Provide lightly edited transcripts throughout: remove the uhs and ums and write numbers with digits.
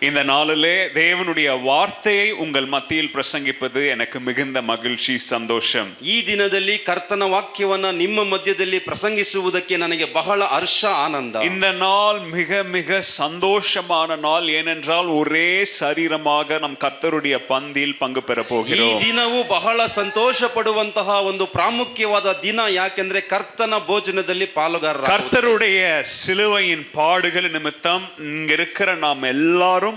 இந்த நாளிலே தேவனுடைய வார்த்தையை உங்கள் மத்தியில் பிரசங்கிப்பது எனக்கு மிகுந்த மகிழ்ச்சி, சந்தோஷம். ಈ ದಿನದಲ್ಲಿ ಕರ್ತನ ವಾಕ್ಯವನ್ನ ನಿಮ್ಮ ಮಧ್ಯದಲ್ಲಿ ಪ್ರಸಂಗಿಸುವುದಕ್ಕೆ ನನಗೆ ಬಹಳ ಹರ್ಷ, ಆನಂದ. இந்த நாள் மிக மிக சந்தோஷமான நாள். ஏனென்றால் ஒரே சரீரமாக நம் கர்த்தருடைய பந்தியில் பங்கு பெற ಈ போகிறோம். ದಿನವು ಬಹಳ ಸಂತೋಷ ಪಡುವಂತಹ ಒಂದು ಪ್ರಾಮುಖ್ಯವಾದ ದಿನ. ಯಾಕೆಂದ್ರೆ ಕರ್ತನ ಭೋಜನದಲ್ಲಿ ಪಾಲುಗಾರ. கர்த்தருடைய சிலுவையின் பாடுகள் நிமித்தம் இங்க இருக்கிற நாம் எல்லாரும்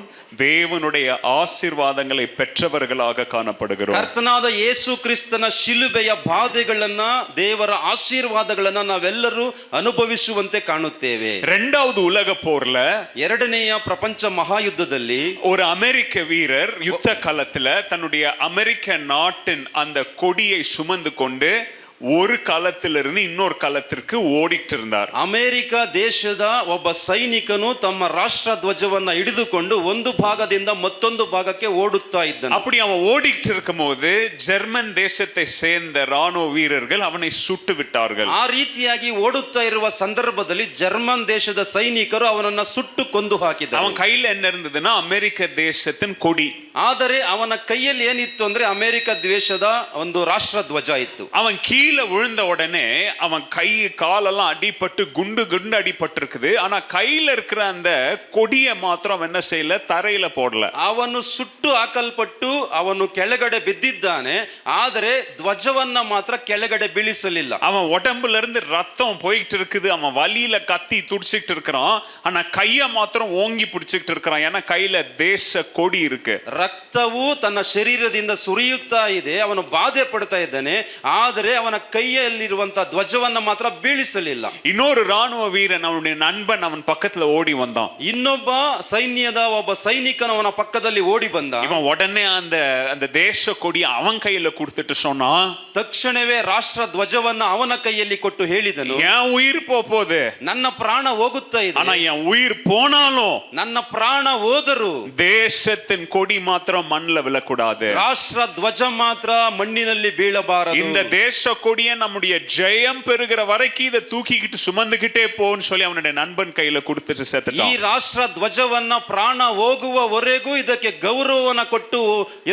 தேவனுடைய ஆசீர்வாதங்களை பெற்றவர்களாக காணப்படுகிறோம். ಕರ್ತನಾದ ಯೇಸು ಕ್ರಿಸ್ತನ ಶಿಲುಬೆಯ ಬಾಧೆಗಳನ್ನ, ದೇವರ ಆಶೀರ್ವಾದಗಳನ್ನ ನಾವೆಲ್ಲರೂ ಅನುಭವಿಸುವಂತೆ ಕಾಣುತ್ತೇವೆ. இரண்டாவது உலக போர்ல, ಎರಡನೆಯ ಪ್ರಪಂಚ ಮಹಾಯುದ್ಧದಲ್ಲಿ ஒரு அமெரிக்க வீரர் யுத்த காலத்துல தன்னுடைய அமெரிக்க நாட்டின் அந்த கொடியை சுமந்து கொண்டு ஒரு காலத்திலிருந்து இன்னொரு காலத்திற்கு ஓடிட்டு இருந்தார். ಅಮೆರಿಕ ದೇಶದ ಒಬ್ಬ ಸೈನಿಕನು ತಮ್ಮ ರಾಷ್ಟ್ರ ಧ್ವಜವನ್ನ ಹಿಡಿದುಕೊಂಡು ಒಂದು ಭಾಗದಿಂದ ಮತ್ತೊಂದು ಭಾಗಕ್ಕೆ ಓಡುತ್ತಾ ಇದ್ದನು. அப்படி அவன் ஓடிட்டு இருக்கும்போது ஜெர்மன் தேசத்தை சேர்ந்த ராணுவ வீரர்கள் அவனை சுட்டு விட்டார்கள். ಆ ರೀತಿಯಾಗಿ ಓಡುತ್ತಾ ಇರುವ ಸಂದರ್ಭದಲ್ಲಿ ಜರ್ಮನ್ ದೇಶದ ಸೈನಿಕರು ಅವನನ್ನ ಸುಟ್ಟು ಕೊಂದು ಹಾಕಿದರು. அவன் கையில என்ன இருந்ததுன்னா அமெரிக்க தேசத்தின் கொடி. ಆದರೆ ಅವನ ಕೈಯಲ್ಲಿ ಏನಿತ್ತು ಅಂದ್ರೆ ಅಮೆರಿಕ ದೇಶದ ಒಂದು ರಾಷ್ಟ್ರ ಧ್ವಜ ಇತ್ತು. அவன் கீழே விழுந்த உடனே அவன் கை காலெல்லாம் அடிபட்டு குண்டு குண்டு அடிபட்டு இருக்குது. ஆனா கையில இருக்கிற அந்த கொடியை மாத்திரம் அவன் என்ன செய்யல, தரையில போடல. ಅವನು ಸುಟ್ಟು ಹಾಕಲ್ಪಟ್ಟು ಅವನು ಕೆಳಗಡೆ ಬಿದ್ದಿದ್ದಾನೆ, ಆದರೆ ಧ್ವಜವನ್ನ ಮಾತ್ರ ಕೆಳಗಡೆ ಬೀಳಿಸಲಿಲ್ಲ. அவன் உடம்புல இருந்து ரத்தம் போயிட்டு இருக்குது. அவன் வலியில கத்தி துடிச்சிட்டு இருக்கிறான். ஆனா கைய மாத்திரம் ஓங்கி பிடிச்சிட்டு இருக்கிறான். ஏன்னா கையில தேச கொடி இருக்கு. ರಕ್ತವು ತನ್ನ ಶರೀರದಿಂದ ಸುರಿಯುತ್ತಾ ಇದೆ. ಅವನು ಬಾಧೆ ಪಡ್ತಾ ಇದ್ದಾನೆ, ಆದರೆ ಅವನ ಕೈಯಲ್ಲಿರುವಂತಹ ಧ್ವಜವನ್ನ ಮಾತ್ರ ಬೀಳಿಸಲಿಲ್ಲ. இன்னொரு ராணுவ வீரன், அவனுடைய நண்பன், அவன் பக்கத்துல ஓடி வந்தான். ಇನ್ನೊಬ್ಬ ಸೈನ್ಯದ ಒಬ್ಬ ಸೈನಿಕನ ಅವನ ಪಕ್ಕದಲ್ಲಿ ಓಡಿ ಬಂದ. இவன் உடனே அந்த தேச கொடி அவன் கையில கொடுத்துட்டு சொன்னான், ತಕ್ಷಣವೇ ರಾಷ್ಟ್ರ ಧ್ವಜವನ್ನ ಅವನ ಕೈಯಲ್ಲಿ ಕೊಟ್ಟು ಹೇಳಿದನು, என் உயிர் போகுது, ನನ್ನ ಪ್ರಾಣ ಹೋಗುತ್ತಾ ಇದೆ, ஆனா என் உயிர் போனாலும் ನನ್ನ ಪ್ರಾಣ ಹೋದರೂ தேசத்தின் கொடி மாத்திரம் மண்ணில் விழக்கூடாது. ರಾಷ್ಟ್ರ ಧ್ವಜ ಮಾತ್ರ ಮಣ್ಣಿನಲ್ಲಿ ಬೀಳಬಾರದು. இந்த தேச கொடியை நம்முடைய ஜெயம் பெறுகிற வரைக்கும் இதை தூக்கிக்கிட்டு சுமந்துகிட்டே போன்னு சொல்லி அவனுடைய நண்பன் கையில கொடுத்துட்டு சேர்த்துட்டான். ಈ ರಾಷ್ಟ್ರ ಧ್ವಜವನ್ನ ಪ್ರಾಣ ಹೋಗುವವರೆಗೂ ಇದಕ್ಕೆ ಗೌರವವನ್ನ ಕೊಟ್ಟು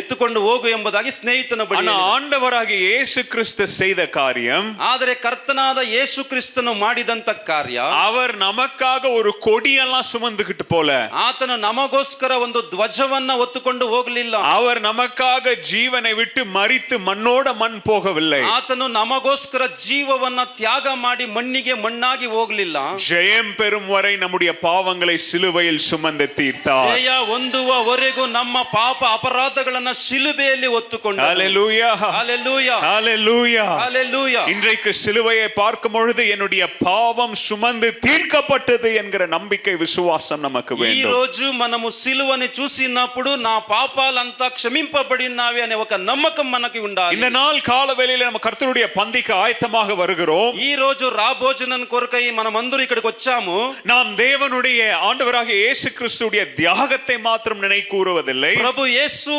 ಎತ್ತುಕೊಂಡು ಹೋಗು ಎಂಬುದಾಗಿ ಸ್ನೇಹಿತನ ಬಳಿ. ஆனா ஆண்டவராகிய இயேசு கிறிஸ்து செய்த காரியம், ಆದರೆ ಕರ್ತನಾದ ಯೇಸು ಕ್ರಿಸ್ತನು ಮಾಡಿದಂತ ಕಾರ್ಯ, அவர் நமக்காக ஒரு கொடியெல்லாம் சுமந்துகிட்டு போல, ಆತನು ನಮಗೋಸ್ಕರ ಒಂದು ಧ್ವಜವನ್ನ ಹೊತ್ತುಕೊಂಡು ಹೋಗಲಿಲ್ಲ. அவர் நமக்காக ஜீவனை விட்டு மரித்து மண்ணோட மண் போகவில்லை. ಆತನು ನಮಗೋಸ್ಕರ ಜೀವವನ್ನ ತ್ಯಾಗ ಮಾಡಿ ಮಣ್ಣಿಗೆ ಮಣ್ಣಾಗಿ ಹೋಗಲಿಲ್ಲ. ஜெயம் பெறும் வரை நம்முடைய பாவங்களை சிலுவையில் சுமந்து தீர்த்தார். ಜಯ ಹೊಂದುವವರೆಗೂ ನಮ್ಮ ಪಾಪ ಅಪರಾಧಗಳನ್ನ ಶಿಲುಬೆಯಲ್ಲಿ ಹೊತ್ತುಕೊಂಡ. ஹல்லேலூயா, ಹಲ್ಲೆಲೂಯಾ, ஹல்லேலூயா, ಹಲ್ಲೆಲೂಯಾ. இன்றைக்கு சிலுவையை பார்க்கும் பொழுது என்னுடைய பாவம் சுமந்து தீர்க்கப்பட்டது என்கிற நம்பிக்கை, விசுவாசம் நமக்கு ఈ வேண்டும். రోజు మనము సిలువని చూసినప్పుడు నా పాపాలంతా క్షమింపబడినావి అనే ఒక నమ్మకం మనకి ఉండాలి. இந்த நாள் கால வேளையில நம்ம கர்த்தருடைய பந்திக்கு ஆயத்தமாக வருகிறோம். ఈ రోజు రాభోజనం కొరకై మనమందరూ ఇక్కడికి వచ్చాము. நாம் தேவனுடைய ஆண்டவராகிய இயேசு கிறிஸ்துவுடைய தியாகத்தை மாத்திரம் நினைவு கூறுவதில்லை. ప్రభు యేసు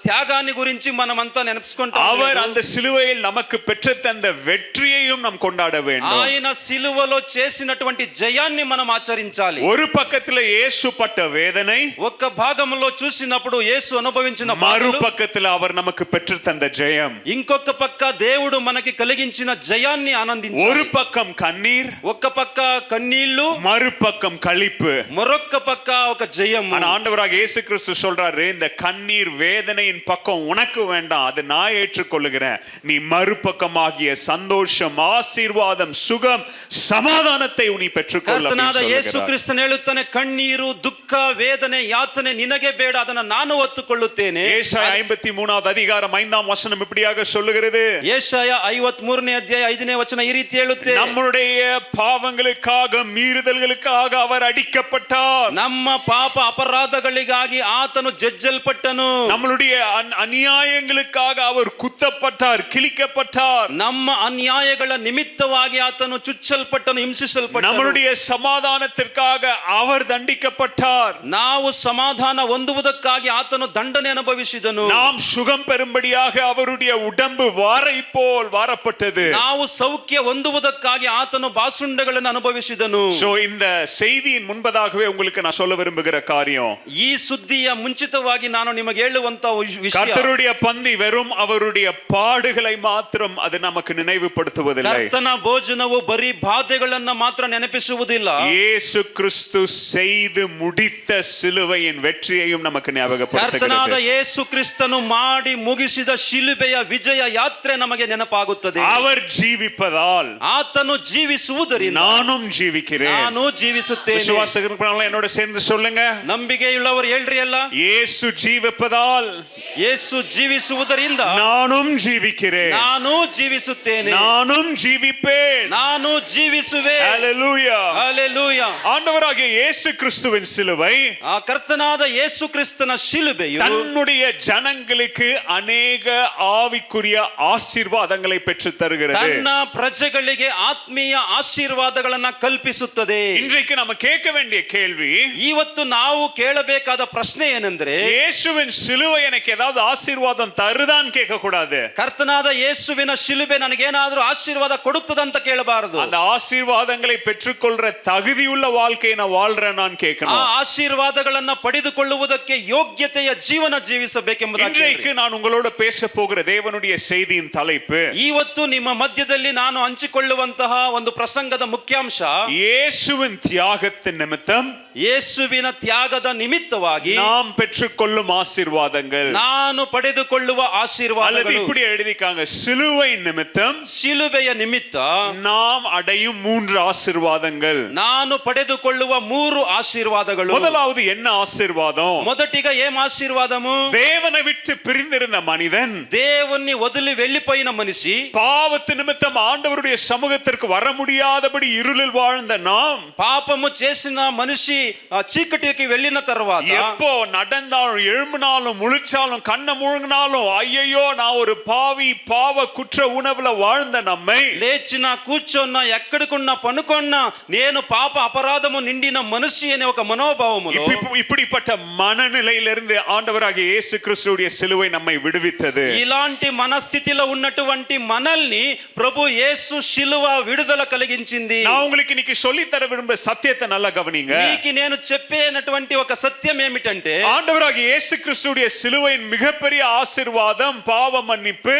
త్యాగాన్ని గురించి మనమంతా నెనపుకుంటాం. அவர் அந்த சிலுவையில் நமக்கு பெற்ற தந்த வெற்றியையும் நாம் கொண்டாட வேண்டும். ఆయన సిలువలో చేసినటువంటి జయాన్ని మనం ఆచరించాలి. ஒரு பக்கத்துல இயேசு பட்ட வேதனை, ఒక్క భాగంలో చూసినప్పుడు యేసు అనుభవించిన மறு బాధలు, பக்கத்துல அவர் நமக்கு பெற்று தந்த ஜெயம். ఇంకొక పక్క దేవుడు మనకి కలిగించిన జయాన్ని ఆనందించాలి. ஒரு பக்கம் கண்ணீர், ఒక్క పక్క కన్నీళ్లు, மறுபக்கம் களிப்பு. మరొక్క పక్క ఒక జయం. ஆனா ஆண்டவராகிய இயேசு கிறிஸ்து சொல்றாரு, இந்த கண்ணீர் வேதனையின் பக்கம் உனக்கு வேண்டாம், அது நான் ஏற்றுக்கொள்ளுகிறேன். நீ மறுபக்கமாகிய சந்தோஷம், ஆசீர்வாதம், சுகம், சமாதானத்தை நீ பெற்றுக்கொள்ள. ಕರ್ತನಾದ ಯೇಸು ಕ್ರಿಸ್ತನು ಹೇಳುತ್ತಾನೆ, ಕಣ್ಣೀರು, ದುಃಖ, ವೇದನೆ, ಯಾತನೆ ನಿನಗೆ ಬೇಡ, ಅದನ್ನ ನಾನು ಹೊತ್ತುಕೊಳ್ಳುತ್ತೇನೆ. ஏசாயா 53வது அதிகாரம் 5ஆம் வசனம் இப்படியாக சொல்லுகிறது. ಯೆಶಾಯ 53ನೇ ಅಧ್ಯಾಯ 5ನೇ ವಚನ ಈ ರೀತಿ ಹೇಳುತ್ತೆ, நம்முடைய பாவங்களுக்காக, மீறுதல்களுக்காக அவர் அடிக்கப்பட்டார். ನಮ್ಮ ಪಾಪ ಅಪರಾಧಗಳಿಗಾಗಿ ಆತನು ಜಜ್ಜಲ್ಪಟ್ಟನು. நம்மளுடைய அநியாயங்களுக்காக அவர் குத்தப்பட்டார், கிழிக்கப்பட்டார். ನಮ್ಮ ಅನ್ಯಾಯಗಳ ನಿಮಿತ್ತವಾಗಿ ಆತನು ಚುಚ್ಚಲ್ಪಟ್ಟನು, ಹಿಂಸಿಸಲ್ಪಟ್ಟನು. நம்மளுடைய சமாதானத்திற்காக அவர் தண்டிக்கப்பட்டார். ನಾವು ಸಮಾಧಾನ ಹೊಂದುವುದಕ್ಕಾಗಿ ಆತನು ದಂಡನೆ ಅನುಭವಿಸಿದನು. நாம் சுகம் பெறும்படியாக அவருடைய உடம்பு வாரை போல் பாரப்பட்டது. ನಾವು ಸೌಖ್ಯ ಹೊಂದುವುದಕ್ಕಾಗಿ ಆತನು ಬಾಸುಂಡೆಗಳನ್ನು ಅನುಭವಿಸಿದನು. சோ இந்த செய்தியின் முன்பதாகவே உங்களுக்கு நான் சொல்ல விரும்புகிற காரியம், ಈ ಸುದ್ದಿಯ ಮುಂಚಿತವಾಗಿ ನಾನು ನಿಮಗೆ ಹೇಳುವಂತ ವಿಷಯ, கர்த்தருடைய பந்தி வெறும் அவருடைய பாடுகளை மாத்திரம் அது நமக்கு நினைவுபடுத்துவதில்லை. ಕರ್ತನ ಭೋಜನವು ಬರೀ ಬಾಧೆಗಳನ್ನ ಮಾತ್ರ ನೆನಪಿಸುವುದಿಲ್ಲ, இயேசு கிறிஸ்து செய்து முடித்த சிலுவையின் வெற்றியையும் நமக்கு ஞாபகப்படுத்துகிறது. ಕರ್ತನಾದ ಯೇಸು ಕ್ರಿಸ್ತನು ಮಾಡಿ ಮುಗಿಸಿದ ಶಿಲುಬೆಯ ವಿಜಯ ಯಾತ್ರೆ ನಮಗೆ ನೆನಪಾಗುತ್ತದೆ. அவர் ஜீவிப்பதால் ಆತನು ಜೀವಿಸುವುದರಿಂದ நானும் ஜீவிக்கிறேன். ನಾನು ಜೀವಿಸುತ್ತೇನೆ. விசுவாசிக்கிறவங்க என்னோட சேர்ந்து சொல்லுங்க, ನಂಬಿಕೆಯುಳ್ಳವರು ಹೇಳ್ರಿ ಅಲ್ಲ, இயேசு ஜீவிப்பதால் ಯೇಸು ಜೀವಿಸುವುದರಿಂದ நானும் ஜீவிக்கிறேன், ನಾನು ಜೀವಿಸುತ್ತೇನೆ, நானும் ஜீவிப்பேன். ನಾನು ಜೀವಿಸುವೆ. ஹalleluya. ಹಲ್ಲೆಲೂಯಾ. ஆண்டவராகிய இயேசு கிறிஸ்துவின் சிலுவை ಆ ಕರ್ತನಾದ ಯೇಸು ಕ್ರಿಸ್ತನ ಶಿಲುಬೆಯು தன்னுடைய ஜனங்களுக்கு அநேக ஆவிக்குரிய ஆசீர்வாதங்களை பெற்று தருகிறது. ತನ್ನ ಪ್ರಜೆಗಳಿಗೆ ಆತ್ಮೀಯ ಆಶೀರ್ವಾದಗಳನ್ನ ಕಲ್ಪಿಸುತ್ತದೆ. இன்றைக்கு நம்ம கேட்க வேண்டிய கேள்வி, ಇವತ್ತು ನಾವು ಕೇಳಬೇಕಾದ ಪ್ರಶ್ನೆ ಏನೆಂದ್ರೆ, இயேசுவின் சிலுவை எனக்கு ஏதாவது ஆசீர்வாதம் தருதான்னு கேட்க கூடாது. ಕರ್ತನಾದ ಯೇಸುವಿನ ಶಿಲುಬೆ ನನಗೇನಾದ್ರೂ ಆಶೀರ್ವಾದ ಕೊಡುತ್ತದಂತ ಕೇಳಬಾರದು. அந்த ஆசீர்வாதங்களை பெற்றுக்கொள்ற தகுதியுள்ள வாழ்க்கையை நான் வாழ்றேன் நான் ಆ கேட்கணும். ಆಶೀರ್ವಾದಗಳನ್ನ ಪಡೆದುಕೊಳ್ಳುವುದಕ್ಕೆ ಯೋಗ್ಯತೆಯ ಜೀವನ ಜೀವಿಸಬೇಕೆಂಬುದಾಗಿ இன்றைக்கு நான் உங்களோட பேச போகிற தேவனுடைய செய்தியின் தலைப்பு, ಇವತ್ತು ನಿಮ್ಮ ಮಧ್ಯದಲ್ಲಿ ನಾನು ಹಂಚಿಕೊಳ್ಳುವಂತಹ ಒಂದು ಪ್ರಸಂಗದ ಮುಖ್ಯಾಂಶ, இயேசுவின் தியாகத்தின் நிமித்தம் ಯೇಸುವಿನ ತ್ಯಾಗದ ನಿಮಿತ್ತವಾಗಿ நாம் பெற்றுக்கொள்ளும் ஆசீர்வாதங்கள். ನಾನು ಪಡೆದುಕೊಳ್ಳುವ அல்லது ಆಶೀರ್ವಾದಗಳು, இப்படி எழுதிக்காங்க, சிலுவை நிமித்தம் ಶಿಲುಬೆಯ ನಿಮಿತ್ತ நாம் அடையும் 3 ஆசீர்வாதங்கள். ನಾನು ಪಡೆದುಕೊಳ್ಳುವ 3 ಆಶೀರ್ವಾದಗಳು. முதலாவது என்ன ஆசீர்வாதம்? మొదటిగా ఏం ఆశీర్వాదము? தேவனை விட்டு பிரிந்திருந்த மனிதன், దేవుణ్ణి వదిలి వెళ్లిపోయిన మనిషి, பாவத்து நிமித்தம் ஆண்டவருடைய சமூகத்திற்கு வர முடியாதபடி இருளில் வாழ்ந்த நாம், పాపము చేసిన మనిషి ఆ చీకటికి వెళ్ళిన తర్వాత, எப்போ நடந்தாலும் எழும்பினாலும் முழிச்சாலும் கண்ண முழுங்கினாலும் ஐயையோ நான் ஒரு பாவி பாவ குற்ற உணவுல வாழ்ந்த நம்மை, లేచిన కూర్చొన్న ఎక్కడికున్నా పనుకొన్నా నేను పాప అపరాధము నిండిన మనిషి అనే ఒక మనోభావములో, இப்படிப்பட்ட மனநிலையிலிருந்து ஆண்டவராகிய இயேசு கிறிஸ்துவுடைய சிலுவை நம்மை விடுவித்தது. ఇలాంటి మనస్థితిలో ఉన్నటువంటి మనల్ని ప్రభు యేసు శిలువ విడుదల కలిగించింది. நான் உங்களுக்கு இன்னைக்கு சொல்லி தர விரும்ப சத்தியத்தை நல்லா கவனிங்க. మీకు నేను చెప్పేనటువంటి ఒక సత్యం ఏమిటంటే, ஆண்டவராகிய இயேசு கிறிஸ்துவுடைய சிலுவையின் மிகப்பெரிய ஆசீர்வாதம் பாவ மன்னிப்பு.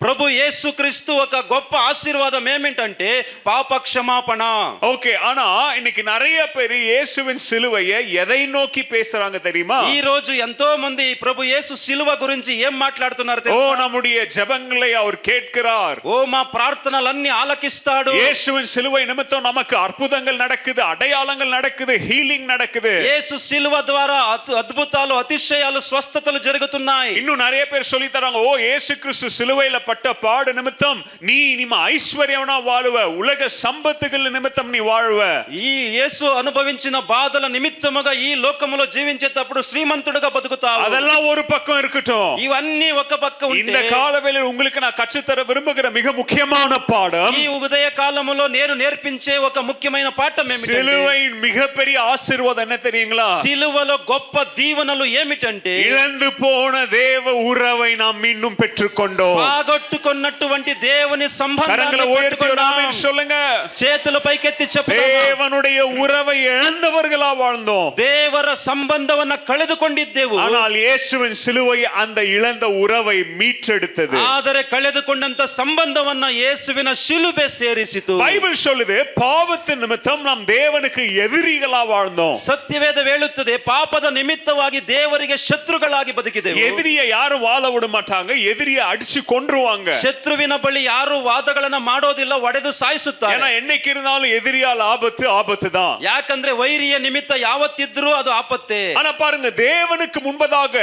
ప్రభు యేసు క్రీస్తు ఒక గొప్ప ఆశీర్వాదం ఏమిటంటే పాప క్షమాపణ. ஓகே, ஆனா இன்னைக்கு நிறைய பேர் இயேசுவின் சிலுவையை எதை நோக்கி பேசுறாங்க தெரியுமா? ఈ రోజు ఎంతో మంది ప్రభు యేసు శిలువ గురించి ఏం మాట్లాడుతున్నారు ஓ, తెలుసా? நம்முடைய ஜெபங்களை அவர் கேட்கிறார். ఓ మా ప్రార్థనలన్నీ ఆలకిస్తాడు. இயேசுவின் சிலுவை நிமித்தம் நமக்கு அற்புதங்கள் நடக்குது, அடையாளங்கள் நடக்குது, ஹீலிங் நடக்குது. యేసు శిలువ ద్వారా అద్భుతాలు, అతిశయాలు, స్వస్థతలు జరుగుతున్నాయి. இன்னும் நிறைய பேர் சொல்லி தராங்க, ஓ இயேசு கிறிஸ்து சிலுவையில பட்ட பாடு நிமித்தம் நீ இனிமே ஐஸ்வர்யவனா வாழுவ, உலக சம்பத்துகள் நிமித்தம் நீ வாழுவ. ఈ యేసు అనుభవించిన బాధల నిమిత్తముగా ఈ లోకములో జీవించేటప్పుడు శ్రీమంతుడుగా బతుకుతావు. அதெல்லாம் ஒரு பக்கம் இருக்கட்டும். ఇవన్నీ ఒక పక్క இந்த ఉంటే, காலவேளையில் உங்களுக்கு நான் கற்றுத்தர விரும்புகிற மிக முக்கியமான பாடம், ఈ ఉదయ కాలములో నేను నేర్పించే ఒక ముఖ్యమైన పాఠం ఏమిటంటే, சிலுவையின் மிகப்பெரிய ஆசீர்வாதம் என்ன தெரியுங்களா? సిలువలో గొప్ప దీవెనలు ఏమిటంటే, இழந்து போன தேவ உறவை நாம் மீண்டும் பெற்றுக்கொண்டோம். పోగొట్టుకున్నటువంటి దేవుని கரங்களை సంబంధాన్ని உயர்த்தி ஒரு పట్టుకున్నాం. ஆமென் சொல்லுங்க. చేతులు పైకెత్తి చెప్పుదామా? தேவனுடைய உறவை இழந்தவர்களா வாழ்ந்தோம். ದೇವರ ಸಂಬಂಧವನ್ನ ಕಳೆದುಕೊಂಡಿದ್ದೆವು. ஆனால் இயேசுவின் சிலுவை அந்த இழந்த உறவை மீட்டெடுத்தது. ಆದರೆ ಕಳೆದುಕೊಂಡಂತ ಸಂಬಂಧವನ್ನ ಯೇಸುವಿನ ಶಿಲುಬೆ ಸೇರಿಸಿತು. பைபிள் சொல்லுது, பாவத்தின் நிமித்தம் நாம் தேவனுக்கு எதிரிகளா வாழ்ந்தோம். ಸತ್ಯವೇದ ಹೇಳುತ್ತದೆ, ಪಾಪದ ನಿಮಿತ್ತವಾಗಿ ದೇವರಿಗೆ ಶತ್ರುಗಳಾಗಿ ಬದುಕಿದೆವು. எதிரியை யாரும் வாழ விட மாட்டாங்க, எதிரியை அடிச்சு கொன்றுவாங்க. ಶತ್ರುವಿನ ಬಳಿ ಯಾರು ವಾದಗಳನ್ನ ಮಾಡೋದಿಲ್ಲ, ಒಡೆದು ಸಾಯಿಸುತ್ತಾರೆ. ஏன்னா என்னைக்கு இருந்தாலும் எதிரியால் ஆபத்து ஆபத்து தான். ಯಾಕಂದ್ರೆ ವೈರಿಯ ನಿಮಿತ್ತ ಯಾವತ್ತಿದ್ರೂ ಅದು ಆಪತ್ತೆ. ஆனா பாருங்க, தேவனுக்கு முன்பதாக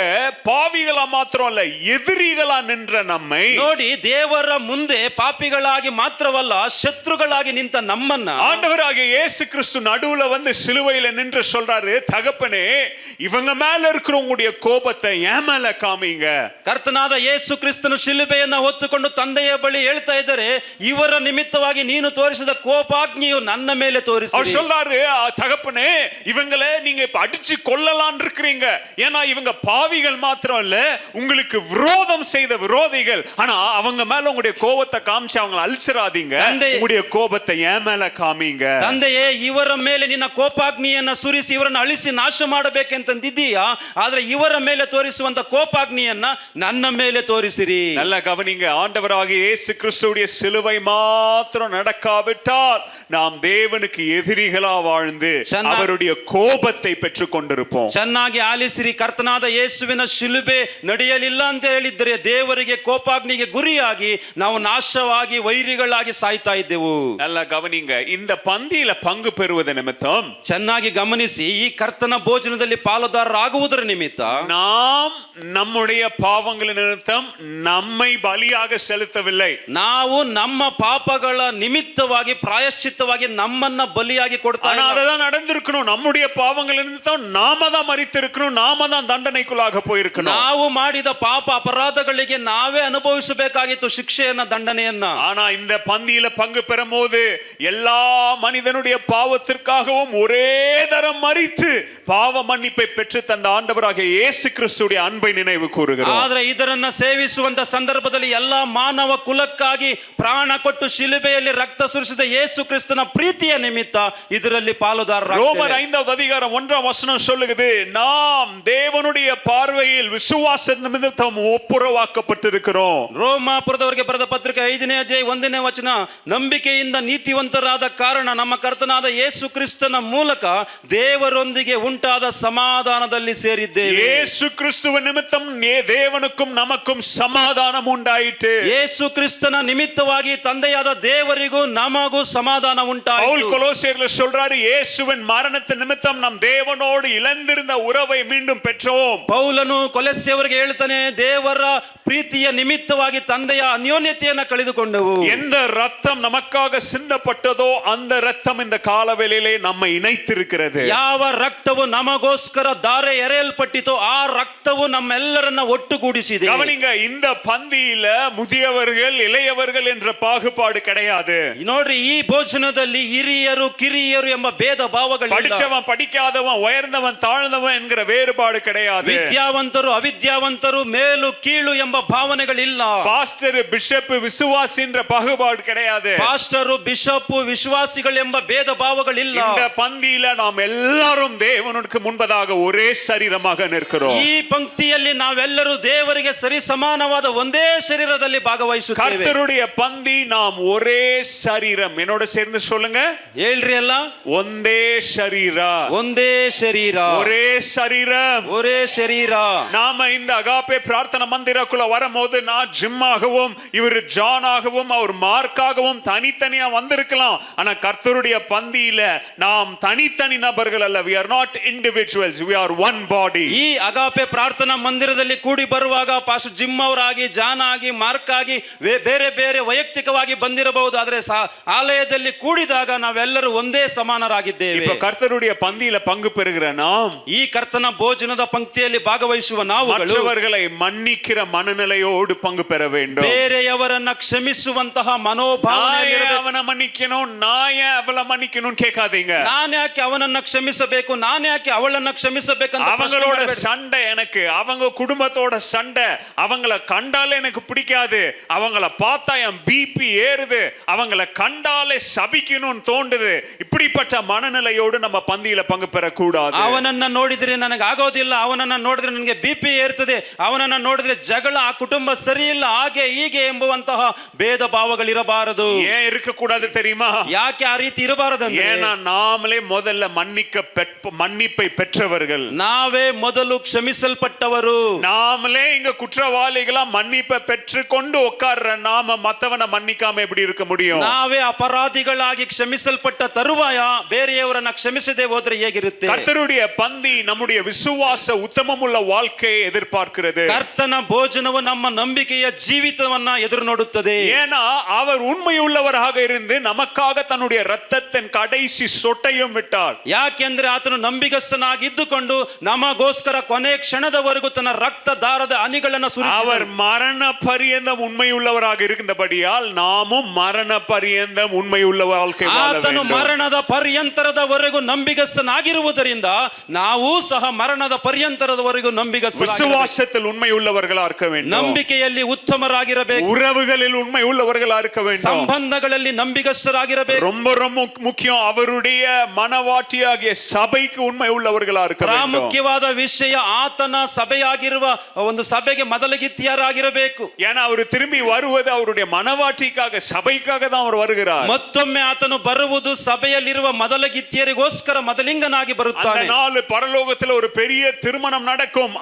பாவிகளா மாத்திரம் அல்ல, எதிரிகளா நின்ற நம்மை ನೋಡಿ, ದೇವರ ಮುಂದೆ ಪಾಪಿಗಳಾಗಿ ಮಾತ್ರವಲ್ಲ, ಶತ್ರುಗಳಾಗಿ ನಿಂತ ನಮ್ಮನ್ನ ஆண்டவராகிய இயேசு கிறிஸ்து நடுவுல வந்து சிலுவையில நின்று சொல்றாரு, தகப்பனே இவங்க மேல இருக்கிற உங்களுடைய கோபத்தை என் மேல காமிங்க. ಕರ್ತನಾದ ಯೇಸು ಕ್ರಿಸ್ತನು ಶಿಲುಬೆಯನ್ನ ಹೊತ್ತು ಹೊತ್ತುಕೊಂಡು ತಂದೆಯ ಬಳಿ ಹೇಳ್ತಾ ಇದ್ದಾರೆ, ಇವರ ನಿಮಿತ್ತವಾಗಿ ನೀನು ತೋರಿಸಿದ ಕೋಪಾಗ್ನಿಯು ನನ್ನ ಮೇಲೆ ತೋರಿಸಿ. அவர் சொல்றாரு, தகப்பனே இவங்களை நீங்க இப்ப அடிச்சு கொல்லலாம்னு இருக்கிறீங்க, ஏன்னா இவங்க பாவிகள் மாத்திரம் இல்ல, உங்களுக்கு விரோதம் செய்த விரோதிகள். ஆனா அவங்க மேல உங்களுடைய கோபத்தை காமிச்சு அவங்களை அழிச்சிராதீங்க, உங்களுடைய கோபத்தை என் மேல காமிங்க. ತಂದೆಯೇ, ಇವರ ಮೇಲೆ ನಿನ್ನ ಕೋಪಾಗ್ನಿಯನ್ನ ಸುರಿಸಿ ಇವರನ್ನು ಅಳಿಸಿ ನಾಶ ಮಾಡಬೇಕೆಂತಂದಿದ್ದೀಯಾ, ಆದ್ರೆ ಇವರ ಮೇಲೆ ತೋರಿಸುವಂತ ಕೋಪಾಗ್ನಿಯನ್ನ ನನ್ನ ಮೇಲೆ ತೋರಿಸಿರಿ. நல்ல கவனிங்க, ஆண்டவராகிய இயேசு கிறிஸ்துவுடைய சிலுவை மாத்திரம் நடக்காவிட்டால் நாம் தேவனுக்கு எதிரிகளா வாழ்ந்து அவருடைய கோபத்தை பெற்றுக் கொண்டிருப்போம். ಚೆನ್ನಾಗಿ ಆಲಿಸಿರಿ, ಕರ್ತನಾದ ಯೇಸುವಿನ ಶಿಲುಬೆ ನಡೆಯಲಿಲ್ಲ ಅಂತ ಹೇಳಿದ್ರೆ ದೇವರಿಗೆ ಕೋಪಾಗ್ನಿಗೆ ಗುರಿಯಾಗಿ ನಾವು ನಾಶವಾಗಿ ವೈರಿಗಳಾಗಿ ಸಾಯ್ತಾ ಇದ್ದೆವು. நல்ல கவனிங்க, இந்த பந்தியில பங்கு பெறுவது நிமித்தம் ಚೆನ್ನಾಗಿ ಗಮನಿಸಿ, ಈ ಕರ್ತನ ಭೋಜನದಲ್ಲಿ ಪಾಲುದಾರರಾಗುವುದರ ನಿಮಿತ್ತ நாம் நம்முடைய பாவங்களின் நிமித்தம் நம்மை பலியாக செலுத்தவில்லை. ನಾವು ನಮ್ಮ ಪಾಪಗಳ ನಿಮಿತ್ತವಾಗಿ ಪ್ರಾಯಶ್ಚಿತ್ತವಾಗಿ ನಮ್ಮನ್ನ ಬಲಿಯಾಗಿ ಕೊಡ್ತಾ ஆனா அதுதான் நடந்திருக்கணும். நம்முடைய பாவங்களின் நிமித்தம் நாம தான் மரித்திருக்கணும், நாம தான் தண்டனைக்குள்ளாக போயிருக்கணும். ನಾವು ಮಾಡಿದ ಪಾಪ ಅಪರಾಧಗಳಿಗೆ ನಾವೇ ಅನುಭವಿಸಬೇಕಾಗಿತ್ತು ಶಿಕ್ಷೆಯನ್ನ, ದಂಡನೆಯನ್ನ. ஆனா இந்த பந்தியில பங்கு பெறும் போது எல்லா மனிதனுடைய பாவத்திற்காகவும் ஒரே தரம் மரித்து பாவ மன்னிப்பை பெற்று தந்த ஆண்டவராகிய இயேசு கிறிஸ்துவுடைய அன்பை நினைவு கூறுகிறோம். ಆದ್ರೆ ಇದರನ್ನ ಸೇವಿಸುವಂತ ಸಂದರ್ಭದಲ್ಲಿ ಎಲ್ಲಾ ಮಾನವ ಕುಲಕ್ಕಾಗಿ ಪ್ರಾಣ ಕೊಟ್ಟು ಶಿಲುಬೆಯಲ್ಲಿ ರಕ್ತ ಸುರಿಸಿದ ಯೇಸು ಕ್ರಿಸ್ತನ ಪ್ರೀತಿಯ ನಿಮಿತ್ತ ಇದರಲ್ಲಿ ಪಾಲುದಾರರಾಗ್ತೇವೆ. ரோமர் 5வது அதிகாரம் 1ஆம் வசனம் சொல்லுகிறது, நாம் தேவனுடைய பார்வையில் விசுவாச நிமித்தம் ஒப்புரவாக்கப்பட்டிருக்கிறோம். ರೋಮಾಪುರದವರಿಗೆ ಬರೆದ ಪತ್ರಿಕೆ 5ನೇ ಅಧ್ಯಾಯ 1ನೇ ವಚನ, ನಂಬಿಕೆಯಿಂದ ನೀತಿವಂತರಾದ ಕಾರಣ ನಮ್ಮ ಕರ್ತನಾದ ಯೇಸು ಕ್ರಿಸ್ತನ ಮೂಲಕ ದೇವರೊಂದಿಗೆ ಉಂಟಾದ ಸಮಾಧಾನದಲ್ಲಿ ಸೇರಿದ್ದೇವೆ. இயேசு கிறிஸ்துவின் நிமித்தம் தேவனுக்கும் நமக்கும் சமாதானம் உண்டாயிற்று. ಯೇಸು ಕ್ರಿಸ್ತನ ನಿಮಿತ್ತವಾಗಿ ತಂದೆಯಾದ ದೇವರಿಗೂ ನಮಗೂ ಸಮಾಧಾನ ಉಂಟಾಯಿತು. பவுல் கொலோசியர்ல சொல்றாரு, இயேசுவின் மரணத்தின் நிமித்தம் நாம் தேவனோடு இழந்திருந்த உறவை மீண்டும் பெற்றோம். ಪೌಲನು ಕೊಲೊಸ್ಸೆಯವರಿಗೆ ಹೇಳ್ತಾನೆ, ದೇವರ ಪ್ರೀತಿಯ ನಿಮಿತ್ತವಾಗಿ ತಂದೆಯ ಅನ್ಯೋನ್ಯತೆಯನ್ನು ಕಳೆದುಕೊಂಡೆವು. எந்த ரத்தம் நமக்காக சிந்தப்பட்டதோ அந்த ரத்தம் இந்த காலவேளையிலே நம்மை இணைத்திருக்கிறது. ಯಾವ ರಕ್ತವು ನಮಗೋಸ್ಕರ ಧಾರೆ ಎರೆಯಲ್ಪಟ್ಟಿತೋ ಆ ರಕ್ತವು ನಮ್ಮೆಲ್ಲರನ್ನ ಒಟ್ಟುಗೂಡಿಸಿದೆ. கவனிங்க, இந்த பந்தியில முதியவர்கள் இளையவர்கள் என்ற பாகுபாடு கிடையாது. ನೋಡ್ರಿ, ಈ ಭೋಜನದಲ್ಲಿ ಹಿರಿಯರು ಕಿರಿಯರು ಎಂಬ ಭೇದ ಭಾವಗಳಿಲ್ಲ. படிச்சவன் படிக்காதவன், உயர்ந்தவன் தாழ்ந்தவன் என்கிற வேறுபாடு கிடையாது. ವಿದ್ಯಾವಂತರು ಅವಿದ್ಯಾವಂತರು, ಮೇಲು ಕೀಳು ಎಂಬ ಭಾವನೆಗಳಿಲ್ಲ. பாஸ்டர் பிஷப் விசுவாசி என்ற பாகுபாடு கிடையாது. ಪಾಸ್ಟರು ಬಿಷಪ್ ವಿಶ್ವಾಸಿಗಳು ಎಂಬ ಭೇದ ಭಾವಗಳಿಲ್ಲ. இந்த பந்தியில நாம் எல்லாரும் தேவனுக்கு முன்பதாக ஒரே சரீரமாக நிற்கிறோம். ಈ ಪಂಕ್ತಿಯಲ್ಲಿ ನಾವೆಲ್ಲರೂ ದೇವರಿಗೆ ಸರಿ ಸಮಾನವಾದ ಒಂದೇ ಶರೀರದಲ್ಲಿ ಭಾಗವಹಿಸುತ್ತೇವೆ. கர்த்தருடைய பந்தி நாம் ஒரே சரீரம். என்னோட சேர்ந்து சொல்லுங்க, ಹೇಳ್ರಿ ಅಲ್ಲ, ಒಂದೇ ಶರೀರ, ಒಂದೇ ಶರೀರ, ஒரே சரீரம், ஒரே ಶರೀರ. நாம இந்த அகாப்பே பிரார்த்தனை மந்திரக்குள்ள வரும்போது நான் ஜிம்மாகவும் இவர் ஜானாகவும் அவர் மார்க்காகவும் தனித்தனியா வந்திருக்கலாம். ஆனா கர்த்தருடைய பந்தியில நாம் தனித்தனி நபர்கள் அல்ல. we are not individuals, we are one body. ಈ ಅಗಾಪೆ ಪ್ರಾರ್ಥನಾ ಮಂದಿರದಲ್ಲಿ ಕೂಡಿ ಬರುವಾಗ ಪಾಸ್ಟರ್ ಜಿಮ್ ಅವರಾಗಿ, ಜಾನ್ ಆಗಿ, ಮಾರ್ಕ್ ಆಗಿ ಬೇರೆ ಬೇರೆ ವೈಯಕ್ತಿಕವಾಗಿ ಬಂದಿರಬಹುದು, ಆದ್ರೆ ಆಲಯದಲ್ಲಿ ಕೂಡಿದಾಗ ನಾವೆಲ್ಲರೂ ಒಂದೇ ಸಮಾನರಾಗಿದ್ದೇವೆ. இப்ப கர்த்தருடைய பந்தியில பங்கு பெறுகிற நாம், ಈ ಕರ್ತನ ಭೋಜನದ ಪಂಕ್ತಿಯಲ್ಲಿ ಭಾಗವಹಿಸುವ ನಾವುಗಳು மற்றவர்களை மன்னிக்கிற மனநிலையோடு பங்கு பெற வேண்டும். ಬೇರೆಯವರನ್ನ ಕ್ಷಮಿಸುವಂತಹ ಮನೋಭಾವನೆ. அவனை மன்னிக்கணும், நான் ஏன் அவளை மன்னிக்கணும் கேட்காதீங்க. ನಾನು ಯಾಕೆ ಅವನನ್ನ ಕ್ಷಮಿಸಬೇಕು, ನಾನು ಯಾಕೆ ಅವಳನ್ನ ಕ್ಷಮಿಸಬೇಕಂತ அவங்களோட சண்டை எனக்கு, அவங்க குடும்பத்தோட சண்டை, அவங்கள கண்டாலே எனக்கு பிடிக்காது, அவங்கள பார்த்தா என் பிபி ஏறுது, அவங்கள கண்டாலே சபிக்கணும்னு தோண்டுது, இப்படிப்பட்ட மனநிலையோடு நம்ம பந்தியில பங்கு பெற கூடாது. ಅವನನ್ನ ನೋಡಿದ್ರೆ ನನಗೆ ಆಗೋದಿಲ್ಲ, ಅವನನ್ನ ನೋಡಿದ್ರೆ ನನಗೆ ಬಿಪಿ ಏರ್ತದೆ, ಅವನನ್ನ ನೋಡಿದ್ರೆ ಜಗಳ, ಆ ಕುಟುಂಬ ಸರಿ ಇಲ್ಲ, ಹಾಗೆ ಹೀಗೆ ಎಂಬುವಂತಹ ಭೇದ ಭಾವಗಳಿರಬಾರದು. ஏன் இருக்க கூடாது தெரியுமா? ಯಾಕೆ ಆ ರೀತಿ ಇರಬಾರದಂದ್ರೆ, ஏன்னா நாமளே முதல்ல மன்னிப்பை பெற்றவர்கள், ನಾವೇ ಮೊದಲು ಕ್ಷಮಿಸಲ್ಪಟ್ಟವರು, நாமளே இங்க குற்றவாளிகளா மன்னிப்பை பெற்றுக்கொண்டு உட்கார்ற நாம மத்தவனை மன்னிக்காம எப்படி இருக்க முடியும்? ನಾವೇ ಅಪರಾಧಿಗಳಾಗಿ ಕ್ಷಮಿಸಲ್ಪಟ್ಟ ತರುವಾಯ ಬೇರೆಯವರನ್ನ ಕ್ಷಮಿಸದೆ ಹೋದ್ರೆ ಹೇಗಿರುತ್ತೆ? கர்த்தருடைய பந்தி நம்முடைய விசுவாச உத்தமமுள்ள வாழ்க்கையை எதிர்பார்க்கிறது. ಕರ್ತನ ಭೋಜನವು ನಮ್ಮ ನಂಬಿಕೆಯ ಜೀವಿತವನ್ನ ಎದುರು ನೋಡುತ್ತದೆ. ஏன்னா அவர் உண்மையுள்ளவராக இருந்து நமக்காக தன்னுடைய இரத்தத்தின் கடைசி சொட்டையும் விட்டார். ಯಾಕೆಂದ್ರೆ ಆತನು ನಂಬಿಗಸ್ತನಾಗಿ ಇದ್ದುಕೊಂಡು ನಮಗೋಸ್ಕರ ಕೊನೆ ಕ್ಷಣದವರೆಗೂ ತನ್ನ ರಕ್ತ ದಾರದ ಹನಿಗಳನ್ನು ಸುರಿಸಿದನು. அவர் மரண பரியந்தம் உண்மையுள்ளவராக இருந்தபடியால் நாமும் மரண பரியந்தம் ಉಳ್ಳ வாழ்க்கை வாழ ಆತನು வேண்டும். ಮರಣದ ಪರ್ಯಂತರದವರೆಗೂ ನಂಬಿಗಸ್ತನಾಗಿರುವುದರಿಂದ ನಾವು ಸಹ ಮರಣದ ಪರ್ಯಂತರದವರೆಗೂ ನಂಬಿಗಸ್ತರಾಗಿರಬೇಕು. விசுவாசத்தில் உண்மை உள்ளவர்களா இருக்க வேண்டும். ನಂಬಿಕೆಯಲ್ಲಿ ಉತ್ತಮರಾಗಿರಬೇಕು. உறவுகளில் உண்மை உள்ளவர்களா இருக்க வேண்டும். ಸಂಬಂಧಗಳಲ್ಲಿ ನಂಬಿಗಸ್ತರಾಗಿರಬೇಕು. ரொம்ப ரொம்ப முக்கியம், அவருடைய மனவாட்டியாகிய சபைக்கு உண்மை உள்ளவர்களா இருக்க வேண்டும். ಪ್ರಾಮುಖ್ಯವಾದ ವಿಷಯ ಆತನ ಸಭೆಯಾಗಿರುವ ಒಂದು ಸಭೆಗೆ ಮೊದಲಗಿತ್ತಿಯರಾಗಿರಬೇಕು. ஏன்னா அவர் திரும்பி வருவது அவருடைய மனவாட்டிக்காக சபைக்காக தான் அவர் வருகிறார். ಮತ್ತೊಮ್ಮೆ ಆತನು ಬರುವುದು ಸಭೆಯಲ್ಲಿರುವ ಮೊದಲಗಿತ್ತಿಯರಿಗೋಸ್ಕರ ಮೊದಲಿಂಗನಾಗಿ அந்த ಬರುತ್ತಾನೆ. நாள் பரலோகத்தில் ஒரு பெரிய திருமணம் நடக்கும்.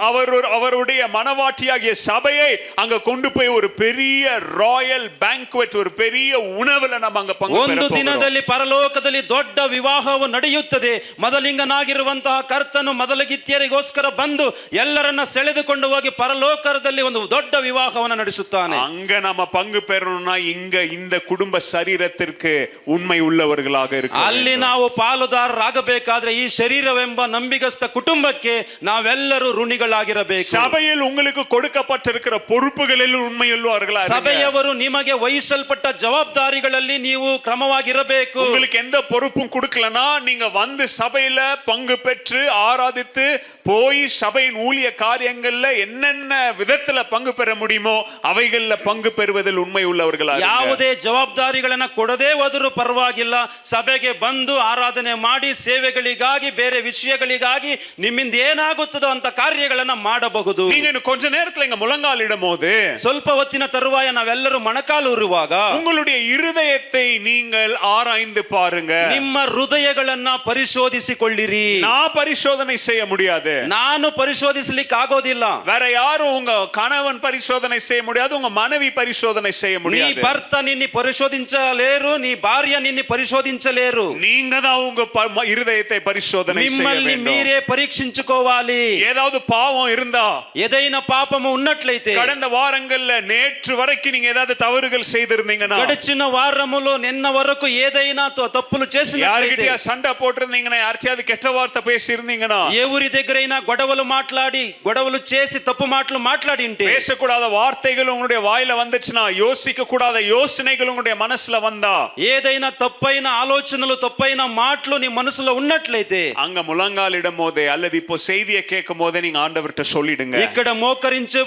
அவருடைய மனவாட்டியாகிய சபையை அங்க கொண்டு போய் ஒரு பெரிய ராயல் பேங்க்வெட், ஒரு பெரிய உணவுல நம்ம அங்க பங்கு ಒಂದು பெற போகிறோம். ದಿನದಲ್ಲಿ ಪರಲೋಕದಲ್ಲಿ ದೊಡ್ಡ ವಿವಾಹವು ನಡೆಯುತ್ತದೆ. ಮೊದಲಿಂಗನಾಗಿರುವಂತಹ ಕರ್ತನು ಮೊದಲಗಿತ್ತಿಯರಿಗೋಸ್ಕರ ಬಂದು ಎಲ್ಲರನ್ನ ಸೆಳೆದುಕೊಂಡು ಹೋಗಿ ಪರಲೋಕದಲ್ಲಿ ಒಂದು ದೊಡ್ಡ ವಿವಾಹವನ್ನು ನಡೆಸುತ್ತಾನೆ. அங்க நம்ம பங்கு பெறணும்னா இங்க இந்த குடும்ப சரீரத்திற்கு உண்மை உள்ளவர்களாக இருக்க ಅಲ್ಲಿ ನಾವು ಪಾಲುದಾರರಾಗಬೇಕಾದ್ರೆ ಈ ಶರೀರವೆಂಬ ನಂಬಿಗಸ್ತ ಕುಟುಂಬಕ್ಕೆ ನಾವೆಲ್ಲರೂ ಋಣಿಗಳಾಗಿರಬೇಕು. சபையில் உங்களுக்கு கொடுக்கப்பட்டிருக்கிற பொறுப்புகளில் உண்மையுள்ளவர்களா இருங்க. ಸಭೆಯವರು ನಿಮಗೆ ವಹಿಸಲ್ಪಟ್ಟ ಜವಾಬ್ದಾರಿಗಳಲ್ಲಿ ನೀವು ಕ್ರಮವಾಗಿರಬೇಕು. உங்களுக்கு எந்த பொறுப்பும் கொடுக்கலனா நீங்க வந்து சபையில பங்கு பெற்று ஆராதித்து போய் சபையின் ஊழிய காரியங்கள்ல என்னென்ன விதத்துல பங்கு பெற முடியுமோ அவைகள்ல பங்கு பெறுவதில் உண்மை உள்ளவர்களா இருங்க. ಯಾವುದೇ ಜವಾಬ್ದಾರಿಗಳನ್ನ ಕೊಡದೇ ಹೋದರೂ ಪರವಾಗಿಲ್ಲ, ಸಭೆಗೆ ಬಂದು ಆರಾಧನೆ ಮಾಡಿ ಸೇವೆಗಳಿಗಾಗಿ ಬೇರೆ ವಿಷಯಗಳಿಗಾಗಿ ನಿಮ್ಮಿಂದ ಏನಾಗುತ್ತದೋ ಅಂತ ಕಾರ್ಯಗಳನ್ನ ಮಾಡಬಹುದು. நீங்க இன்னும் கொஞ்ச நேரத்துல இங்க முழங்கால் இடும்போது ಸ್ವಲ್ಪ ಹೊತ್ತಿನ ತರುವಾಯ ನಾವೆಲ್ಲರೂ ಮೊಣಕಾಲೂರುವಾಗ உங்களுடைய இருதயத்தை நீங்கள் ஆராய்ந்து பாருங்க. ನಿಮ್ಮ ಹೃದಯಗಳನ್ನ ಪರಿಶೋಧಿಸಿಕೊಳ್ಳಿರಿ. நான் பரிசோதனை செய்ய முடியாது. ನಾನು ಪರಿಶೋಧಿಸಲಿಕ್ಕೆ ಆಗೋದಿಲ್ಲ. வேற யாரும் உங்க கணவன் பரிசோதனை செய்ய முடியாது, உங்க மனைவி பரிசோதனை செய்ய నీ முடியாது. భర్త నిన్ను పరిశోధించలేరు, నీ భార్య నిన్ను పరిశోధించలేరు. நீங்க தான் உங்க இருதயத்தை பரிசோதனை செய்ய మిమ్మల్ని வேண்டும். మీరే పరీక్షించుకోవాలి. ஏதாவது பாவம் இருந்தா, ఏదైనా పాపము ఉన్నట్లయితే, கடந்த வாரங்கள்ல நேற்று வரைக்கும் நீங்க ஏதாவது தவறுகள் செய்திருந்தீங்கன்னா, గడిచిన వారములో నిన్న వరకు ఏదైనా తప్పులు చేసినట్లయితే, யார்கிட்டயா சண்டை போட்டிருந்தீங்கன்னா, யார்கிட்டயாவது கெட்ட வார்த்தை பேசி இருந்தீங்கன்னா, ఎవరి దగ్గరైనా గొడవలు మాట్లాడి గొడవలు చేసి తప్పు మాటలు మాట్లాడి ఉంటే, பேசக்கூடாத வார்த்தைகள் உங்களுடைய வாயில வந்துச்சுன்னா, யோசிக்க கூடாத யோசனைகள் உங்களுடைய மனசுல வந்தா, ఏదైనా తప్పైన ఆలోచనలు తప్పైన మాటలు నీ మనసులో ఉన్నట్లయితే, அங்க முழங்காலிடும் போதே அல்லது இப்போ செய்தியை கேட்கும் போதே நீங்க ஆண்டவர்கிட்ட சொல்லிடுங்க. ఇక్కడ మోకరించే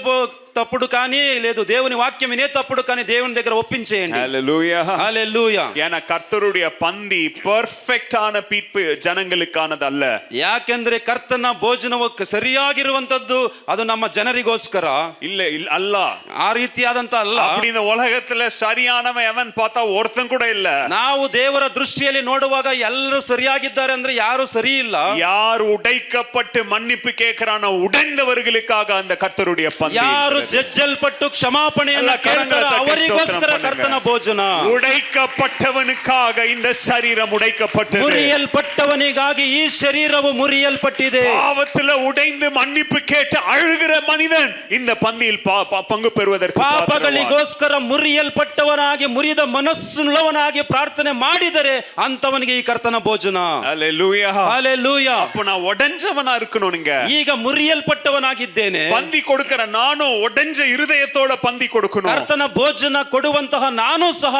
తప్పుడు కానీ లేదు దేవుని వాక్యం వినే తప్పుడు కానీ దేవుని దగ్గర ఒప్పించేయండి. ஹல்லேலூயா. హల్లెలూయా. ஏன்னா கர்த்தருடைய பந்தி பெர்ஃபெக்ட்டான பீப்பு ஜனங்களுக்கானது அல்ல. ಯಾಕೆಂದ್ರೆ ಕರ್ತನ ಭೋಜನವು ಸರಿಯಾಗಿರುವಂತದ್ದು ಅದು ನಮ್ಮ ಜನರಿಗೋಸ್ಕರ இல்ல அல்ல. ಆ ರೀತಿಯಾದಂತ ಅಲ್ಲ. அப்படி இந்த உலகத்துல சரியானவன் எவன் பார்த்தா ஒருத்தன் கூட இல்ல. ನಾವು ದೇವರ ದೃಷ್ಟಿಯಲ್ಲಿ ನೋಡುವಾಗ ಎಲ್ಲರೂ ಸರಿಯಾಗಿದ್ದಾರೆ ಅಂದ್ರೆ ಯಾರು ಸರಿ ಇಲ್ಲ. யார் உடைக்கப்பட்டு மன்னிப்பு கேட்கிறானோ உடைந்தவர்களுக்காக அந்த கர்த்தருடைய பந்தி. ಯಾರು ಜಜ್ಜಲ್ಪಟ್ಟು ಕ್ಷಮಾಪಣೆಯನ್ನು ಕೇಳ್ತಾರೋ ಅವರಿಗೋಸ್ಕರ ಕರ್ತನ ಭೋಜನ. உடைக்கப்பட்டவனுக்காக இந்த சரீரம் உடைக்கப்பட்டது. ಮುರಿಯಲ್ಪಟ್ಟವನಿಗಾಗಿ ಈ ಶರೀರವು ಮುರಿಯಲ್ಪಟ್ಟಿದೆ. பாவத்துல உடைந்து மன்னிப்பு கேட்டு அழுகிற மனிதன் இந்த பந்தியில் பங்கு பெறுவதற்கு ಪಾಪಗಳಿಗೋಸ್ಕರ ಮುರಿಯಲ್ಪಟ್ಟವನಾಗಿ ಮುರಿದ ಮನಸ್ಸುಳ್ಳವನಾಗಿ ಪ್ರಾರ್ಥನೆ ಮಾಡಿದರೆ ಅಂತವನಿಗೆ ಈ ಕರ್ತನ ಭೋಜನ. ஹல்லேலூயா. ஹல்லேலூயா. அப்ப நான் உடைஞ்சவனா இருக்கணும். நீங்க ಈಗ ಮುರಿಯಲ್ಪಟ್ಟವನಾಗಿದ್ದೇನೆ. பந்தி கொடுக்கிற நானும் உடைஞ்ச இருதயத்தோட பந்தி கொடுக்கணும். ಕರ್ತನ ಭೋಜನ ಕೊಡುವಂತಹ ನಾನು ಸಹ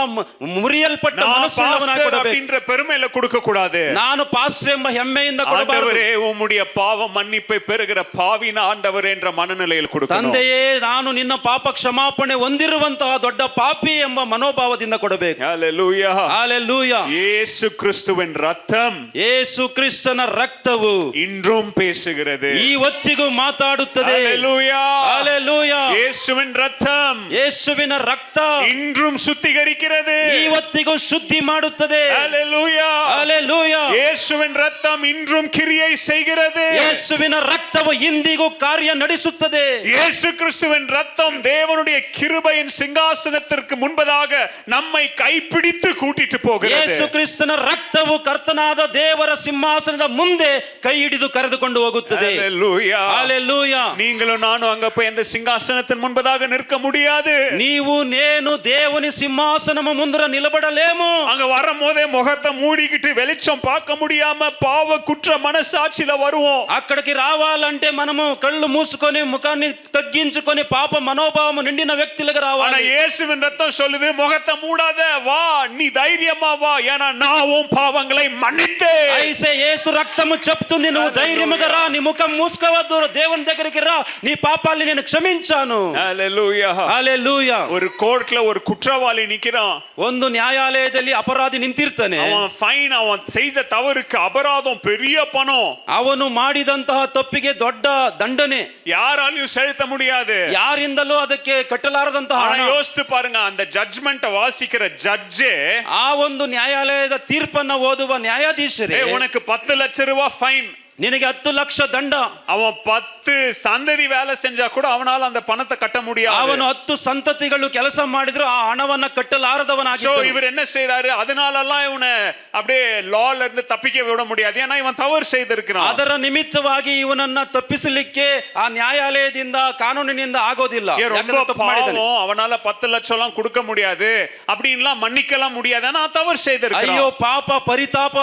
ಮುರಿಯಲ್ಪಟ್ಟ ಮನಸ್ಸುಳ್ಳವನಾಗಿ ಕೊಡಬೇಕು. அப்படின்ற பெருமையில கொடுக்க கூடாது. ನಾನು ಪಾಸ್ಟರ್ ಎಂಬ ಹೆಮ್ಮೆಯಿಂದ ಕೊಡಬಾರದು. ஆண்டவரே உம்முடைய பாவ மன்னிப்பை பெறுகிற பாவின ஆண்டவரே என்ற மனநிலையில் கொடுக்கணும். ತಂದೆಯೇ ನಾನು ನಿನ್ನ ಪಾಪ ಕ್ಷಮಾಪಣೆ ಹೊಂದಿರುವಂತಹ ದೊಡ್ಡ ಪಾಪಿ ಎಂಬ ಮನೋಭಾವದಿಂದ ಕೊಡಬೇಕು. ஹல்லேலூயா. ஹல்லேலூயா. இயேசு கிறிஸ்துவின் ரத்தம், ಯೇಸು ಕ್ರಿಸ್ತನ ರಕ್ತವು இன்றும் பேசுகிறது. ಈ ಹೊತ್ತಿಗೂ ಮಾತಾಡುತ್ತದೆ. ஹல்லேலூயா. ஹல்லேலೂಯಾ. இயேசுவின் ரத்தம் ಯೇಸುವಿನ ರಕ್ತ இன்றும் சுத்திகரிக்கிறது. ಈ ಹೊತ್ತಿಗೂ ಶುದ್ಧಿ ಮಾಡುತ್ತದೆ. ஹல்லேலூயா. ஹல்லேலூயா. இயேசுவின் ரத்தம் இன்றும் கிரியை செய்கிறது. ಯೇಸುವಿನ ರಕ್ತವು ಇಂದಿಗೂ ಕಾರ್ಯ ನಡೆಸುತ್ತದೆ. இயேசு கிறிஸ்துவின் ரத்தம் தேவனுடைய கிருபையின் சிங்காசனத்திற்கு முன்பதாக நம்மை கைப்பிடித்து கூட்டிட்டு போகிறது. ಯೇಸು ಕ್ರಿಸ್ತನ ರಕ್ತವು ಕರ್ತನಾದ ದೇವರ ಸಿಂಹಾಸನದ ಮುಂದೆ ಕೈ ಹಿಡಿದು ಕರೆದುಕೊಂಡು ಹೋಗುತ್ತದೆ. ஹல்லேலூயா. ஹல்லேலூயா. நீங்களும் நானும் அங்க போய் அந்த சிங்காசனத்தின் முன்பதாக நிற்க முடியாது. నీవు నేను దేవుని సింహాసనము ముందర నిలబడలేము. அங்க வரும்போதே முகத்தை மூடிக்கிட்டு வெளிச்சம் பார்க்க முடியாது. முடியாம பாவ குற்ற மனசாட்சியில வருவோம். అక్కడికి రావాలంటే మనము కళ్ళు మూసుకొని ముఖాన్ని తగ్గించుకొని పాప మనోభావం నిండిన వ్యక్తులుగా ஆனா రావాలి. இயேசுவின் ரத்தம் சொல்லுது, முகத்தை மூடாத வா, நீ தைரியமா வா, ஏன்னா நான் உன் பாவங்களை மன்னித்தேன். అయితే యేసు రక్తము చెప్తుంది, నువ్వు ధైర్యముగా రా, నీ ముఖం మూసుకోవద్దు, దేవుని దగ్గరికి రా, నీ పాపాలని నేను క్షమించాను. ஹalleluya. హల్లెలూయా. ஒரு கோர்ட்ல ஒரு குற்றவாளி நிக்கிறான். ಒಂದು ನ್ಯಾಯಾಲಯದಲ್ಲಿ ಅಪರಾಧಿ ನಿಂತಿರ್ತಾನೆ. அவன் ஃபைன், அவன் செய்த தவறுக்கு அபராதம் பெரிய பணம். ಅವನು ಮಾಡಿದಂತಹ ತಪ್ಪಿಗೆ ದೊಡ್ಡ ದಂಡನೆ, யாராலையும் செலுத்த முடியாது. ಯಾರಿಂದಲೂ ಅದಕ್ಕೆ ಕಟ್ಟಲಾರದಂತಹ ஆனா ಹಣ. யோசித்து பாருங்க, அந்த ஜட்ஜ்மெண்ட் வாசிக்கிற ஜட்ஜே ಆ ಒಂದು ನ್ಯಾಯಾಲಯದ ತೀರ್ಪನ್ನ ಓದುವ ನ್ಯಾಯಾಧೀಶರೇ, உனக்கு 10 லட்சம் ரூபாய் ஃபைன், ನಿನಗೆ 10 ಲಕ್ಷ ದಂಡ. அவன் 10 சந்ததி வேலை செஞ்சா கூட அவனால அந்த பணத்தை கட்ட முடியாது. ಅವನು 10 ಸಂತತಿಗಳು ಕೆಲಸ ಮಾಡಿದ್ರು ಆ ಹಣವನ್ನ ಕಟ್ಟಲಾರದವನಾಗಿದ್ದನು. இவர் என்ன செய்றாரு, அதனாலலாம் இவனை அப்படியே லால இருந்து தப்பிக்க விட முடியாது, ஏன்னா இவன் தவறு செய்திருக்கிறான். ಅದರ ನಿಮಿತ್ತವಾಗಿ ಇವನನ್ನ ತಪ್ಪಿಸಲಿಕ್ಕೆ ಆ ನ್ಯಾಯಾಲಯದಿಂದ ಕಾನೂನಿನಿಂದ ಆಗೋದಿಲ್ಲ. ಯಾಕಂದ್ರೆ ತಪ್ಪು ಮಾಡಿದ್ದಾನೆ. அவனால 10 லட்சம் எல்லாம் கொடுக்க முடியாது, அப்படின்லாம் மன்னிக்கலாம் முடியாது, ஆனா தவறு செய்திருக்கிறான். ಅಯ್ಯೋ ಪಾಪ ಪರಿತಾಪ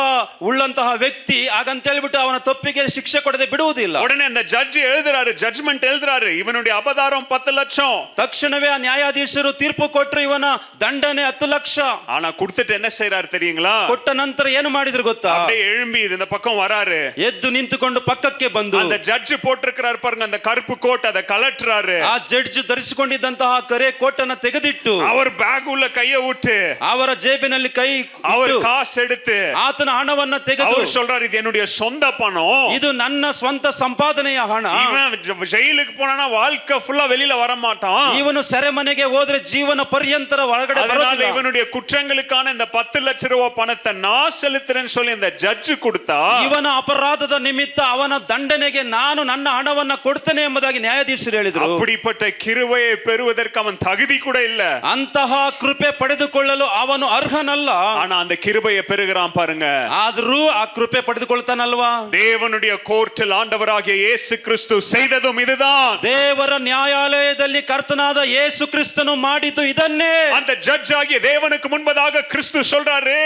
ಉಳ್ಳಂತಹ ವ್ಯಕ್ತಿ ಹಾಗಂತ ಹೇಳ್ಬಿಟ್ಟು ಅವನ ತಪ್ಪಿಗೆ ಶಿಕ್ಷೆ ಕೊಡದೆ ಬಿಡುವುದಿಲ್ಲ. உடனே அந்த ஜட்ஜ் எழுதுறாரு, ஜட்ஜ்மெண்ட் எழுதுறாரு, இவனுடைய அபராதம் 10 லட்சம். ತಕ್ಷಣವೇ ಆ ನ್ಯಾಯಾಧೀಶರು ತೀರ್ಪು ಕೊಟ್ಟರು, ಇವನ ದಂಡನೆ 10 ಲಕ್ಷ. ஆனா கொடுத்துட்டு என்ன செய்றாரு தெரியுங்களா? ಕೊಟ್ಟ ನಂತರ ಏನು ಮಾಡಿದ್ರು ಗೊತ್ತಾ? அப்படியே எழும்பி இந்த பக்கம் வராரு, ಎದ್ದು ನಿಂತುಕೊಂಡು ಪಕ್ಕಕ್ಕೆ ಬಂದು அந்த ஜட்ஜ் போட்டிருக்கிறாரு பாருங்க அந்த கருப்பு கோட், அதை கலட்டுறாரு. ಆ ಜಡ್ಜ್ ಧರಿಸಿಕೊಂಡಿದ್ದಂತಹ ಕರೆ ಕೋಟನ್ನ ತೆಗೆದಿಟ್ಟು அவர் பேக் உள்ள கைய விட்டு ಅವರ ಜೇಬಿನಲ್ಲಿ ಕೈ அவர் ಇಟ್ಟು காசு எடுத்து ಆತನ ಹಣವನ್ನ ತೆಗೆದು அவர் சொல்றாரு, இது என்னுடைய சொந்த பணம், ಇದು ನನ್ನ ಸ್ವಂತ ಸಂಪಾದನೆಯ ಹಣ. இவன் ஜெயிலுக்கு போனா வாழ்க்கை ஃபுல்லா வெளியில வர மாட்டான், ಇವನು ಸೆರೆಮನೆಗೆ ಹೋದ್ರೆ ಜೀವನ ಪರ್ಯಂತರ ಒಳಗಡೆ அதனால ಬರೋದಿಲ್ಲ. இவனுடைய குற்றங்களுக்கான இந்த 10 லட்சம் ரூபாய் பணத்தை நான் செலுத்துறேன்னு சொல்லி இந்த ஜட்ஜ் கொடுத்தா, ಇವನ ಅಪರಾಧದ ನಿಮಿತ್ತ ಅವನ ದಂಡನೆಗೆ ನಾನು ನನ್ನ ಹಣವನ್ನ ಕೊಡ್ತೇನೆ ಎಂಬುದಾಗಿ ನ್ಯಾಯಾಧೀಶರು ಹೇಳಿದರು. அப்படிப்பட்ட கிருபையை பெறுவதற்கு அவன் தகுதி கூட இல்ல, ಅಂತಹ ಕೃಪೆ ಪಡೆದುಕೊಳ್ಳಲು ಅವನು ಅರ್ಹನಲ್ಲ. ஆனா அந்த கிருபையை பெறுகிறான் பாருங்க. ಆದ್ರೂ ಆ ಕೃಪೆ ಪಡೆದುಕೊಳ್ತಾನಲ್ವಾ? தேவனுடைய கோர்ட்டில் ஆண்டவராகிய இயேசு கிறிஸ்து செய்ததும் இதுதான். ದೇವರ ನ್ಯಾಯಾಲಯದಲ್ಲಿ ಕರ್ತನಾದ ಯೇಸು ಕ್ರಿಸ್ತನು ಮಾಡಿದ್ದು ಇದನ್ನೇ. அந்த ஜட்ஜ் ஆகிய தேவனுக்கு முன்பதாக கிறிஸ்து சொல்றாரு,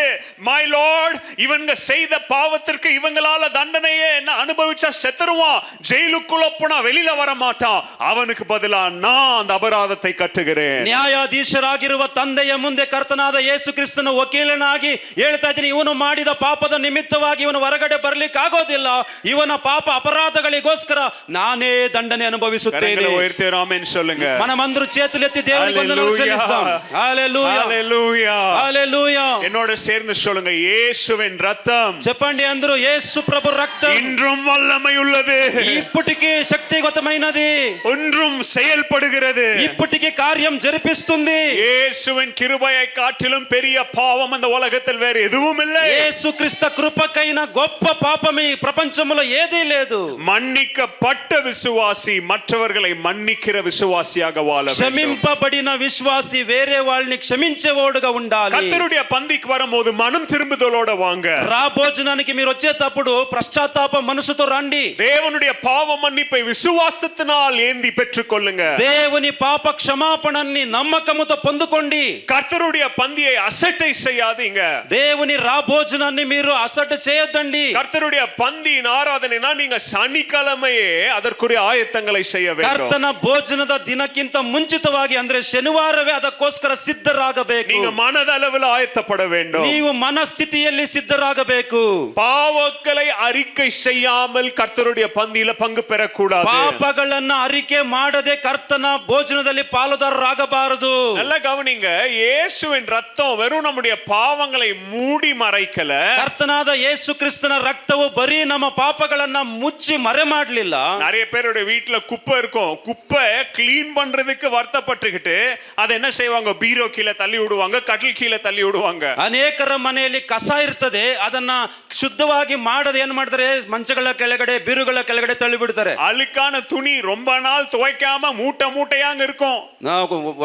மை லார்ட், இவங்க செய்த பாவத்திற்கு இவங்களால தண்டனையே என்ன அனுபவிச்சா செத்துருவான், ஜெயிலுக்குள்ள போனா வெளியில வர மாட்டான், அவனுக்கு பதிலா நான் அந்த அபராதத்தை கட்டுகிறேன். ನ್ಯಾಯಾಧೀಶರಾಗಿರುವ ತಂದೆಯ ಮುಂದೆ ಕರ್ತನಾದ ಯೇಸು ಕ್ರಿಸ್ತನ ವಕೀಲನಾಗಿ ಹೇಳ್ತಾ ಇದ್ದೀನಿ, ಇವನು ಮಾಡಿದ ಪಾಪದ ನಿಮಿತ್ತವಾಗಿ ಇವನು ಹೊರಗಡೆ ಬರ್ಲಿಕ್ಕೆ ಆಗೋದಿಲ್ಲ, ಇವನ ಪಾಪ ಅಪರಾಧಗಳಿಗೋಸ್ಕರ ನಾನೇ ದಂಡನೆ ಅನುಭವಿಸುತ್ತೇನೆ. உயர்த்தி ஆமென் சொல்லுங்க. మనమందరూ చేతులెత్తి దేవునికి వందనాలు చెల్లిస్తాం. హల్లెలూయా, హల్లెలూయా, హల్లెలూయా. என்னோட சேர்ந்து சொல்லுங்க, இயேசுவின் ரத்தம் చెప్పండి అందరూ, యేసు ప్రభు రక్తం இன்றும் வல்லமை உள்ளது, ఇప్పటికీ శక్తిగతమైనది, ஒன்றும் செயல்படுகிறது, ఇప్పటికీ కార్యం జరిపిస్తుంది. இயேசுவின் கிருபையை காட்டிலும் பெரிய பாவம் இந்த உலகத்தில் வேற எதுவும் இல்லை. యేసు క్రీస్తు కృపకైన గొప్ప పాపం ఈ ప్రపంచంలో ఏదీ లేదు. மன்னிக்கப்பட்ட விசுவாசி மற்றவர்களை மன்னிக்கிற விசுவாசியாக வாழ வேண்டும். క్షమింపబడిన విశ్వాసి వేరే వాళ్ళని క్షమించేవాడుగా ఉండాలి. கர்த்தருடைய பந்திக்கு வரும்போது மனம் திரும்புதலோட வாங்க. రా భోజనానికి మీరు వచ్చేటప్పుడు పశ్చాత్తాప మనసుతో రండి. தேவனுடைய பாவ மன்னிப்பை விசுவாசத்தினால் ஏந்தி பெற்றுக்கொள்ளுங்க. దేవుని పాప క్షమాపణని నమ్మకముతో పొందుకోండి. கர்த்தருடைய பந்தியை அசட்டை செய்யாதீங்க. దేవుని రా భోజనాన్ని మీరు అసట చేయొద్దండి. கர்த்தருடைய பந்தியின் ஆராதனைனா நீங்க சனிக்கிழமையே அதற்குரிய ஆயத்தங்களை செய்ய வேண்டும். ಕರ್ತನ ಭೋಜನದ ದಿನಕ್ಕಿಂತ ಮುಂಚಿತವಾಗಿ ಅಂದ್ರೆ ಶನಿವಾರವೇ ಅದಕ್ಕೋಸ್ಕರ ಸಿದ್ಧರಾಗಬೇಕು. நீங்க மனதளவில் ஆயத்தப்பட வேண்டும். ನೀವು ಮನಸ್ಥಿತಿಯಲ್ಲಿ ಸಿದ್ಧರಾಗಬೇಕು. பாவங்களை அறிக்கை செய்யாமல் கர்த்தருடைய பந்தியில பங்கு பெறக்கூடாது. ಪಾಪಗಳನ್ನ ಅರಿಕೆ ಮಾಡದೆ ಕರ್ತನ ಭೋಜನದಲ್ಲಿ ಪಾಲುದಾರರಾಗಬಾರದು. நல்ல கவனிங்க, இயேசுவின் ரத்தம் வெறும் நம்முடைய பாவங்களை மூடி மறைக்கல. ಕರ್ತನಾದ ಯೇಸು ಕ್ರಿಸ್ತನ ರಕ್ತವು ಬರೀ ನಮ್ಮ ಪಾಪಗಳನ್ನ ಮುಚ್ಚಿ ಮರೆ ಮಾಡಲಿಲ್ಲ. நிறைய பேருடைய வீட்டுல குப்பை இருக்கும், குப்பை கிளீன் பண்றதுக்கு வருத்தப்பட்டுக்கிட்டு அதை என்ன செய்வாங்க, பீரோ கீழே தள்ளி விடுவாங்க, கட்டில் கீழே தள்ளி விடுவாங்க. ಅನೇಕರ ಮನೆಯಲ್ಲಿ ಕಸ ಇರ್ತದೆ, ಅದನ್ನ ಶುದ್ಧವಾಗಿ ಮಾಡದೆ ಏನ್ ಮಾಡ್ತಾರೆ, ಮಂಚಗಳ ಕೆಳಗಡೆ ಬೀರುಗಳ ಕೆಳಗಡೆ ತಳ್ಳಿ ಬಿಡ್ತಾರೆ. அழுக்கான துணி ரொம்ப நாள் துவைக்காம மூட்டை மூட்டையாங்க இருக்கும்.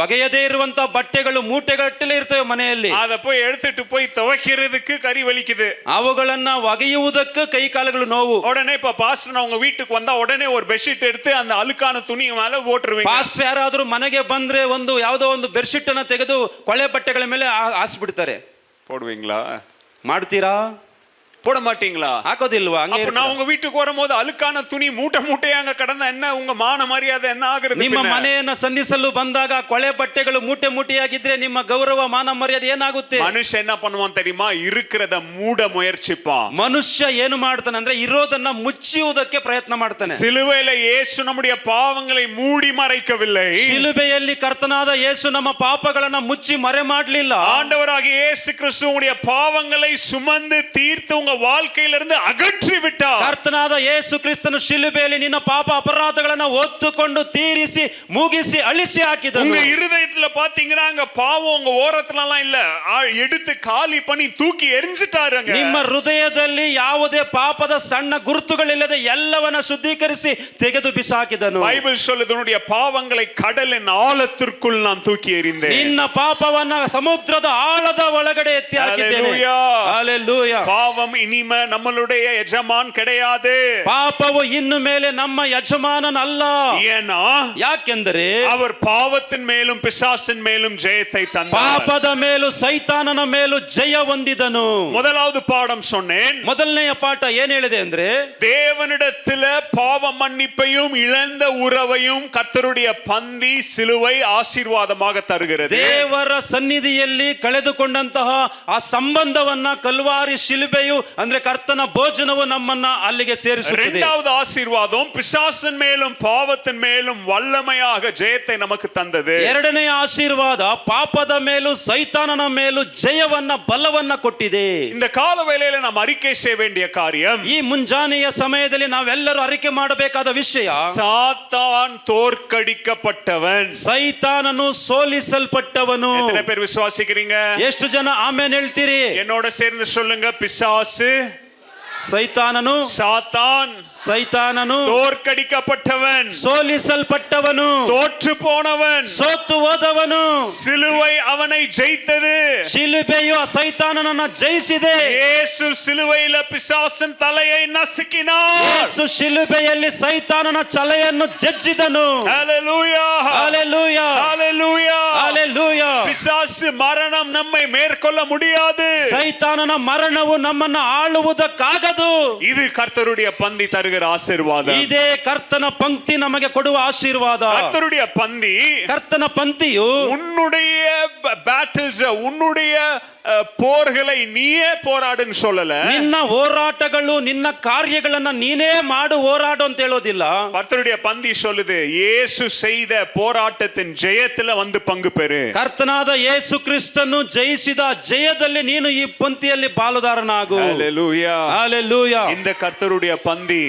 ಒಗೆಯದೇ ಇರುವಂತ ಬಟ್ಟೆಗಳು ಮೂಟೆಗಟ್ಟಲೆ ಇರ್ತವೆ ಮನೆಯಲ್ಲಿ. அதை போய் எடுத்துட்டு போய் துவைக்கிறதுக்கு கறி வலிக்குது. ಅವುಗಳನ್ನ ಒಗೆಯುವುದಕ್ಕೆ ಕೈ ಕಾಲುಗಳು ನೋವು. உடனே இப்ப பாஸ்டர் உங்க வீட்டுக்கு வந்தா உடனே ஒரு பெட்ஷீட் எடுத்து அந்த அழுக்கான துணி மேல போட்டுருவீங்க. ಪಾಸ್ಟರ್ ಯಾರಾದ್ರೂ ಮನೆಗೆ ಬಂದ್ರೆ ಒಂದು ಯಾವುದೋ ಒಂದು ಬೆಡ್ಶೀಟ್ ಅನ್ನ ತೆಗೆದು ಕೊಳೆ ಬಟ್ಟೆಗಳ ಮೇಲೆ ಹಾಸ್ಬಿಡ್ತಾರೆ. போடுவீங்களா? ಮಾಡ್ತೀರಾ? போட மாட்டீங்களா? ಹಾಕೋದಿಲ್ವಾ? ಹಂಗೆ அப்ப நான் உங்க வீட்டுக்கு வரும்போது அழுக்கான துணி மூட்டை மூட்டையா அங்க கடந்தா என்ன உங்க மான மரியாதை என்ன ஆகுறது? ನಿಮ್ಮ ಮನೆಯನ್ನ ಸಂಧಿಸಲು ಬಂದಾಗ ಕೊಳೆ ಬಟ್ಟೆಗಳು ಮೂಟೆ ಮೂಟೆಯಾಗಿದ್ರೆ ನಿಮ್ಮ ಗೌರವ ಮಾನ ಮರ್ಯಾದೆ ಏನಾಗುತ್ತೆ? மனுஷன் என்ன பண்ணுவான் தெரியுமா? இருக்கிறத மூட முயற்சிப்பான். ಮನುಷ್ಯ ಏನು ಮಾಡ್ತಾನೆ ಅಂದ್ರೆ ಇರೋದನ್ನ ಮುಚ್ಚುವುದಕ್ಕೆ ಪ್ರಯತ್ನ ಮಾಡ್ತಾನೆ. சிலுவையில இயேசு நம்முடைய பாவங்களை மூடி மறைக்கவில்லை. ಶಿಲುಬೆಯಲ್ಲಿ ಕರ್ತನಾದ ಯೇಸು ನಮ್ಮ ಪಾಪಗಳನ್ನ ಮುಚ್ಚಿ ಮರೆ ಮಾಡಲಿಲ್ಲ. ஆண்டவராகிய இயேசு கிறிஸ்து உங்களுடைய பாவங்களை சுமந்து தீர்த்து உங்க வாழ்க்கையிலிருந்து அகற்றி விட்டார். ಕರ್ತನಾದ ಯೇಸು ಕ್ರಿಸ್ತನು ಶಿಲುಬೆಯಲ್ಲಿ ನಿನ್ನ ಪಾಪ ಅಪರಾಧಗಳನ್ನ ಹೊತ್ತುಕೊಂಡು ತೀರಿಸಿ ಮುಗಿಸಿ ಅಳಿಸಿ ಹಾಕಿದನು. உங்க இருதயத்துல பாத்தீங்கன்னா அங்க பாவம் உங்க ஓரத்துல எல்லாம் இல்ல, எடுத்து காலி பண்ணி தூக்கி எரிஞ்சிட்டாருங்க. ನಿಮ್ಮ ಹೃದಯದಲ್ಲಿ ಯಾವುದೇ ಪಾಪದ ಸಣ್ಣ ಗುರುತುಗಳಿಲ್ಲದೆ ಎಲ್ಲವನ್ನ ಶುದ್ಧೀಕರಿಸಿ ತೆಗೆದು ಬಿಸಾಕಿದನು. பைபிள் சொல்லுது உன்னுடைய பாவங்களை கடலின் ஆழத்திற்குள் நான் தூக்கி எறிந்தேன். ನಿನ್ನ ಪಾಪವನ್ನ ಸಮುದ್ರದ ಆಳದ ಒಳಗಡೆ ಎತ್ತಿ ಹಾಕಿದ್ದೇನೆ. ஹalleluya. பாவம் இனிமே நம்மளுடைய எஜமான் கிடையாது. ಪಾಪವು ಇನ್ನು ಮೇಲೆ ನಮ್ಮ ಯಜಮಾನನಲ್ಲ. ஏன்னா ಯಾಕೆಂದರೆ அவர் பாவத்தின் மேலும் பிசாசின் மேலும் ஜெயத்தை தந்தார். ಪಾಪದ ಮೇಲೂ ಸೈತಾನನ ಮೇಲೂ ಜಯ ಹೊಂದಿದನು. முதலாவது பாடம் சொன்னேன். ಮೊದಲನೆಯ ಪಾಠ ಏನ್ ಹೇಳಿದೆ ಅಂದ್ರೆ, தேவனிடத்தில பாவ மன்னிப்பையும் இழந்த உறவையும் கர்த்தருடைய பந்தி சிலுவை ஆசீர்வாதமாக தருகிறது. ದೇವರ ಸನ್ನಿಧಿಯಲ್ಲಿ ಕಳೆದುಕೊಂಡಂತಹ ಆ ಸಂಬಂಧವನ್ನ ಕಲ್ವಾರಿ ಶಿಲುಬೆಯು ಅಂದ್ರೆ ಕರ್ತನ ಭೋಜನವು ನಮ್ಮನ್ನ ಅಲ್ಲಿಗೆ ಸೇರಿಸುತ್ತದೆ. இரண்டாவது ஆசீர்வாதம் பிசாசின் மேலும் பாவத்தின் மேலும் வல்லமையாக ஜெயத்தை நமக்கு தந்தது. ಎರಡನೆಯ ಆಶೀರ್ವಾದ ಪಾಪದ ಮೇಲೂ ಸೈತಾನನ ಮೇಲೂ ಜಯವನ್ನ ಬಲವನ್ನ ಕೊಟ್ಟಿದೆ. இந்த கால வேளையில நாம் அறிக்கை செய்ய வேண்டிய காரியம், ಈ ಮುಂಜಾನೆಯ ಸಮಯದಲ್ಲಿ ನಾವೆಲ್ಲರೂ ಅರಿಕೆ ಮಾಡಬೇಕಾದ ವಿಷಯ, சாத்தான் தோற்கடிக்கப்பட்டவன். ಸೈತಾನನು ಸೋಲಿಸಲ್ಪಟ್ಟವನು. எத்தனை பேர் விசுவாசிக்கிறீங்க? ಎಷ್ಟು ಜನ ಆಮೇನ್ ಹೇಳ್ತೀರಿ? என்னோட சேர்ந்து சொல்லுங்க. பிசாசு, ಸೈತಾನನು, சாத்தான் ಸೈತಾನನು தோற்கடிக்கப்பட்டவன், ಸೋಲಿಸಲ್ಪಟ್ಟವನು, தோற்று போனவன், ಸೋತು ಹೋದವನು. சிலுவை அவனை ஜெயித்தது. ಶಿಲುಬೆಯು ಆ ಸೈತಾನನನ್ನ ಜಯಿಸಿದೆ. இயேசு சிலுவையில பிசாசின் தலையை நசுக்கினார். ಯೇಸು ಶಿಲುಬೆಯಲ್ಲಿ ಸೈತಾನನ ತಲೆಯನ್ನು ಜಜ್ಜಿದನು. ஹalleluya, ஹalleluya, ஹalleluya, ஹalleluya. பிசாசு மரணம் நம்மை மேற்கொள்ள முடியாது. ಸೈತಾನನ ಮರಣವು ನಮ್ಮನ್ನ ಆಳುವುದಕ್ಕಾಗದು. இது கர்த்தருடைய பந்தி தருகிற ஆசீர்வாதம். ಇದೇ ಕರ್ತನ ಪಂಕ್ತಿ ನಮಗೆ ಕೊಡುವ ಆಶೀರ್ವಾದ. கர்த்தருடைய பந்தி ಕರ್ತನ ಪಂಕ್ತಿಯು உன்னுடைய பேட்டில்ஸ், உன்னுடைய போர்களை நீயே போராடுன்னு சொல்லல. ನಿನ್ನ ಹೋರಾಟಗಳು ನಿನ್ನ ಕಾರ್ಯಗಳನ್ನ ನೀನೇ ಮಾಡು ಹೋರಾಡು ಅಂತ ಹೇಳೋದಿಲ್ಲ. கர்த்தருடைய பந்தி சொல்லுது, இயேசு செய்த போராட்டத்தின் ஜெயத்துல வந்து பங்கு பெறு. ಕರ್ತನಾದ ಯೇಸು ಕ್ರಿಸ್ತನು ಜಯಿಸಿದ ಜಯದಲ್ಲಿ ನೀನು ಈ ಪಂಕ್ತಿಯಲ್ಲಿ ಪಾಲುದಾರನಾಗು. ஹalleluya, ஹalleluya. இந்த கர்த்தருடைய பந்தி,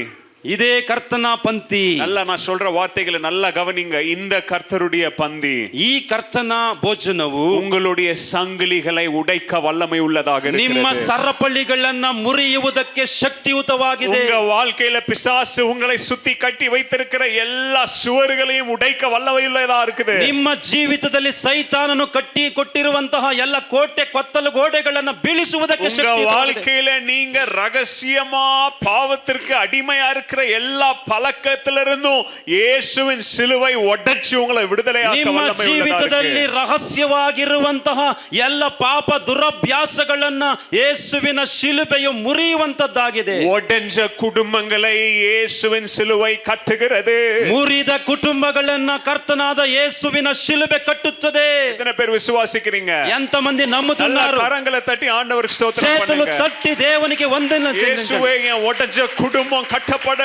ಇದೇ ಕರ್ತನ ಪಂಕ್ತಿ. நல்லா நான் சொல்ற வார்த்தைகளை நல்லா கவனிங்க. இந்த கர்த்தருடைய பந்தி, ಈ ಕರ್ತನ ಭೋಜನವು உங்களுடைய சங்கிலிகளை உடைக்க வல்லமை உள்ளதாக ನಿಮ್ಮ இருக்கிறது. ಸರಪಳಿಗಳನ್ನ ಮುರಿಯುವುದಕ್ಕೆ ಶಕ್ತಿಯುತವಾಗಿದೆ. உங்க வாழ்க்கையில பிசாசு உங்களை சுத்தி கட்டி வைத்திருக்கிற எல்லா சுவர்களையும் உடைக்க வல்லமை உள்ளதா இருக்குது. ನಿಮ್ಮ ಜೀವಿತದಲ್ಲಿ ಸೈತಾನನು ಕಟ್ಟಿ ಕೊಟ್ಟಿರುವಂತಹ ಎಲ್ಲ ಕೋಟೆ ಕೊತ್ತಲು ಗೋಡೆಗಳನ್ನ ಬೀಳಿಸುವುದಕ್ಕೆ உங்க ಶಕ್ತಿ. வாழ்க்கையில நீங்க ரகசியமா பாவத்திற்கு அடிமையா இருக்கிற எல்லா பழக்கத்திலிருந்தும் இயேசுவின் சிலுவை உடைச்சு உங்களை விடுதலையாக்க ನಿಮ್ಮ வல்லமை ಜೀವಿತದಲ್ಲಿ உள்ளதா இருக்கு. ರಹಸ್ಯವಾಗಿರುವಂತಹ ಎಲ್ಲ ಪಾಪ ದುರಭ್ಯಾಸಗಳನ್ನ ಯೇಸುವಿನ ಶಿಲುಬೆಯು ಮುರಿಯುವಂತದ್ದಾಗಿದೆ. உடைஞ்ச குடும்பங்களை இயேசுவின் சிலுவை கட்டுகிறது. ಮುರಿದ ಕುಟುಂಬಗಳನ್ನ ಕರ್ತನಾದ ಯೇಸುವಿನ ಶಿಲುಬೆ ಕಟ್ಟುತ್ತದೆ. எத்தனை பேர் விசுவாசிக்கிறீங்க? ಎಂತ ಮಂದಿ நல்ல ನಂಬುತ್ತಾರೆ? கரங்களை தட்டி ஆண்டவருக்கு ஸ்தோத்திரம் చేతులు பண்ணுங்க. ತಟ್ಟಿ ದೇವನಿಗೆ ವಂದನೆ இயேசுவே, என் உடைஞ்ச குடும்பம் கட்டப்படட்டும்.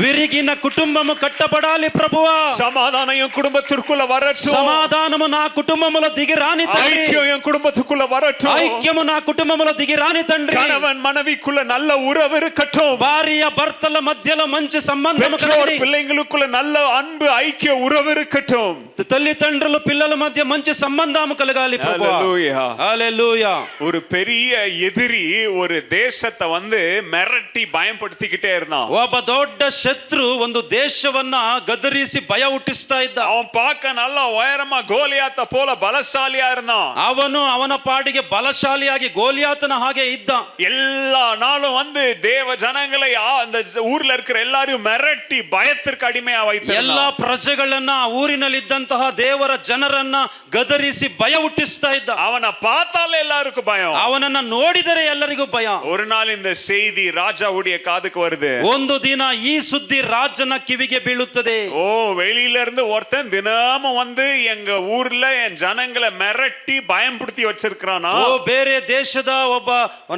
విరిగిన కుటుంబము కట్టబడాలి ప్రభువా. சமாதானம் என் குடும்பத்திற்குள்ள வரட்டும். సమాధానము నా కుటుంబములో దిగి రాని తండ్రి. ஐக்கியம் என் குடும்பத்துக்குள்ள வரட்டும். ఐక్యము నా కుటుంబములో దిగి రాని తండ్రి. கணவன் மனைவிக்குள்ள நல்ல உறவு இருக்கட்டும். భార్య భర్తల మధ్యలో మంచి సంబంధం பெற்றோர் కలగాలి. பிள்ளைங்களுக்குள்ள நல்ல அன்பு ஐக்கிய உறவு இருக்கட்டும். తల్లిదండ్రులు పిల్లల మధ్య మంచి సంబంధం కలగాలి ప్రభువా. ஹalleluya. హల్లెలూయా. ஒரு பெரிய எதிரி ஒரு தேசத்தை வந்து மிரட்டி பயன்படுத்திக்கிட்டே இருந்தான். ಒಬ್ಬ ದೊಡ್ಡ ಶತ್ರು ಒಂದು ದೇಶವನ್ನ ಗದರಿಸಿ ಭಯ ಹುಟ್ಟಿಸ್ತಾ ಇದ್ದ. அவன் பார்க்க நல்லா உயரமா கோலியாத்த போல பலசாலியா இருந்தான். ಅವನು ಅವನ ಪಾಡಿಗೆ ಬಲಶಾಲಿಯಾಗಿ ಗೋಲಿಯಾತನ ಹಾಗೆ ಇದ್ದ. எல்லா நாளும் வந்து தேவ ஜனங்களை அந்த ஊர்ல இருக்கிற எல்லாரையும் மிரட்டி பயத்திற்கு அடிமையா ಎಲ್ಲಾ வைத்திருந்தான். ಪ್ರಜೆಗಳನ್ನ ಆ ಊರಿನಲ್ಲಿದ್ದಂತಹ ದೇವರ ಜನರನ್ನ ಗದರಿಸಿ ಭಯ ಹುಟ್ಟಿಸ್ತಾ ಇದ್ದ. அவனை பார்த்தாலே எல்லாருக்கும் பயம். ಅವನನ್ನ ನೋಡಿದರೆ ಎಲ್ಲರಿಗೂ ಭಯ. ஒரு நாள் இந்த செய்தி ராஜாவுடைய காதுக்கு வருது. ಒಂದು ದಿನ ಈ ಸುದ್ದಿ ರಾಜನ ಕಿವಿಗೆ ಬೀಳುತ್ತದೆ. ஓ, வெளியில இருந்து ஒருத்தன் தினமும் வந்து எங்க ஊர்ல என் ஜனங்களை மிரட்டி பயம்படுத்தி வச்சிருக்கானா. ಓ, ಬೇರೆ ದೇಶದ ಒಬ್ಬ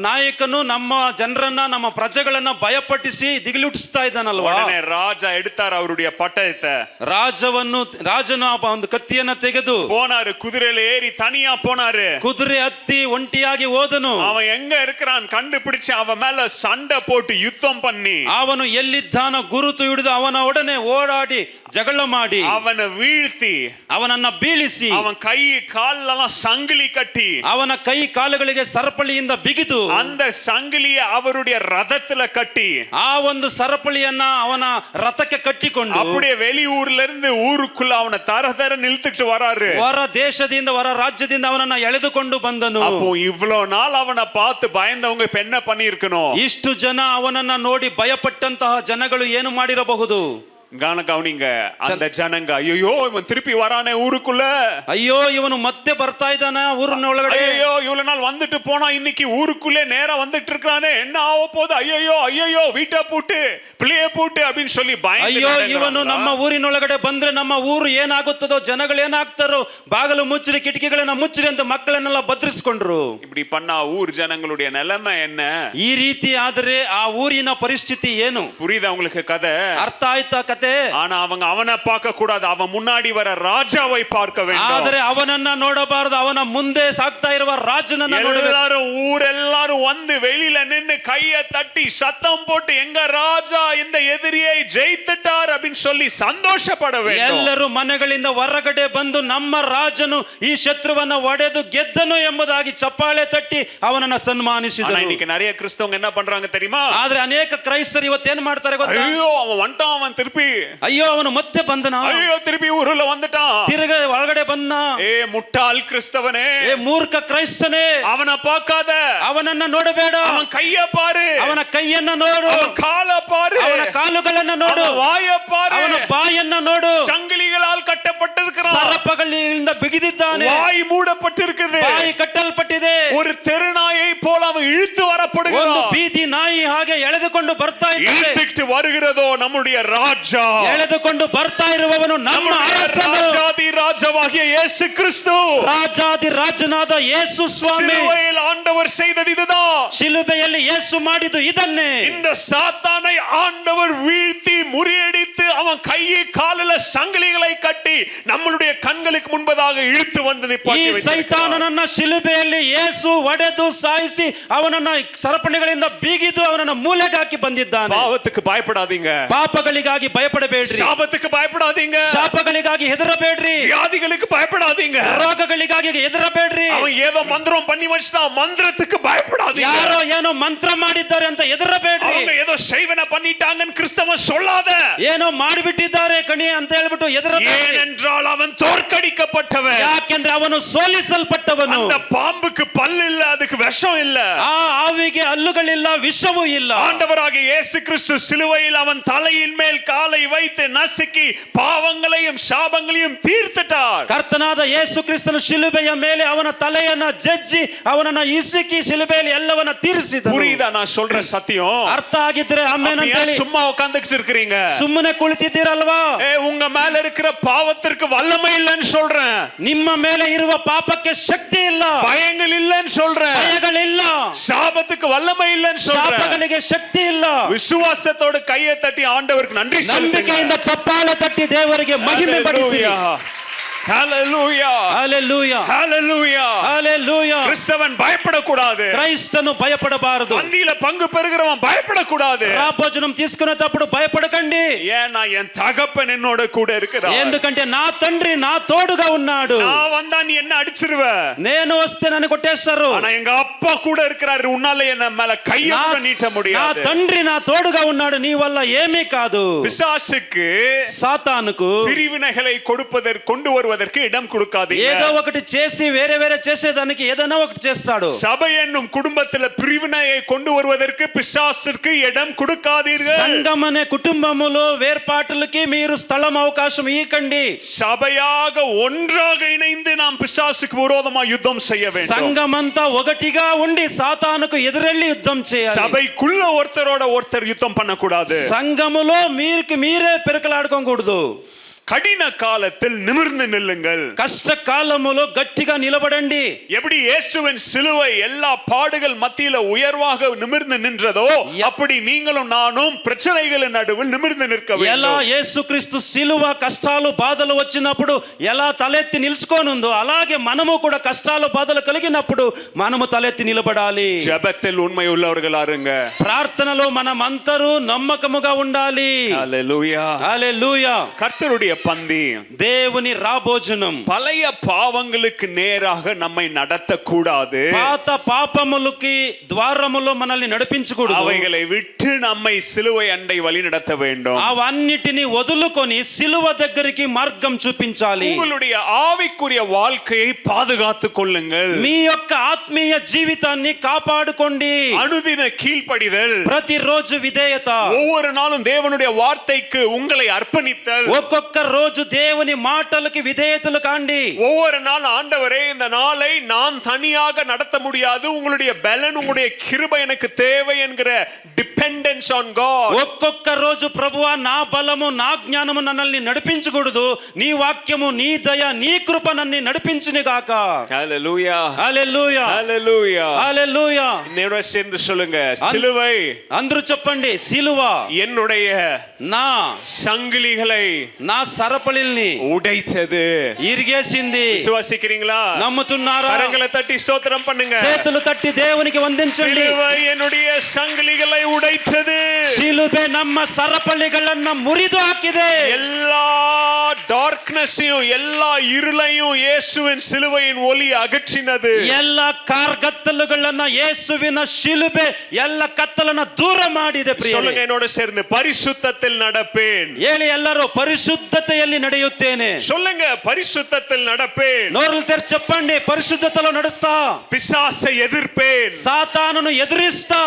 ನಾಯಕನು ನಮ್ಮ ಜನರನ್ನ ನಮ್ಮ ಪ್ರಜೆಗಳನ್ನ ಭಯಪಟ್ಟಿಸಿ ದಿಗಿಲುಟ್ಟಿಸ್ತಾ ಇದ್ದಾನಲ್ವಾ. உடனே ராஜா எடுத்தார் அவருடைய பட்டயத்தை. ರಾಜನು ಒಂದು ಕತ್ತಿಯನ್ನ ತೆಗೆದು போனாரு, குதிரையில ஏறி தனியா போனாரு. ಕುದುರೆ ಹತ್ತಿ ಒಂಟಿಯಾಗಿ ಹೋದನು. அவன் எங்க இருக்கிறான் கண்டுபிடிச்சு அவன் மேல சண்டை போட்டு யுத்தம் பண்ணி ಅವನು ಎಲ್ಲಿದ್ದಾನ ಗುರುತು ಹಿಡಿದು ಅವನ ಒಡನೆ ಓಡಾಡಿ ಜಗಳ ಮಾಡಿ அவனை வீழ்த்தி ಅವನನ್ನ ಬೀಳಿಸಿ அவன் கை காலெல்லாம் சங்கிலி கட்டி ಅವನ ಕೈ ಕಾಲುಗಳಿಗೆ ಸರಪಳಿಯಿಂದ ಬಿಗಿದು அந்த சங்கிலிய அவருடைய ரதத்துல கட்டி ಆ ಒಂದು ಸರಪಳಿಯನ್ನ ಅವನ ರಥಕ್ಕೆ ಕಟ್ಟಿಕೊಂಡು அப்படியே வெளியூர்ல இருந்து ஊருக்குள்ள அவனை தர நிறுத்திட்டு வராரு. ಹೊರ ದೇಶದಿಂದ ಹೊರ ರಾಜ್ಯದಿಂದ ಅವನನ್ನ ಎಳೆದುಕೊಂಡು ಬಂದನು. அப்போ இவ்வளவு நாள் அவனை பார்த்து பயந்தவங்க இப்ப என்ன பண்ணி இருக்கணும்? ಇಷ್ಟು ಜನ ಅವನನ್ನ ನೋಡಿ ಭಯಪಟ್ಟಂತಹ ಜನಗಳು ಏನು ಮಾಡಿರಬಹುದು? கவனிங்க, அந்த ஜனங்க ஐயோ இவன் திருப்பி வரானே ஊருக்குள்ள, ಅಯ್ಯೋ ಇವನು ಮತ್ತೆ ಬರ್ತಾ ಇದ್ದಾನ ಊರಿನ ಒಳಗಡೆ, ஐயோ இவ்வளவு நாள் வந்துட்டு போனா இன்னைக்கு ஊருக்குள்ளே நேரா வந்துட்டு இருக்கானே, என்ன ஆக போகுது, ஐயோ ஐயோ வீட்டை பூட்டு பிள்ளைய பூட்டு அப்படின்னு சொல்லி ಅಯ್ಯೋ ಇವನು ನಮ್ಮ ಊರಿನೊಳಗಡೆ ಬಂದ್ರೆ ನಮ್ಮ ಊರು ಏನಾಗುತ್ತದೋ, ಜನಗಳು ಏನಾಗ್ತಾರೋ, ಬಾಗಿಲು ಮುಚ್ಚಿರಿ ಕಿಟಕಿಗಳನ್ನ ಮುಚ್ಚಿರಿ ಅಂತ ಮಕ್ಕಳನ್ನೆಲ್ಲ ಭದ್ರಿಸಿಕೊಂಡ್ರು. இப்படி பண்ணா ஊர் ஜனங்களுடைய நிலைமை என்ன? ಈ ರೀತಿ ಆದರೆ ಆ ಊರಿನ ಪರಿಸ್ಥಿತಿ ಏನು? புரியுதா உங்களுக்கு கதை? ಅರ್ಥ ಆಯ್ತಾ ಕತೆ? ஆனா அவங்க அவனை பார்க்க கூடாது, அவன் முன்னாடி வர ராஜாவை பார்க்க வேண்டும். ಆದರೆ ಅವನನ್ನ ನೋಡಬಾರದು, ಅವನ ಮುಂದೆ ಸಾಗ್ತಾ ಇರುವ ರಾಜನನ್ನ ನೋಡಬೇಕು. எல்லாரும் ஊரெல்லாரும் வந்து வெளியில நின்னு கையை தட்டி சத்தம் போட்டு எங்க ராஜா இந்த எதிரியை ஜெயித்துட்டார் அப்படின்னு சொல்லி சந்தோஷப்பட வேண்டும். ಎಲ್ಲರೂ ಮನೆಗಳಿಂದ ಹೊರಗಡೆ ಬಂದು ನಮ್ಮ ರಾಜನು ಈ ಶತ್ರುವನ್ನ ಒಡೆದು ಗೆದ್ದನು ಎಂಬುದಾಗಿ ಚಪ್ಪಾಳೆ ತಟ್ಟಿ ಅವನನ್ನ ಸನ್ಮಾನಿಸಿದರು. இன்னைக்கு நிறைய கிறிஸ்தவங்க என்ன பண்றாங்க தெரியுமா? ಆದ್ರೆ ಅನೇಕ ಕ್ರೈಸ್ತರು ಇವತ್ತೇನ್ ಮಾಡ್ತಾರೆ ಗೊತ್ತಾ? ஐயோ அவன் வந்துட்டான், அவன் திருப்பி, ಅಯ್ಯೋ ಅವನು ಮತ್ತೆ ಬಂದನ, ஐயோ திருப்பி ஊருல வந்துட்டான், ತಿರುಗ ಒಳಗಡೆ ಬಂದ. ஏ முட்டாள் கிறிஸ்தவனே, ಏ ಮೂರ್ಖ ಕ್ರೈಸ್ತನೇ, அவனை பார்க்காத, ಅವನನ್ನ ನೋಡಬೇಡ, அவன் கைய பாரு, ಅವನ ಕೈಯನ್ನ ನೋಡು, அவன் கால பாரு, ಅವನ ಕಾಲುಗಳನ್ನ ನೋಡು, அவன் வாய பாரு, ಅವನ ಬಾಯನ್ನ ನೋಡು, சங்கிலிகளால் கட்டப்பட்டிருக்கிறான், ಸರಪಗಳಿಂದ ಬಿಗಿದಿದ್ದಾನೆ, வாய் மூடப்பட்டிருக்குது, ಬಾಯಿ ಕಟ್ಟಲ್ಪಟ್ಟಿದೆ, ஒரு தெருநாயை போல அவன் இழுத்து வரப்படுகிறான், ಒಂದು ಬೀದಿ ನಾಯಿ ಹಾಗೆ ಎಳೆದುಕೊಂಡು ಬರ್ತಾ ಇದ್ದಾನೆ. இழுத்துட்டு வருகிறதோ நம்முடைய ராஜா, ಎಳೆದುಕೊಂಡು ಬರ್ತಾ ಇರುವವನು ನಮ್ಮ ಅರಸನು, ராஜாதி ராஜாவாகிய இயேசு கிறிஸ்து, ರಾಜಾದಿ ರಾಜನಾದ ಯೇಸು ಸ್ವಾಮಿ. சிலுவையில் ஆண்டவர் செய்தது இதுதான். ಶಿಲುಬೆಯಲ್ಲಿ ಯೇಸು ಮಾಡಿದ್ದು ಇದನ್ನೇ. இந்த சாத்தானை ஆண்டவர் வீழ்த்தி முறியடித்து அவன் கையை காலில சங்கிலிகளை கட்டி நம்மளுடைய கண்களுக்கு முன்பதாக இழுத்து வந்ததை ಈ ಸೈತಾನನನ್ನ ಶಿಲುಬೆಯಲ್ಲಿ ಯೇಸು ಒಡೆದು ಸಾಯಿಸಿ ಅವನನ್ನ ಸರಪಣಿಗಳಿಂದ ಬೀಗಿದು ಅವನನ್ನ ಮೂಲೆಗೆ ಹಾಕಿ ಬಂದಿದ್ದಾನೆ. பாவத்துக்கு பயப்படாதீங்க, ಪಾಪಗಳಿಗಾಗಿ ಭಯಪಡಬೇಡ್ರಿ, சாபத்துக்கு பயப்படாதீங்க, ಶಾಪಗಳಿಗಾಗಿ ಹೆದರಬೇಡ್ರಿ, வியாதிகளுக்கு பயப்படாதீங்க, ರೋಗಗಳಿಗಾಗಿ ಹೆದರಬೇಡ್ರಿ. அவன் ஏதோ மந்திரம் பண்ணி வச்சிட்டான், மந்திரத்துக்கு பயப்படாதீங்க, ಯಾರೋ ಏನೋ ಮಂತ್ರ ಮಾಡಿದ್ದಾರೆ ಅಂತ ಹೆದರಬೇಡ್ರಿ. அவங்க ஏதோ செய்வன பண்ணிட்டாங்கன்னு கிறிஸ்தவன் சொல்லாத, ಏನೋ ಮಾಡಿಬಿಟ್ಟಿದ್ದಾರೆ ಕಣಿ ಅಂತ ಹೇಳ್ಬಿಟ್ಟು ಹೆದರಬೇಡ್ರಿ. ஏனென்றால் அவன் தோற்கடிக்கப்பட்டவன், ಯಾಕೆಂದ್ರೆ ಅವನು ಸೋಲಿಸಲ್ಪಟ್ಟವನು. அந்த பாம்புக்கு பல்லு இல்ல, அதுக்கு விஷம் இல்ல, ಆ ಆವಿಗೆ ಹಲ್ಲುಗಳಿಲ್ಲ, ವಿಷವೂ ಇಲ್ಲ. ஆண்டவராகிய இயேசு கிறிஸ்து சிலுவையில் அவன் தலையின் மேல் காலை வைத்து நசுக்கி பாவங்களையும் சாபங்களையும் தீர்த்துட்டார். ಕರ್ತನಾದ ಯೇಸು ಕ್ರಿಸ್ತನು ಶಿಲುಬೆಯ ಮೇಲೆ ಅವನ ತಲೆಯನ್ನ ಜಜ್ಜಿ ಅವನನ್ನ ಇಸುಕಿ ಶಿಲುಬೆಯಲ್ಲಿ ಎಲ್ಲವನ್ನ ತೀರಿಸಿದನು. புரியுதா நான் சொல்ற சத்தியம்? ಅರ್ಥ ಆಗಿದ್ರೆ ಆಮೆನ್ ಅಂತ ಹೇಳಿ. சும்மா உட்கார்ந்துட்டு இருக்கீங்க, ಸುಮ್ಮನೆ ಕುಳಿತಿದ್ದೀರಲ್ವಾ? உங்க மேல இருக்கிற பாவத்திற்கு வல்லமை இல்லைன்னு சொல்றேன், ನಿಮ್ಮ ಮೇಲೆ ಇರುವ ಪಾಪಕ್ಕೆ ಶಕ್ತಿ ಇಲ್ಲ, பயங்கள் இல்லைன்னு சொல்றேன், ಭಯಗಳಿಲ್ಲ, சாபத்துக்கு வல்லமை இல்லைன்னு சொல்றேன். ಶಾಪಗಳಿಗೆ ಶಕ್ತಿ ಇಲ್ಲ. விசுவாசத்தோட கையை தட்டி ஆண்டவருக்கு நன்றி சொல்லுங்க. ನಂಬಿಕೆಯಿಂದ ಚಪ್ಪಾಳೆ ತಟ್ಟಿ ದೇವರಿಗೆ ಮಹಿಮೆ ಪಡಿಸಿ. ஹalleluya, ஹalleluya, ஹalleluya, ஹalleluya. கிறிஸ்தவன் பயப்படக்கூடாது, క్రైస్తను భయపడబారదు. பந்தியில பங்கு பெறுகிறவன் பயப்படக்கூடாது. రాభోజనం తీసుకునేటప్పుడు భయపడకండి. ஏன்னா என் தகப்பன் என்னோட கூட இருக்கிறார், ఎందుకంటే నా తండ్రి నా తోడుగా ఉన్నాడు. நான் வந்தா நீ என்ன அடிச்சிருவ, నేను వస్తే నన్ను కొట్టేస్తారు. ஆனா எங்க அப்பா கூட இருக்கிறாரு, உன்னால என்ன மேல கையை கூட நீட்ட నా முடியாது. తండ్రి నా తోడుగా ఉన్నాడు, నీ వల్ల ఏమీ కాదు. பிசாசுக்கு సాతానుకు பிரிவினைகளை கொண்டு வருவதற்கு இடம் கொடுக்காதீங்க. ఏదో ఒకటి చేసి వేరే వేరే చేసేదానికి ఏదైనా ఒకటి చేస్తాడు. சபை என்னும் குடும்பத்தில் பிரிவினையை கொண்டு வருவதற்கு பிசாசுக்கு இடம் கொடுக்காதீர்கள். సంఘం అనే కుటుంబములో వేర్పాటులకి మీరు స్థలం అవకాశం ఇవ్వకండి. சபையாக ஒன்றாக இணைந்து நாம் பிசாசுக்கு விரோதமாக யுத்தம் செய்ய வேண்டும். సంఘమంతా ఒకటిగా ఉండి సాతానుకు ఎదురెళ్ళి యుద్ధం చేయాలి. சபைக்குள்ள ஒருத்தரோட ஒருத்தர் யுத்தம் பண்ணக்கூடாது. సంఘములో మీకు మీరే పెరకలాడుకోకూడదు. கடின காலத்தில் நிமிர்ந்து நில்லுங்கள். కష్ట కాలములో గట్టిగా నిలబడండి. எப்படி இயேசுவின் சிலுவை எல்லா பாடுகள் மத்தியில உயர்வாக நிமிர்ந்து நின்றதோ அப்படி நீங்களும் நானும் பிரச்சனைகளின் நடுவில் நிமிர்ந்து நிற்க வேண்டும். ఎలా యేసుక్రీస్తు సిలువ కష్టాలు బాధలు వచ్చినప్పుడు ఎలా తలెత్తి నిల్చుకోనుందో అలాగే మనము కూడా కష్టాలు బాధలు కలిగినప్పుడు మనము తలెత్తి నిలబడాలి. ஜெபத்தில் உண்மை உள்ளவர்களா இருங்க. ప్రార్థనలో మనమందరూ నమ్మకముగా ఉండాలి. ஹalleluya హల్లెలూయా. கர்த்தருடைய பந்தி దేవుని రాభోజనం பழைய பாவங்களுக்கு நேராக நம்மை நடத்த கூடாது. పాత పాపములకి ద్వారములో మనల్ని నడిపించకూడదు. அவைகளை விட்டு நம்மை சிலுவை அண்டை வழி நடத்த வேண்டும். అవన్నిటిని వదులుకొని సిలువ దగ్గరికి మార్గం చూపించాలి. உங்களுடைய ஆவிக்குரிய வாழ்க்கையை பாதுகாத்துக் கொள்ளுங்கள். మీ యొక్క ఆత్మీయ జీవితాన్ని కాపాడుకోండి. அனுதின கீழ்ப்படிதல், ప్రతిరోజు విధేయత, ஒவ்வொரு நாளும் தேவனுடைய வார்த்தைக்கு உங்களை அர்ப்பணித்தல், ఒక్కొక్క రోజు దేవుని మాటలకి విధేయతలు కాండి. ஒவ்வொரு நாள் ஆண்டவரே இந்த நாளை நான் தனியாக நடத்த முடியாது, உங்களுடைய பலன் உங்களுடைய கிருபை எனக்கு தேவை என்கிற டிபெண்டன்ஸ் ஆன் காட். ఒక్కొక్క రోజు ప్రభువా నా బలము నా జ్ఞానము నన్నల్ని నడిపించకూడదు, నీ వాక్యము నీ దయ నీ కృప నన్ను నడిపించును గాక. ஹalleluya హల్లెలూయా ஹalleluya హల్లెలూయా. என்னோட சேர்ந்து சொல்லுங்க, சிலுவை అందరూ చెప్పండి, సిలువ என்னுடைய నా சங்கிலிகளை నా సరపళిల్ని உடைத்தது. ఇరిగేసింది. விசுவாசிக்கிறீங்களா? నమ్ముతున్నారా? கரங்களை தட்டி ஸ்தோத்திரம் பண்ணுங்க. చేతులు తట్టి దేవునికి వందించండి. சிலுவை என்னுடைய சங்கிலிகளை உடைத்தது. ಶಿಲುಬೆ ನಮ್ಮ ಸರಪಳಿಗಳನ್ನ ಮುರಿದು ಹಾಕಿದೆ. எல்லா டார்க்னஸையும் எல்லா இருளையும் இயேசுவின் சிலுவையின் ஒளி அகற்றினது. ಎಲ್ಲ ಕಾರ್ಗತ್ತಲುಗಳನ್ನ ಯೇಸುವಿನ ಶಿಲುಬೆ ಎಲ್ಲ ಕತ್ತಲನ್ನ ದೂರ ಮಾಡಿದೆ. சொல்லுங்க என்னோட சேர்ந்து, பரிசுத்தத்தில் நடப்பேன். ಹೇಳಿ ಎಲ್ಲರೂ, పరిశుద్ధತೆಯಲ್ಲಿ ನಡೆಯುತ್ತೇನೆ. சொல்லுங்க, பரிசுத்தத்தில் நடப்பேன். నోరులు తెరిచి చెప్పండి, పరిశుద్ధతలో నడుస్తా. பிசாசை எதிர்ப்பேன். సాతానును ఎదిరిస్తా.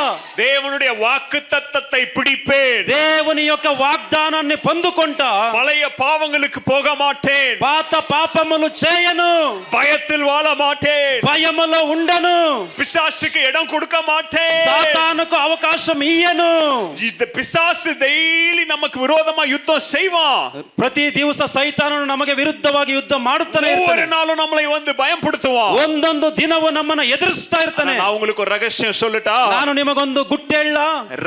தேவனுடைய வாக்குத்தத்தத்தை பிடிப்பேன். దేవుని యొక్క వాగ్దానాన్ని పొందుకుంటా. பழைய பாவங்களுக்கு போக மாட்டேன். పాత పాపములు చేయను. பயத்தில் வாழ மாட்டேன். భయములో ఉండను. பிசாசுக்கு இடம் கொடுக்க மாட்டேன். సాతానుకు అవకాశం ఇయ్యను. இந்த பிசாசு டெய்லி நமக்கு விரோதமா யுத்தம் செய்வான். ಪ್ರತಿ ದಿವಸ ಸೈತಾನನು ನಮಗೆ ವಿರುದ್ಧವಾಗಿ ಯುದ್ಧ ಮಾಡುತ್ತಾನೆ ஒவ்வொரு ಇರ್ತಾನೆ. நாளும் நம்மளை வந்து பயப்படுத்துவான். ಒಂದೊಂದು ದಿನವೂ ನಮ್ಮನ್ನ ಎದುರಿಸ್ತಾ ಇರ್ತಾನೆ. நான் உங்களுக்கு ஒரு ரகசியம் சொல்லட்டா? ನಾನು ನಿಮಗೊಂದು ಗುಟ್ಟು ಹೇಳ.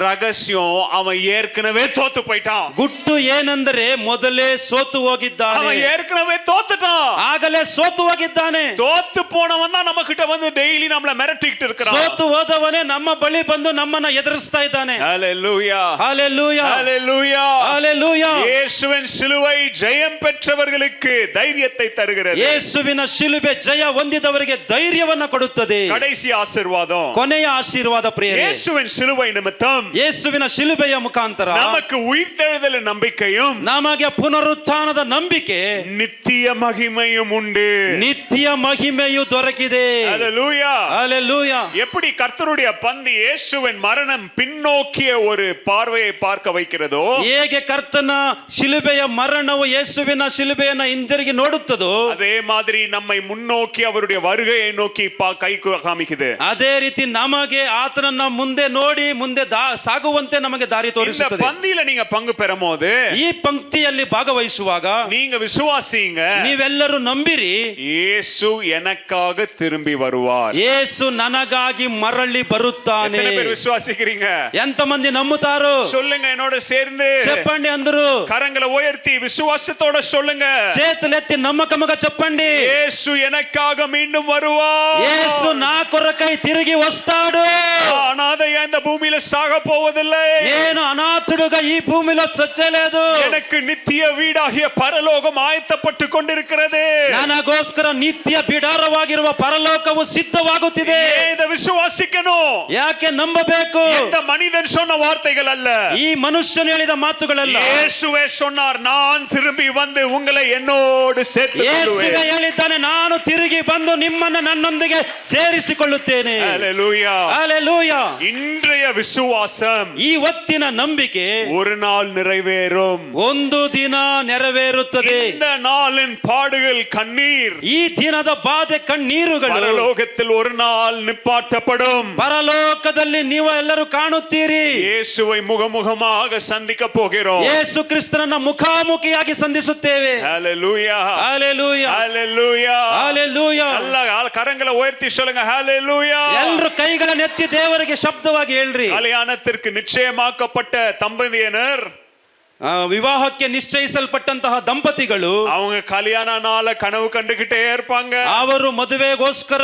ரகசியம், அவன் ஏற்கனவே தோத்து போயிட்டான். ಗುಟ್ಟು ಏನಂದ್ರೆ ಮೊದಲೇ ಸೋತು ಹೋಗಿದ್ದಾನೆ. அவன் ஏற்கனவே தோத்துட்டான். ಆಗಲೇ ಸೋತು ಹೋಗಿದ್ದಾನೆ. தோத்து போனவன் தான் நம்ம கிட்ட வந்து டெய்லி நம்மள மிரட்டிட்டு இருக்கிறான். ಸೋತು ಹೋದವನೇ ನಮ್ಮ ಬಳಿ ಬಂದು ನಮ್ಮನ್ನ ಎದುರಿಸ್ತಾ ಇದ್ದಾನೆ. ஹalleluya ಹಲ್ಲೆಲೂಯಾ ஹalleluya ಹಲ್ಲೆಲೂಯಾ. இயேசுவின் சிலுவை ஜெயம் பெற்றவர்களுக்கு தைரியத்தை தருகிறது. ಯೇಸುವಿನ ಶಿಲುಬೆ ಜಯ ಹೊಂದಿದವರಿಗೆ ಧೈರ್ಯವನ್ನ ಕೊಡುತ್ತದೆ. கடைசி ஆசீர்வாதம், ಕೊನೆಯ ಆಶೀರ್ವಾದ ಪ್ರಿಯರೇ, இயேசுவின் சிலுவை நிமித்தம் ಯೇಸುವಿನ ಶಿಲುಬೆಯ ಮುಖಾಂತರ நமக்கு உயிர்த்தெழுதல் நம்பிக்கையும் ನಮಗೆ ಪುನರುತ್ಥಾನದ ನಂಬಿಕೆ நித்திய மகிமையும் உண்டு. ನಿತ್ಯ ಮಹಿಮೆಯು ದೊರಕಿದೆ. ஹalleluya ಹಲ್ಲೆಲೂಯಾ. எப்படி கர்த்தருடைய பந்தி இயேசுவின் மரணம் பின்னோக்கிய ஒரு பார்வையை பார்க்க வைக்கிறதோ, ಹೇಗೆ ಕರ್ತನ ಶಿಲುಬೆಯ ಮರಣವು ಯೇಸುವಿನ ಶಿಲುಬೆಯನ್ನ ಹಿಂದಿರುಗಿ ನೋಡುತ್ತದೋ அதே மாதிரி நம்மை முன்னோக்கி அவருடைய வருகையை நோக்கி கை காமிக்குது. ಅದೇ ರೀತಿ ನಮಗೆ ಆತನನ್ನ ಮುಂದೆ ನೋಡಿ ಮುಂದೆ ಸಾಗುವಂತೆ ನಮಗೆ ದಾರಿ இந்த ತೋರಿಸುತ್ತದೆ. பந்தியில நீங்க பங்கு பெறும்போது ಈ ಪಂಕ್ತಿಯಲ್ಲಿ ಭಾಗವಹಿಸುವಾಗ நீங்க விசுவாசிங்க, ನೀವೆಲ್ಲರೂ ನಂಬಿರಿ, இயேசு எனக்காக திரும்பி வருவார். ಯೇಸು ನನಗಾಗಿ ಮರಳಿ ಬರುತ್ತಾನೆ. எத்தனை பேர் விசுவாசிக்கிறீங்க? ಎಂತ ಮಂದಿ ನಂಬುತ್ತಾರೋ? சொல்லுங்க என்னோட சேர்ந்து. చెప్పండి అందరూ. கரங்களை உயர்த்தி விசுவாசத்தோட சொல்லுங்க. చేతులెత్తి నమ్మకముగా చెప్పండి, இயேசு எனக்காக மீண்டும் வருவார். యేసు నా కొరకై తిరిగి వస్తాడు. அனாதையா இந்த பூமியில சாக போவதில்லை. నేను అనాథుడుగా ఈ భూమిలో చచ్చలేదు. எனக்கு நித்திய வீடாகிய பரலோகம் ஆயத்தப்பட்டு கொண்டிருக்கிறது. ನನಗೋಸ್ಕರ ನಿತ್ಯ ಬಿಡಾರವಾಗಿರುವ ಪರಲೋಕವು ಸಿದ್ಧವಾಗುತ್ತಿದೆ. ஏன் இதை விசுவாசிக்கணும்? ಯಾಕೆ ನಂಬಬೇಕು? இந்த மனிதன் சொன்ன வார்த்தைகள் அல்ல, ಈ ಮನುಷ್ಯನು ಹೇಳಿದ ಮಾತುಗಳಲ್ಲ. இயேசுவே சொன்னார், நான் திரும்பி வந்து உங்களை என்னோடு சேர்த்து ಯೇಸುವೆ ಹೇಳಿದ್ದಾನೆ, ನಾನು ತಿರುಗಿ ಬಂದು ನಿಮ್ಮನ್ನು ನನ್ನೊಂದಿಗೆ ಸೇರಿಸಿಕೊಳ್ಳುತ್ತೇನೆ. ஹalleluya. ಹಲ್ಲೆಲೂಯಾ. இன்றைய விசுவாசம் ಈ ಹೊತ್ತಿನ ನಂಬಿಕೆ ஒரு நாள் நிறைவேறும். ಒಂದು ದಿನ ನೆರವೇರುತ್ತದೆ. இந்த நாளின் பாடுகள் கண்ணீர் ಈ ದಿನದ ಬಾಧೆ ಕಣ್ಣೀರುಗಳು பரலோகத்தில் ஒரு நாள் நிப்பாட்டப்படும். ಪರಲೋಕದಲ್ಲಿ ನೀವು ಎಲ್ಲರೂ ಕಾಣುತ್ತೀರಿ. இயேசுவை முகமுகமாக சந்திக்க போகிறோம். ಯೇಸು ಕ್ರಿಸ್ತನನ್ನ ಮುಖಾಮುಖಿಯಾಗಿ ಸಂಧಿಸುತ್ತೇವೆ. ஹalleluya. ಹಲ್ಲೆಲೂಯಾ. ஹalleluya. ಹಲ್ಲೆಲೂಯಾ. நல்ல கரங்களை உயர்த்தி சொல்லுங்க ஹalleluya. ಎಲ್ಲರೂ ಕೈಗಳನ್ನು ಎತ್ತಿ ದೇವರಿಗೆ ಶಬ್ದವಾಗಿ ಹೇಳ್ರಿ. கல்யாணத்திற்கு நிச்சயமாக்கப்பட்ட தம்பதியினர், ವಿವಾಹಕ್ಕೆ ನಿಶ್ಚಯಿಸಲ್ಪಟ್ಟಂತಹ ದಂಪತಿಗಳು அவங்க கல்யாண நாள கனவு கண்டுகிட்டே இருப்பாங்க. ಅವರು ಮದುವೆಗೋಸ್ಕರ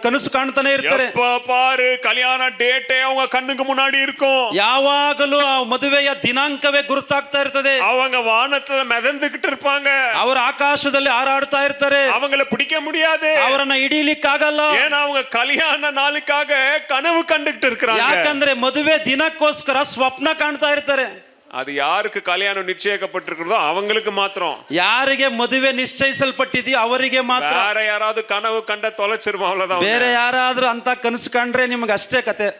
ಕನಸು ಕಾಣ್ತಾನೆ ಇರ್ತಾರೆ. எப்ப பாரு கல்யாண டேட்டே அவங்க கண்ணுக்கு முன்னாடி இருக்கும். ಯಾವಾಗಲೂ ಆ ಮದುವೆಯ ದಿನಾಂಕವೇ ಗುರುತಾಗ್ತಾ ಇರ್ತದೆ. அவங்க வானத்துல மிதந்துகிட்டு இருப்பாங்க. ಅವರ ಆಕಾಶದಲ್ಲಿ ಹಾರಾಡ್ತಾ ಇರ್ತಾರೆ. அவங்கள பிடிக்க முடியாது, ಅವರನ್ನ ಹಿಡಿಲಿಕ್ಕಾಗಲ್ಲ. ஏன்னா அவங்க கல்யாண நாளுக்காக கனவு கண்டுகிட்டு இருக்கிறாங்க. ಯಾಕಂದ್ರೆ ಮದುವೆ ದಿನಕ್ಕೋಸ್ಕರ ಸ್ವಪ್ನ ಕಾಣ್ತಾ ಇರ್ತಾರೆ. அது யாருக்கு கல்யாணம் நிச்சயிக்கப்பட்டிருக்கிறதோ அவங்களுக்கு மாத்திரம். ಯಾರಿಗೆ ಮದುವೆ ನಿಶ್ಚಯಿಸಲ್ಪಟ್ಟಿದೆಯೋ ಅವರಿಗೆ ಮಾತ್ರ. வேற யாராவது கனவு கண்ட தொலைச்சிருவோம், அவ்வளவுதான். ಬೇರೆ ಯಾರಾದ್ರೂ ಅಂತ ಕನಸು ಕಂಡ್ರೆ ನಿಮ್ಗೆ ಅಷ್ಟೇ ಕತೆ.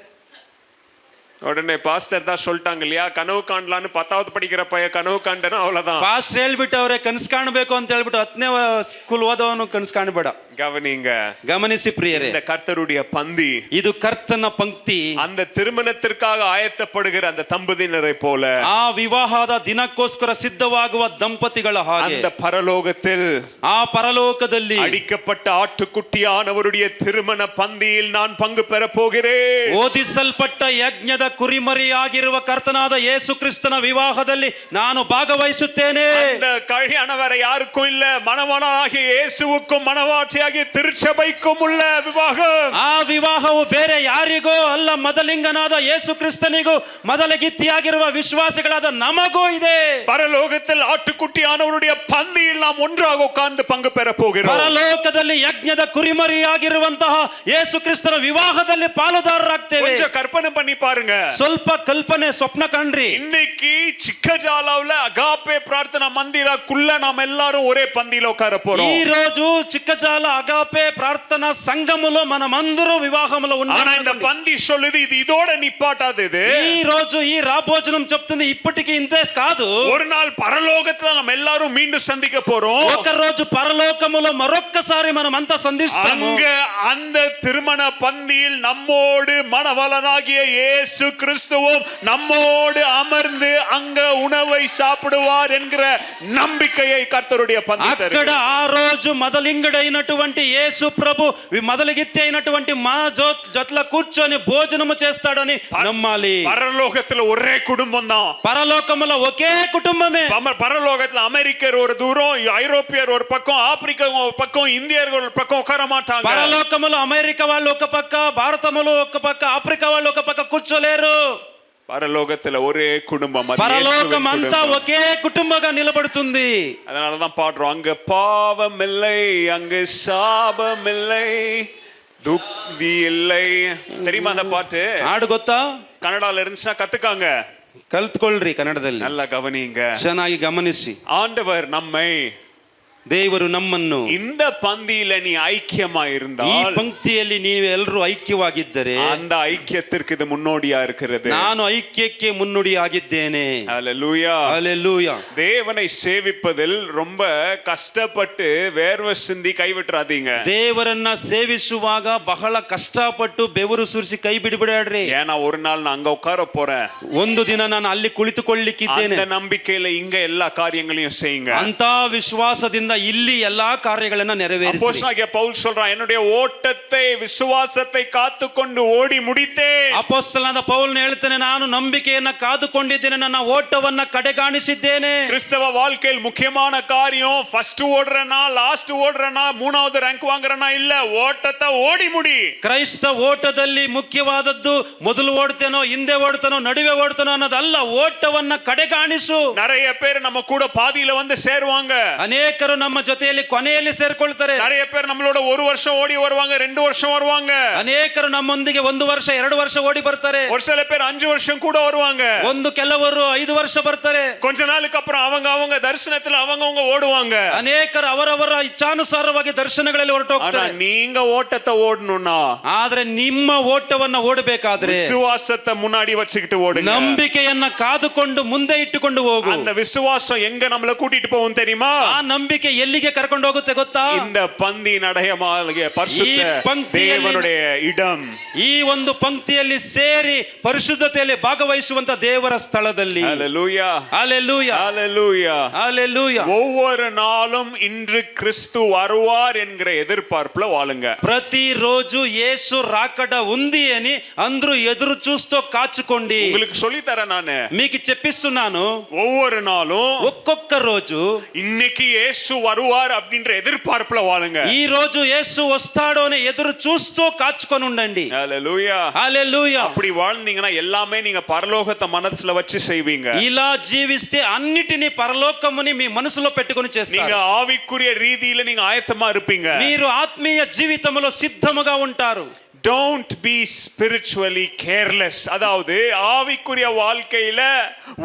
உடனே பாஸ்டர் தான் சொல்லிட்டாங்க இல்லையா, கனவு காணலான்னு 10வது படிக்கிற பைய கனவு காண்டனா அவ்வளவுதான். ಪಾಸ್ಟರ್ ಹೇಳ್ಬಿಟ್ಟು ಅವರೇ ಕನಸು ಕಾಣಬೇಕು ಅಂತ ಹೇಳ್ಬಿಟ್ಟು 10ನೇ ಸ್ಕೂಲ್ ಓದೋನು ಕನಸು ಕಾಣಬೇಡ. கவனிங்க, ಗಮನಿಸಿ ಪ್ರಿಯರೇ, இந்த கர்த்தருடைய பந்தி, ಇದು ಕರ್ತನ ಪಂಕ್ತಿ. அந்த திருமணத்திற்காக ஆயத்தப்படுகிற அந்த தம்பதியினரை போல, ಆ ವಿವಾಹದ ದಿನಕ್ಕೋಸ್ಕರ ಸಿದ್ಧವಾಗುವ ದಂಪತಿಗಳ ಹಾಗೆ அந்த பரலோகத்தில், ಆ ಪರಲೋಕದಲ್ಲಿ அடிக்கப்பட்ட ஆட்டுக்குட்டியானவருடைய திருமண பந்தியில் நான் பங்கு பெற போகிறேன். ಓದಿಸಲ್ಪಟ್ಟ ಯಜ್ಞದ ಕುರಿಮರಿಯಾಗಿರುವ ಕರ್ತನಾದ ಯೇಸು ಕ್ರಿಸ್ತನ ವಿವಾಹದಲ್ಲಿ ನಾನು ಭಾಗವಹಿಸುತ್ತೇನೆ. அந்த கல்யாணம் வேற யாருக்கும் இல்ல, மணவாளனாகிய இயேசுவுக்கும் மணவாட்டியாகிய திருச்சபைக்கும் உள்ள விவாகம். ಆ ವಿವಾಹವು ಬೇರೆ ಯಾರಿಗೂ ಅಲ್ಲ, ಮೊದಲಿಂಗನಾದ ಯೇಸು ಕ್ರಿಸ್ತನಿಗೂ ಮೊದಲಗಿತ್ತಿಯಾಗಿರುವ ವಿಶ್ವಾಸಿಗಳಾದ ನಮಗೂ ಇದೆ. பரலோகத்தில் ஆட்டுக்குட்டியானவருடைய பந்தியில் நாம் ஒன்றாக உட்கார்ந்து பங்கு பெற போகிறோம். ಪರಲೋಕದಲ್ಲಿ ಯಜ್ಞದ ಕುರಿಮರಿಯಾಗಿರುವಂತಹ ಯೇಸು ಕ್ರಿಸ್ತನ ವಿವಾಹದಲ್ಲಿ ಪಾಲುದಾರರಾಗ್ತೇವೆ. கொஞ்சம் கற்பனை பண்ணி பாருங்க. ಸ್ವಲ್ಪ ಕಲ್ಪನೆ ಸ್ವಪ್ನ ಕಂಡ್ರಿ. இன்னைக்கு ಚಿಕ್ಕಜಾಲவுல அகாபே பிரார்த்தனா மந்திரக்குள்ள நாம் எல்லாரும் ஒரே பந்தியில உட்கார போறோம். ఈ రోజు చిక్కజాల అగాపే ప్రార్థన సంఘములో మనమందరూ వివాహములో ఉన్నాం. ஆனா இந்த பந்தி சொல்லுது இது இதோட நிப்பாட்டாது. இது ఈ రోజు ఈ రాభోజనం చెప్తుంది ఇప్పటికి ఇంతే కాదు. ஒரு நாள் பரலோகத்துல நம்ம எல்லாரும் மீண்டும் சந்திக்க போறோம். ఒక రోజు పరలోకములో మరొక్కసారి మనం అంతా సంధిస్తాము. அங்க அந்த திருமண பந்தியில் நம்மோடு மணவாளனாகிய இயேசு கிறிஸ்துவும் நம்மோடு அமர்ந்து அங்க உணவை சாப்பிடுவார் என்கிற நம்பிக்கையை கர்த்தருடைய பந்தி தருகிறது. అక్కడ ఆ రోజు మొదలింగడైనటువంటి యేసు ప్రభు మొదలగిత్తి అయినటువంటి మా జొత్ల కూర్చొని భోజనము చేస్తాడని నమ్మాలి. பரலோகத்துல ஒரே குடும்பம் தான். పరలోకములో ఒకే కుటుంబమే. பரலோகத்துல அமெரிக்கர் ஒரு தூரம், ஐரோப்பியர் ஒரு பக்கம், ஆப்பிரிக்கா ஒரு பக்கம், இந்தியர்கள் ஒரு பக்கம் உட்கார மாட்டாங்க. పరలోకములో అమెరికా వాళ్ళు ఒక పక్క, భారతములో ఒక పక్క, ఆఫ్రికా వాళ్ళు ఒక పక్క కూర్చోలేరు. பரலோகத்துல ஒரே குடும்பம், పరలోకం అంతా ఒకే కుటుంబంగా నిలబడుతుంది. அதனாலதான் பாடுறோம், அங்க பாவம் இல்லை, அங்கு சாபம் இல்லை, துக்தி இல்லை. தெரியுமா அந்த பாட்டு? ಹಾಡು ಗೊತ್ತಾ? கன்னடால இருந்துச்சுன்னா கத்துக்காங்க, ಕಲ್ತ್ಕೊಳ್ರಿ ಕನ್ನಡದಲ್ಲಿ. நல்லா கவனிங்க, ಚೆನ್ನಾಗಿ ಗಮನಿಸಿ. ஆண்டவர் நம்மை, ದೇವರು ನಮ್ಮನ್ನು இந்த பந்தியில நீ ஐக்கியமா ಈ இருந்தால், ಪಂಕ್ತಿಯಲ್ಲಿ ನೀವೆಲ್ಲರೂ ಐಕ್ಯವಾಗಿದ್ದರೆ அந்த ஐக்கியத்திற்கு இது முன்னோடியா இருக்கிறது. ನಾನು ಐಕ್ಯಕ್ಕೆ ಮುನ್ನುಡಿಯಾಗಿದ್ದೇನೆ. ஹல்லேலூயா. ஹல்லேலூயா. தேவனை சேவிப்பதில் ரொம்ப கஷ்டப்பட்டு வேர்வை சிந்தி கைவிட்டுறாதீங்க. ದೇವರನ್ನ ಸೇವಿಸುವಾಗ ಬಹಳ ಕಷ್ಟಪಟ್ಟು ಬೆವರು ಸುರಿಸಿ ಕೈ ಬಿಡಬೇಡ್ರಿ. ஏன்னா ஒரு நாள் நான் அங்க உட்கார போறேன், ಒಂದು ದಿನ ನಾನು ಅಲ್ಲಿ ಕುಳಿತುಕೊಳ್ಳಿಕ್ಕಿದ್ದೇನೆ. அந்த நம்பிக்கையில இங்க எல்லா காரியங்களையும் செய்யுங்க. ಅಂತ ವಿಶ್ವಾಸದಿಂದ ಇಲ್ಲಿ ಎಲ್ಲಾ ಕಾರ್ಯಗಳನ್ನ ನೆರವೇರಿಸಿ. அப்போஸ்தலனாகிய பவுல் சொல்றான், என்னுடைய ஓட்டத்தை விசுவாசத்தை காத்துக்கொண்டு ஓடி முடித்தேன். ಅಪೊಸ್ತಲನಾದ ಪೌಲನು ಹೇಳ್ತಾನೆ, ನಾನು ನಂಬಿಕೆಯನ್ನ ಕಾದುಕೊಂಡಿದ್ದೇನೆ, ನನ್ನ ಓಟವನ್ನ ಕಡೆಗಾಣಿಸಿದ್ದೇನೆ. கிறிஸ்தவ வாழ்க்கையில் முக்கியமான காரியம் ஃபர்ஸ்ட் ஓடுறனா லாஸ்ட் ஓடுறனா மூணாவது ரேங்க் வாங்குறனா இல்ல, ஓட்டத்தை ஓடி முடி. ಕ್ರೈಸ್ತ ಓಟದಲ್ಲಿ ಮುಖ್ಯವಾದದ್ದು ಮೊದಲು ಓಡ್ತೇನೋ ಹಿಂದೆ ಓಡ್ತಾನೋ ನಡುವೆ ಓಡ್ತಾನೋ ಅನ್ನೋದಲ್ಲ, ಓಟವನ್ನ ಕಡೆಗಾಣಿಸು. நிறைய பேர் நம்ம கூட பாதியில வந்து சேருவாங்க, ಅನೇಕರು ನಮ್ಮ ಜೊತೆಯಲ್ಲಿ ಕೊನೆಯಲ್ಲಿ ಸೇರ್ಕೊಳ್ತಾರೆ. நிறைய பேர் நம்மளோட ஒரு வருஷம் ஓடி வருவாங்க, 2 வருஷம் வருவாங்க. ಅನೇಕರು ನಮ್ಮೊಂದಿಗೆ 1 ವರ್ಷ 2 ವರ್ಷ ಓಡಿ ಬರ್ತಾರೆ. ஒரு சில பேர் 5 வருஷம் கூட வருவாங்க. ಕೆಲವರು 5 ವರ್ಷ ಬರ್ತಾರೆ. கொஞ்ச நாளுக்கு அப்புறம் அவங்க தரிசனத்துல அவங்க ஓடுவாங்க. ಅನೇಕರು ಅವರವರ ಇಚ್ಛಾನುಸಾರವಾಗಿ ದರ್ಶನಗಳಲ್ಲಿ ಹೊರಟೋಗ್ತಾರೆ. நீங்க ஓட்டத்தை ஓடணும்னா, ಆದ್ರೆ ನಿಮ್ಮ ಓಟವನ್ನ ಓಡಬೇಕಾದ್ರೆ விசுவாசத்தை முன்னாடி வச்சுக்கிட்டு ஓடுங்க. ನಂಬಿಕೆಯನ್ನ ಕಾದುಕೊಂಡು ಮುಂದೆ ಇಟ್ಟುಕೊಂಡು ಹೋಗು. அந்த விசுவாசம் எங்க நம்மள கூட்டிட்டு போகும் தெரியுமா? ಆ ನಂಬಿಕೆ ಎಲ್ಲಿಗೆ ಕರ್ಕೊಂಡು ಹೋಗುತ್ತೆ ಗೊತ್ತಾ? இந்த பந்தி நடையமாகிய பரிசுத்த தேவனுடைய இடம். ಈ ಒಂದು ಪಂಕ್ತಿಯಲ್ಲಿ ಸೇರಿ ಪರಿಶುದ್ಧತೆಯಲ್ಲಿ ಭಾಗವಹಿಸುವಂತ ದೇವರ ಸ್ಥಳದಲ್ಲಿ. ஹalleluya, ஹalleluya, ஹalleluya, ஹalleluya. ஒவ்வொரு நாளும் இன்று கிறிஸ்து வருவார் என்கிற எதிர்பார்ப்புல வாழுங்க. ప్రతిరోజు యేసు రాకడ ఉంది అని అందరూ ఎదురు చూస్తూ కాచుకోండి. உங்களுக்கு சொல்லி தரேன் நானு, మీకు చెప్పిస్తున్నాను. ஒவ்வொரு நாளும் ఒక్కొక్క రోజు இன்னைக்கு இயேசு வருவார் அப்படின்ற எதிர்பார்ப்புல வாழுங்க. ఈ రోజు యేసు వస్తాడో అని ఎదురు చూస్తూ కాచుకొని ఉండండి. ஹalleluya, హalleluya. அப்படி வாழ்ந்தீங்கன்னா எல்லாமே நீங்க பரலோகத்தை மனசுல வச்சு செய்வீங்க. ఇలా జీవిస్తే అన్నిటిని పరలోకముని మీ మనసులో పెట్టుకొని చేస్తారు. நீங்க ஆவிக்குரிய ரீதியில நீங்க ஆயத்தமா இருப்பீங்க. మీరు ఆత్మీయ జీవితంలో సిద్ధముగా ఉంటారు. Don't be spiritually careless. அதாவது ஆவிக்குரிய வாழ்க்கையில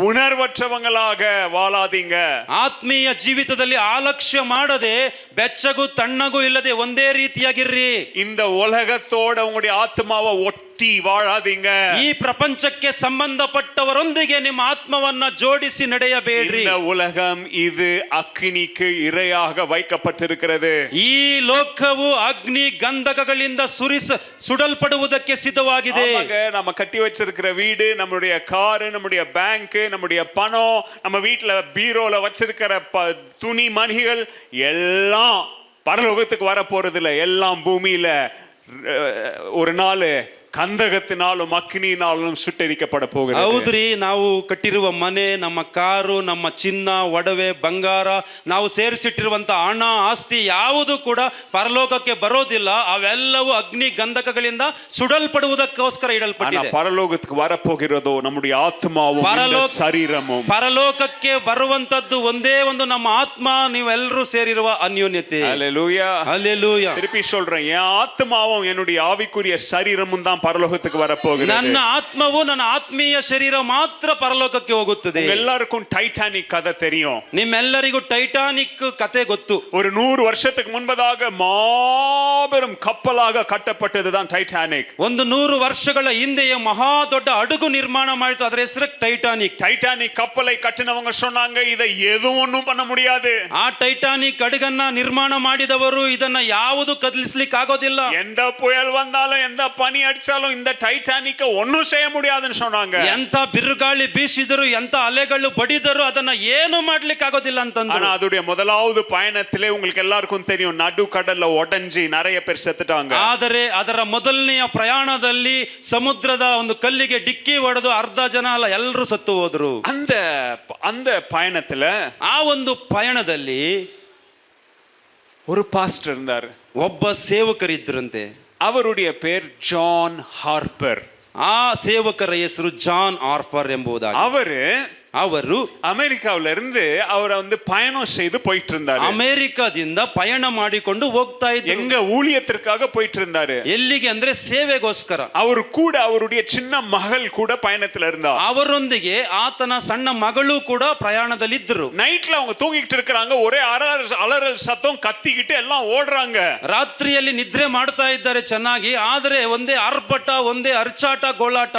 உணர்வற்றவங்களாக வாழாதீங்க. ಆತ್ಮೀಯ ಜೀವಿತದಲ್ಲಿ ಆಲಕ್ಷ್ಯ ಮಾಡದೆ ಬೆಚ್ಚಗೂ ತಣ್ಣಗೂ ಇಲ್ಲದೆ ಒಂದೇ ರೀತಿಯಾಗಿರ್ರಿ. இந்த உலகத்தோட உங்களுடைய ஆத்மாவை ஒட்டி வாழாதீங்க. ಈ ಪ್ರಪಂಚಕ್ಕೆ ಸಂಬಂಧಪಟ್ಟವರೊಂದಿಗೆ ನಿಮ್ಮ ಆತ್ಮವನ್ನ ಜೋಡಿಸಿ ನಡೆಯಬೇಡ್ರಿ. இந்த உலகம் இது அக்கினிக்கு இரையாக வைக்கப்பட்டிருக்கிறது. ಈ ಲೋಕವು ಅಗ್ನಿ ಗಂಧಕಗಳಿಂದ ಸುಡಲ್ಪಡುವುದಕ್ಕೆ ಸಿದ್ಧವಾಗಿದೆ. நம்ம கட்டி வச்சிருக்கிற வீடு, நம்மளுடைய காரு, நம்முடைய பேங்க், நம்முடைய பணம், நம்ம வீட்டுல பீரோல வச்சிருக்கிற துணி மணிகள் எல்லாம் பரலோகத்துக்கு வர போறது இல்ல. எல்லாம் பூமியில ஒரு நாள் ಕಂದಗತ್ತಿನಾலும் ಅಗ್ನಿನಾலும் ಸುಟ್ಟರಿக்கப்பಡ ಹೋಗುತ್ತದೆ. ಹೌದ್ರಿ, ನಾವು ಕಟ್ಟಿರುವ ಮನೆ, ನಮ್ಮ ಕಾರು, ನಮ್ಮ ಚಿನ್ನ, ಒಡವೆ, ಬಂಗಾರ, ನಾವು ಸೇರಿಸಿಟ್ಟಿರುವಂತ ಹಣ, ಆಸ್ತಿ ಯಾವುದು ಕೂಡ ಪರಲೋಕಕ್ಕೆ ಬರೋದಿಲ್ಲ. ಅವೆಲ್ಲವೂ ಅಗ್ನಿ ಗಂಧಕಗಳಿಂದ ಸುಡಲ್ಪಡುವುದಕ್ಕೋಸ್ಕರ ಇಡಲ್ಪಟ್ಟಿದೆ. ಪರಲೋಕಕ್ಕೆ வரப்போகிறதோ நம்முடைய ஆத்மாவும் ಶರೀರமும். ಪರಲೋಕಕ್ಕೆ ಬರುವಂತದ್ದು ಒಂದೇ ಒಂದು ನಮ್ಮ ಆತ್ಮ, ನೀವೆಲ್ಲರೂ ಸೇರಿರುವ ಅನ್ಯೋನ್ಯತೆ. ஹalleluya, ஹalleluya. திருப்பி சொல்றேன், என் ஆத்மாவும் என்னுடைய ஆவிக்குரிய சரீரமும் தான் பரலோகத்துக்கு வரப்போகிறது. ನನ್ನ ಆತ್ಮವು ನನ್ನ ಆತ್ಮೀಯ ಶರೀರ ಮಾತ್ರ ಪರಲೋಕಕ್ಕೆ ಹೋಗುತ್ತದೆ. எல்லாருக்கும் டைட்டானிக் கதை தெரியும். ನಿಮ್ಮೆಲ್ಲರಿಗೂ ಟೈಟಾನಿಕ್ ಕತೆ ಗೊತ್ತು. ஒரு 100 வருஷத்துக்கு முன்பதாக மாபெரும் கப்பலாக கட்டப்பட்டதுதான் டைட்டானிக். 100 ವರ್ಷಗಳ ಹಿಂದೆಯೇ ಮಹಾ ದೊಡ್ಡ ಹಡಗು ನಿರ್ಮಾಣ ಮಾಡಿತು, ಅದರ ಹೆಸರು ಟೈಟಾನಿಕ್. டைட்டானிக் கப்பலை கட்டினவங்க சொன்னாங்க, இதை எதுவும் ஒண்ணும் பண்ண முடியாது. ಆ ಟೈಟಾನಿಕ್ ಹಡಗನ್ನ ನಿರ್ಮಾಣ ಮಾಡಿದವರು ಇದನ್ನ ಯಾವುದು ಕದಲಿಸಲಿಕ್ಕೆ ಆಗೋದಿಲ್ಲ. எந்த புயல் வந்தாலும் எந்த பனி அடிச்சாலும் இந்த டைட்டானிக்க ஒண்ணும் செய்ய முடியாதுன்னு சொன்னாங்க. ಎಂತ ಬಿರುಗಾಳಿ ಬೀಸಿದರು, ಎಂತ ಅಲೆಗಳು ಬಡಿದರು, ಅದನ್ನ ಏನು ಮಾಡ್ಲಿಕ್ಕೆ ಆಗೋದಿಲ್ಲ ಅಂತಂದ್ರು. ஆனா அதுடைய முதலாவது பயணத்திலே உங்களுக்கு எல்லாருக்கும் தெரியும், நடுக்கடல்ல உடைஞ்சி நிறைய பேர் செத்துட்டாங்க. ಆದರೆ ಅದರ ಮೊದಲನೆಯ ಪ್ರಯಾಣದಲ್ಲಿ ಸಮುದ್ರದ ಒಂದು ಕಲ್ಲಿಗೆ ಡಿಕ್ಕಿ ಹೊಡೆದು ಅರ್ಧ ಜನ ಅಲ್ಲ ಎಲ್ಲರೂ ಸತ್ತು ಹೋದ್ರು. அந்த பயணத்துல ಆ ಒಂದು ಪಯಣದಲ್ಲಿ ஒரு பாஸ்டர் இருந்தார். ಒಬ್ಬ ಸೇವಕರಿದ್ರಂತೆ. அவருடைய பேர் ஜான் ஹார்பர். ಆ ಸೇವಕರ ಹೆಸರು ಜಾನ್ ಆರ್ಫರ್ ಎಂಬುದಾಗಿ. ಅವರು ಅಮೆರಿಕಾವಿல இருந்து அவரை பயணம் செய்து போயிட்டு இருந்தாரு. ಅಮೆರಿಕದಿಂದ ಪಯಣ ಮಾಡಿಕೊಂಡು ಹೋಗ್ತಾ ಇದ್ರು. எங்க ஊழியத்திற்காக போயிட்டு இருந்தாரு. ಎಲ್ಲಿಗೆ ಅಂದ್ರೆ ಸೇವೆಗೋಸ್ಕರ. ಅವರು ಕೂಡ ಅವருடைய சின்ன மகள் கூட பயணத்துல இருந்தா. ಅವರೊಂದಿಗೆ ಆತನ ಸಣ್ಣ ಮಗಳು ಕೂಡ ಪ್ರಯಾಣದಲ್ಲಿ ಇದ್ರು. நைட்ல அவங்க தூங்கிட்டு இருக்காங்க, ஒரே அலறல் சத்தம், கத்திக்கிட்டு எல்லாம் ஓடுறாங்க. ರಾತ್ರಿಯಲ್ಲಿ ನಿದ್ರೆ ಮಾಡ್ತಾ ಇದ್ದಾರೆ ಚೆನ್ನಾಗಿ, ಆದ್ರೆ ಒಂದೇ ಆರ್ಭಟ, ಒಂದೇ ಅರ್ಚಾಟ, ಗೋಳಾಟ.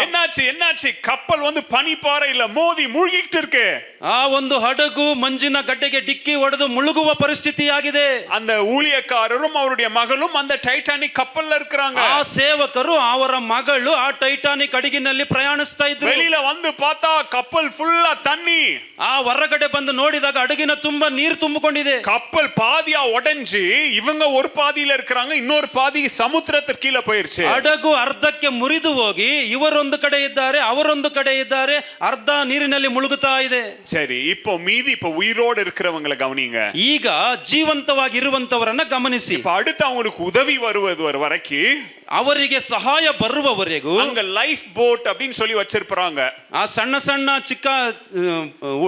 என்னாச்சு கப்பல் பனிப்பாறையில மோதி மூழ்கி மூழ்கிட்டு இருக்கு. ಆ ಒಂದು ಹಡಗು ಮಂಜಿನ ಗಡ್ಡೆಗೆ ಡಿಕ್ಕಿ ಹೊಡೆದು ಮುಳುಗುವ ಪರಿಸ್ಥಿತಿಯಾಗಿದೆ. அந்த ஊழியக்காரரும் அவருடைய மகளும் அந்த டைட்டானிக் கப்பல்ல இருக்கிறாங்க. ಆ ಸೇವಕರು ಅವರ ಮಗಳು ಆ ಟೈಟಾನಿಕ್ ಹಡಗಿನಲ್ಲಿ ಪ್ರಯಾಣಿಸ್ತಾ ಇದ್ರು. வெளியில வந்து பார்த்தா கப்பல் ஃபுல்லா தண்ணி. ಆ ಹೊರಗಡೆ ಬಂದು ನೋಡಿದಾಗ ಹಡಗಿನ ತುಂಬಾ ನೀರು ತುಂಬಿಕೊಂಡಿದೆ. கப்பல் பாதியா உடைஞ்சு இவங்க ஒரு பாதியில இருக்கிறாங்க, இன்னொரு பாதி சமுத்திரத்துக்கு கீழே போயிருச்சு. ಹಡಗು ಅರ್ಧಕ್ಕೆ ಮುರಿದು ಹೋಗಿ ಇವರೊಂದು ಕಡೆ ಇದ್ದಾರೆ, ಅವರೊಂದು ಕಡೆ ಇದ್ದಾರೆ, ಅರ್ಧ ನೀರಿನಲ್ಲಿ ಮುಳುಗುತ್ತಾ ಇದೆ. சரி, இப்போ மீதி இப்போ உயிரோடு இருக்கிறவங்களை கவனிங்க. ಈಗ ಜೀವಂತವಾಗಿರುವಂತವರನ್ನ ಗಮನಿಸಿ. இப்ப அடுத்து அவங்களுக்கு உதவி வருவது வரைக்கும் ಅವರಿಗೆ ಸಹಾಯ ಬರುವವರೆಗೂ அங்க லைஃப் போட் அப்படின்னு சொல்லி வச்சிருப்பாங்க. ಆ ಸಣ್ಣ ಸಣ್ಣ ಚಿಕ್ಕ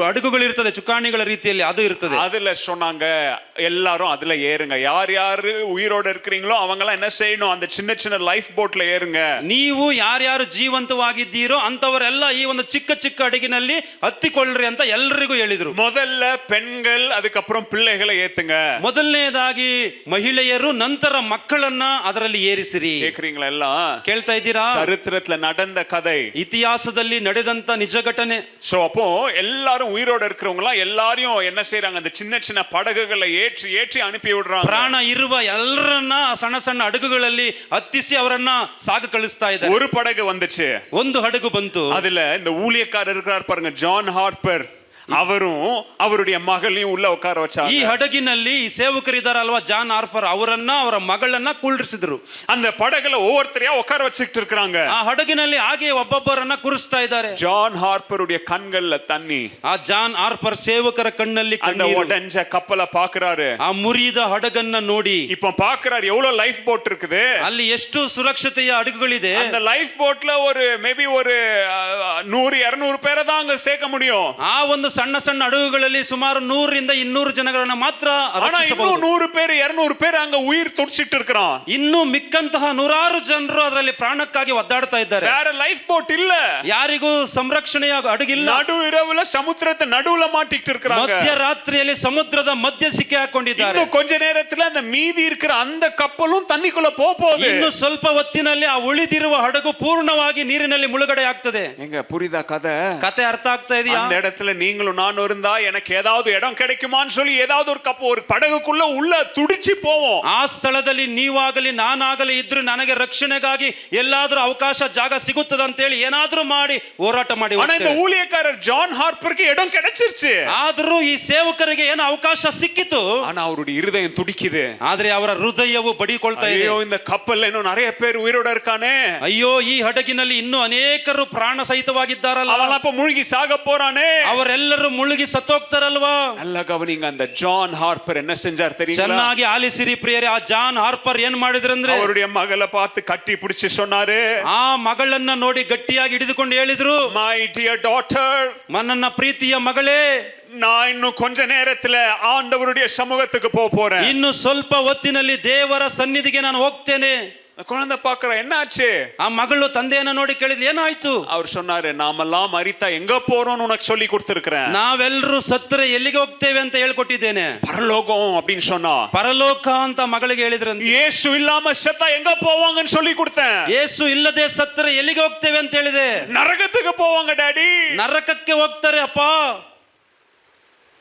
ಹಡಗುಗಳು ಇರ್ತದೆ, ಚುಕ್ಕಾಣಿಗಳ ರೀತಿಯಲ್ಲಿ ಅದು ಇರ್ತದೆ. அதுல சொன்னாங்க எல்லாரும் அதுல ஏறுங்க, யார் யாரு உயிரோட இருக்கிறீங்களோ அவங்க எல்லாம் என்ன செய்யணும், அந்த சின்ன சின்ன லைஃப் போட்ல ஏறுங்க. ನೀವು ಯಾರ್ಯಾರು ಜೀವಂತವಾಗಿದ್ದೀರೋ ಅಂತವರೆಲ್ಲ ಈ ಒಂದು ಚಿಕ್ಕ ಚಿಕ್ಕ ಹಡಗಿನಲ್ಲಿ ಹತ್ತಿಕೊಳ್ಳ್ರಿ ಅಂತ ಎಲ್ಲರಿಗೂ ಹೇಳಿದ್ರು. முதல்ல பெண்கள், அதுக்கப்புறம் பிள்ளைகளை ஏத்துங்க. ಮೊದಲನೇದಾಗಿ ಮಹಿಳೆಯರು, ನಂತರ ಮಕ್ಕಳನ್ನ ಅದರಲ್ಲಿ ಏರಿಸಿರಿ. கேக்குறீங்களா எல்லாம்? ಕೇಳ್ತಾ ಇದ್ದೀರಾ? சரித்திரத்துல நடந்த கதை, ಇತಿಹಾಸದಲ್ಲಿ ನಡೆದಂತ ನಿಜ ಘಟನೆ. சோ அப்போ எல்லாரும் உயிரோட இருக்கிறவங்க எல்லாம் எல்லாரையும் என்ன செய்யறாங்க, அந்த சின்ன சின்ன படகுகளை ஏற்றி ஏற்றி அனுப்பி விடுறாங்க. ಪ್ರಾಣ ಇರುವ ಎಲ್ಲರನ್ನ ಸಣ್ಣ ಸಣ್ಣ ಹಡಗುಗಳಲ್ಲಿ ಹತ್ತಿಸಿ ಅವರನ್ನ ಸಾಗ ಕಳಿಸ್ತಾ ಇದ್ದಾರೆ. ஒரு படகு வந்துச்சு, ಒಂದು ಹಡಗು ಬಂತು. அதுல இந்த ஊழியக்காரர் இருக்கிறார் பாருங்க, ஜான் ஹார்ப்பர், அவரும் அவருடைய மகளையும் உள்ள உட்கார வச்சாங்க. ಈ ಹಡಗಿನಲ್ಲಿ ಈ ಸೇವಕರಿದ್ದಾರಲ್ವಾ, ಜಾನ್ ಆರ್ಫರ್, ಅವರನ್ನ ಅವರ ಮಗಳನ್ನ ಕುಳ್ಳಿರಿಸಿದ್ರು. அந்த படகுல ஒவ்வொருத்தரையா உட்கார வச்சிட்டு இருக்காங்க. ಆ ಹಡಗಿನಲ್ಲಿ ಹಾಗೆ ಒಬ್ಬೊಬ್ಬರನ್ನ ಕುರಿಸ್ತಾ ಇದ್ದಾರೆ. ஜான் ஹார்ப்பருடைய கண்கள்ல தண்ணி. ಆ ಜಾನ್ ಆರ್ಫರ್ ಸೇವಕರ ಕಣ್ಣಲ್ಲಿ அந்த உடைஞ்ச கப்பலை பாக்குறாரு. ಆ ಮುರಿದ ಹಡಗನ್ನ ನೋಡಿ இப்ப பாக்குறாரு எவ்வளவு லைஃப் போட் இருக்குது, ಅಲ್ಲಿ ಎಷ್ಟು ಸುರಕ್ಷತೆಯ ಹಡಗುಗಳಿದೆ. அந்த லைஃப் போட்ல ஒரு மேபி ஒரு 100-200 பேரை தான் அங்க சேர்க்க முடியும். ಆ ಒಂದು ಸಣ್ಣ ಸಣ್ಣ ಹಡಗುಗಳಲ್ಲಿ ಸುಮಾರು 100-200 ಜನಗಳನ್ನ ಮಾತ್ರ ರಕ್ಷಿಸಬಹುದು. 100-200 பேர் அங்க உயிர் துடிச்சிட்டு இருக்கிறான். ಇನ್ನು ಮಿಕ್ಕಂತಹ ನೂರಾರು ಜನರು ಅದರಲ್ಲಿ ಪ್ರಾಣಕ್ಕಾಗಿ ಒದ್ದಾಡ್ತಾ ಇದ್ದಾರೆ. வேற லைஃப் போட் இல்ல, ಯಾರಿಗೂ ಸಂರಕ್ಷಣೆಯ ಹಡಗಿಲ್ಲ. நடு இரவுல சமுத்திரத்தை நடுவுல மாட்டிட்டு இருக்காங்க. ಮಧ್ಯರಾತ್ರಿಯಲ್ಲಿ ಸಮುದ್ರದ ಮಧ್ಯ ಸಿಕ್ಕಿ ಹಾಕೊಂಡಿದ್ದಾರೆ. இன்னும் கொஞ்ச நேரத்துல அந்த மீதி இருக்கிற அந்த கப்பலும் தண்ணிக்குள்ள போகுது. ಇನ್ನು ಸ್ವಲ್ಪ ಹೊತ್ತಿನಲ್ಲಿ ಆ ಉಳಿದಿರುವ ಹಡಗು ಪೂರ್ಣವಾಗಿ ನೀರಿನಲ್ಲಿ ಮುಳುಗಡೆ ಆಗ್ತದೆ. எங்க புரியுதா கதை? ಕತೆ ಅರ್ಥ ಆಗ್ತಾ ಇದೆಯಾ? அந்த இடத்துல நீங்களும் நானும் இருந்தா எனக்கு ஏதாவது இடம் கிடைக்குமான்னு சொல்லி ஏதாவது ஒரு ஒரு படகுக்குள்ள உள்ள துடிச்சு போவோம். ಆ ಸ್ಥಳದಲ್ಲಿ ನೀವಾಗಲಿ ನಾನಾಗಲಿ ಇದ್ರು ನನಗೆ ರಕ್ಷಣೆಗಾಗಿ ಎಲ್ಲಾದ್ರೂ ಅವಕಾಶ ಜಾಗ ಸಿಗುತ್ತದೆ ಅಂತ ಹೇಳಿ ಏನಾದ್ರೂ ಮಾಡಿ ಹೋರಾಟ ಮಾಡಿ. ஆனா இந்த ஊழியக்காரர் ஜான் ஹார்ப்பருக்கு இடம் கிடைச்சிருச்சு. ಆದ್ರೂ ಈ ಸೇವಕರಿಗೆ ಏನು ಅವಕಾಶ ಸಿಕ್ಕಿತು, ஆனா அவருடைய இருதயம் துடிக்குது. ಆದ್ರೆ ಅವರ ಹೃದಯವು ಬಡಿಕೊಳ್ತಾ ಇದೆ. ஐயோ, இந்த கப்பல்ல இன்னும் நிறைய பேர் உயிரோட இருக்கானே. ಅಯ್ಯೋ, ಈ ಹಡಗಿನಲ್ಲಿ ಇನ್ನೂ ಅನೇಕರು ಪ್ರಾಣ ಸಹಿತವಾಗಿದ್ದಾರಲ್ಲ, அவன் அப்ப முழுகி சாக போறானே. ಅವರೆಲ್ಲರೂ ಮುಳುಗಿ ಸತ್ತೋಗ್ತಾರಲ್ವಾ? நல்லா கவனிங்க, அந்த ஜான் ஹார்ப்பர் என்ன செஞ்சார் தெரியுமா? ಚೆನ್ನಾಗಿ ಆಲಿಸಿರಿ ಪ್ರಿಯರೇ. ಆ ಜಾನ್ ಹಾರ್ಪರ್ ಏನ್ ಮಾಡಿದ್ರಂದ್ರೆ அவருடைய மகளை பார்த்து கட்டி பிடிச்சு சொன்னாரு, ಆ ಮಗಳನ್ನ ನೋಡಿ ಗಟ್ಟಿಯಾಗಿ ಹಿಡಿದುಕೊಂಡು ಹೇಳಿದ್ರು, ಮೈ ಡಿಯರ್ டாட்டர், ನನ್ನ ಪ್ರೀತಿಯ ಮಗಳೇ, நான் இன்னும் கொஞ்ச நேரத்துல ஆண்டவருடைய சமூகத்துக்கு போறேன். ಇನ್ನು ಸ್ವಲ್ಪ ಹೊತ್ತಿನಲ್ಲಿ ದೇವರ ಸನ್ನಿಧಿಗೆ ನಾನು ಹೋಗ್ತೇನೆ. குழந்தை பாக்குற, என்ன ஆச்சு? ಆ ಮಗಳು ತಂದೆಯನ್ನ ನೋಡಿ ಕೇಳಿದ್ಲು, ಏನಾಯ್ತು? அவர் சொன்னாரு, நாமெல்லாம் மரித்தா எங்க போறோம்னு உனக்கு சொல்லி கொடுத்திருக்கிறேன். ನಾವೆಲ್ಲರೂ ಸತ್ತರೆ ಎಲ್ಲಿಗೆ ಹೋಗ್ತೇವೆ ಅಂತ ಹೇಳ್ಕೊಟ್ಟಿದ್ದೇನೆ. பரலோகம் அப்படின்னு சொன்னா, ಪರಲೋಕ ಅಂತ ಮಗಳಿಗೆ ಹೇಳಿದ್ರಂತೆ. இயேசு இல்லாம செத்தா எங்க போவாங்கன்னு சொல்லி கொடுத்தேன். ಯೇಸು ಇಲ್ಲದೆ ಸತ್ತರೆ ಎಲ್ಲಿಗೆ ಹೋಗ್ತೇವೆ ಅಂತ ಹೇಳಿದೆ. நரகத்துக்கு போவாங்க டாடி. ನರಕಕ್ಕೆ ಹೋಗ್ತಾರೆ ಅಪ್ಪ.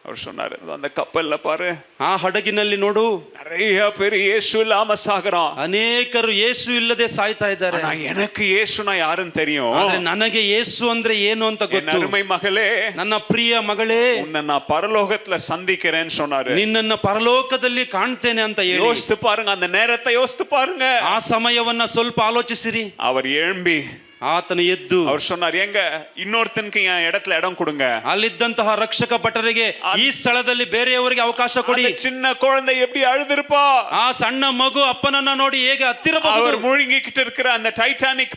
அவர் சொன்னாரு, அந்த கப்பல்ல பாரு, ಆ ಹಡಗಿನಲ್ಲಿ ನೋಡು, நிறைய பேர் இயேசு இல்லாம சாகுறான். ಅನೇಕರು ಯೇಸು ಇಲ್ಲದೆ ಸಾಯ್ತಾ ಇದ್ದಾರೆ. ஆனா எனக்கு இயேசுனா யாருன்னு தெரியும். ಆದ್ರೆ ನನಗೆ ಯೇಸು ಅಂದ್ರೆ ಏನು ಅಂತ ಗೊತ್ತು. அருமை மகளே, ನನ್ನ ಪ್ರಿಯ ಮಗಳೇ, உன்னை நான் பரலோகத்துல சந்திக்கிறேன்னு சொன்னாரு. ನಿನ್ನನ್ನ ಪರಲೋಕದಲ್ಲಿ ಕಾಣ್ತೇನೆ ಅಂತ ಹೇಳಿ. யோசித்து பாருங்க, அந்த நேரத்தை யோசித்து பாருங்க. ಆ ಸಮಯವನ್ನ ಸ್ವಲ್ಪ ಆಲೋಚಿಸಿರಿ. அவர் எழும்பி ಆತನು ಎದ್ದು அவர் சொன்னார், எங்க இன்னொருத்தனுக்கு என் இடத்துல இடம் கொடுங்க. ಅಲ್ಲಿದ್ದಂತಹ ರಕ್ಷಕ ಭಟರಿಗೆ ಈ ಸ್ಥಳದಲ್ಲಿ ಬೇರೆಯವರಿಗೆ ಅವಕಾಶ ಕೊಡಿ. சின்ன குழந்தை எப்படி அழுதுருப்பா, ಆ ಸಣ್ಣ ಮಗು ಅಪ್ಪನನ್ನ ನೋಡಿ ಹೇಗೆ ಹತ್ತಿರಬಹುದು. அவர் முழுங்கிக்கிட்டு இருக்கிற அந்த டைட்டானிக்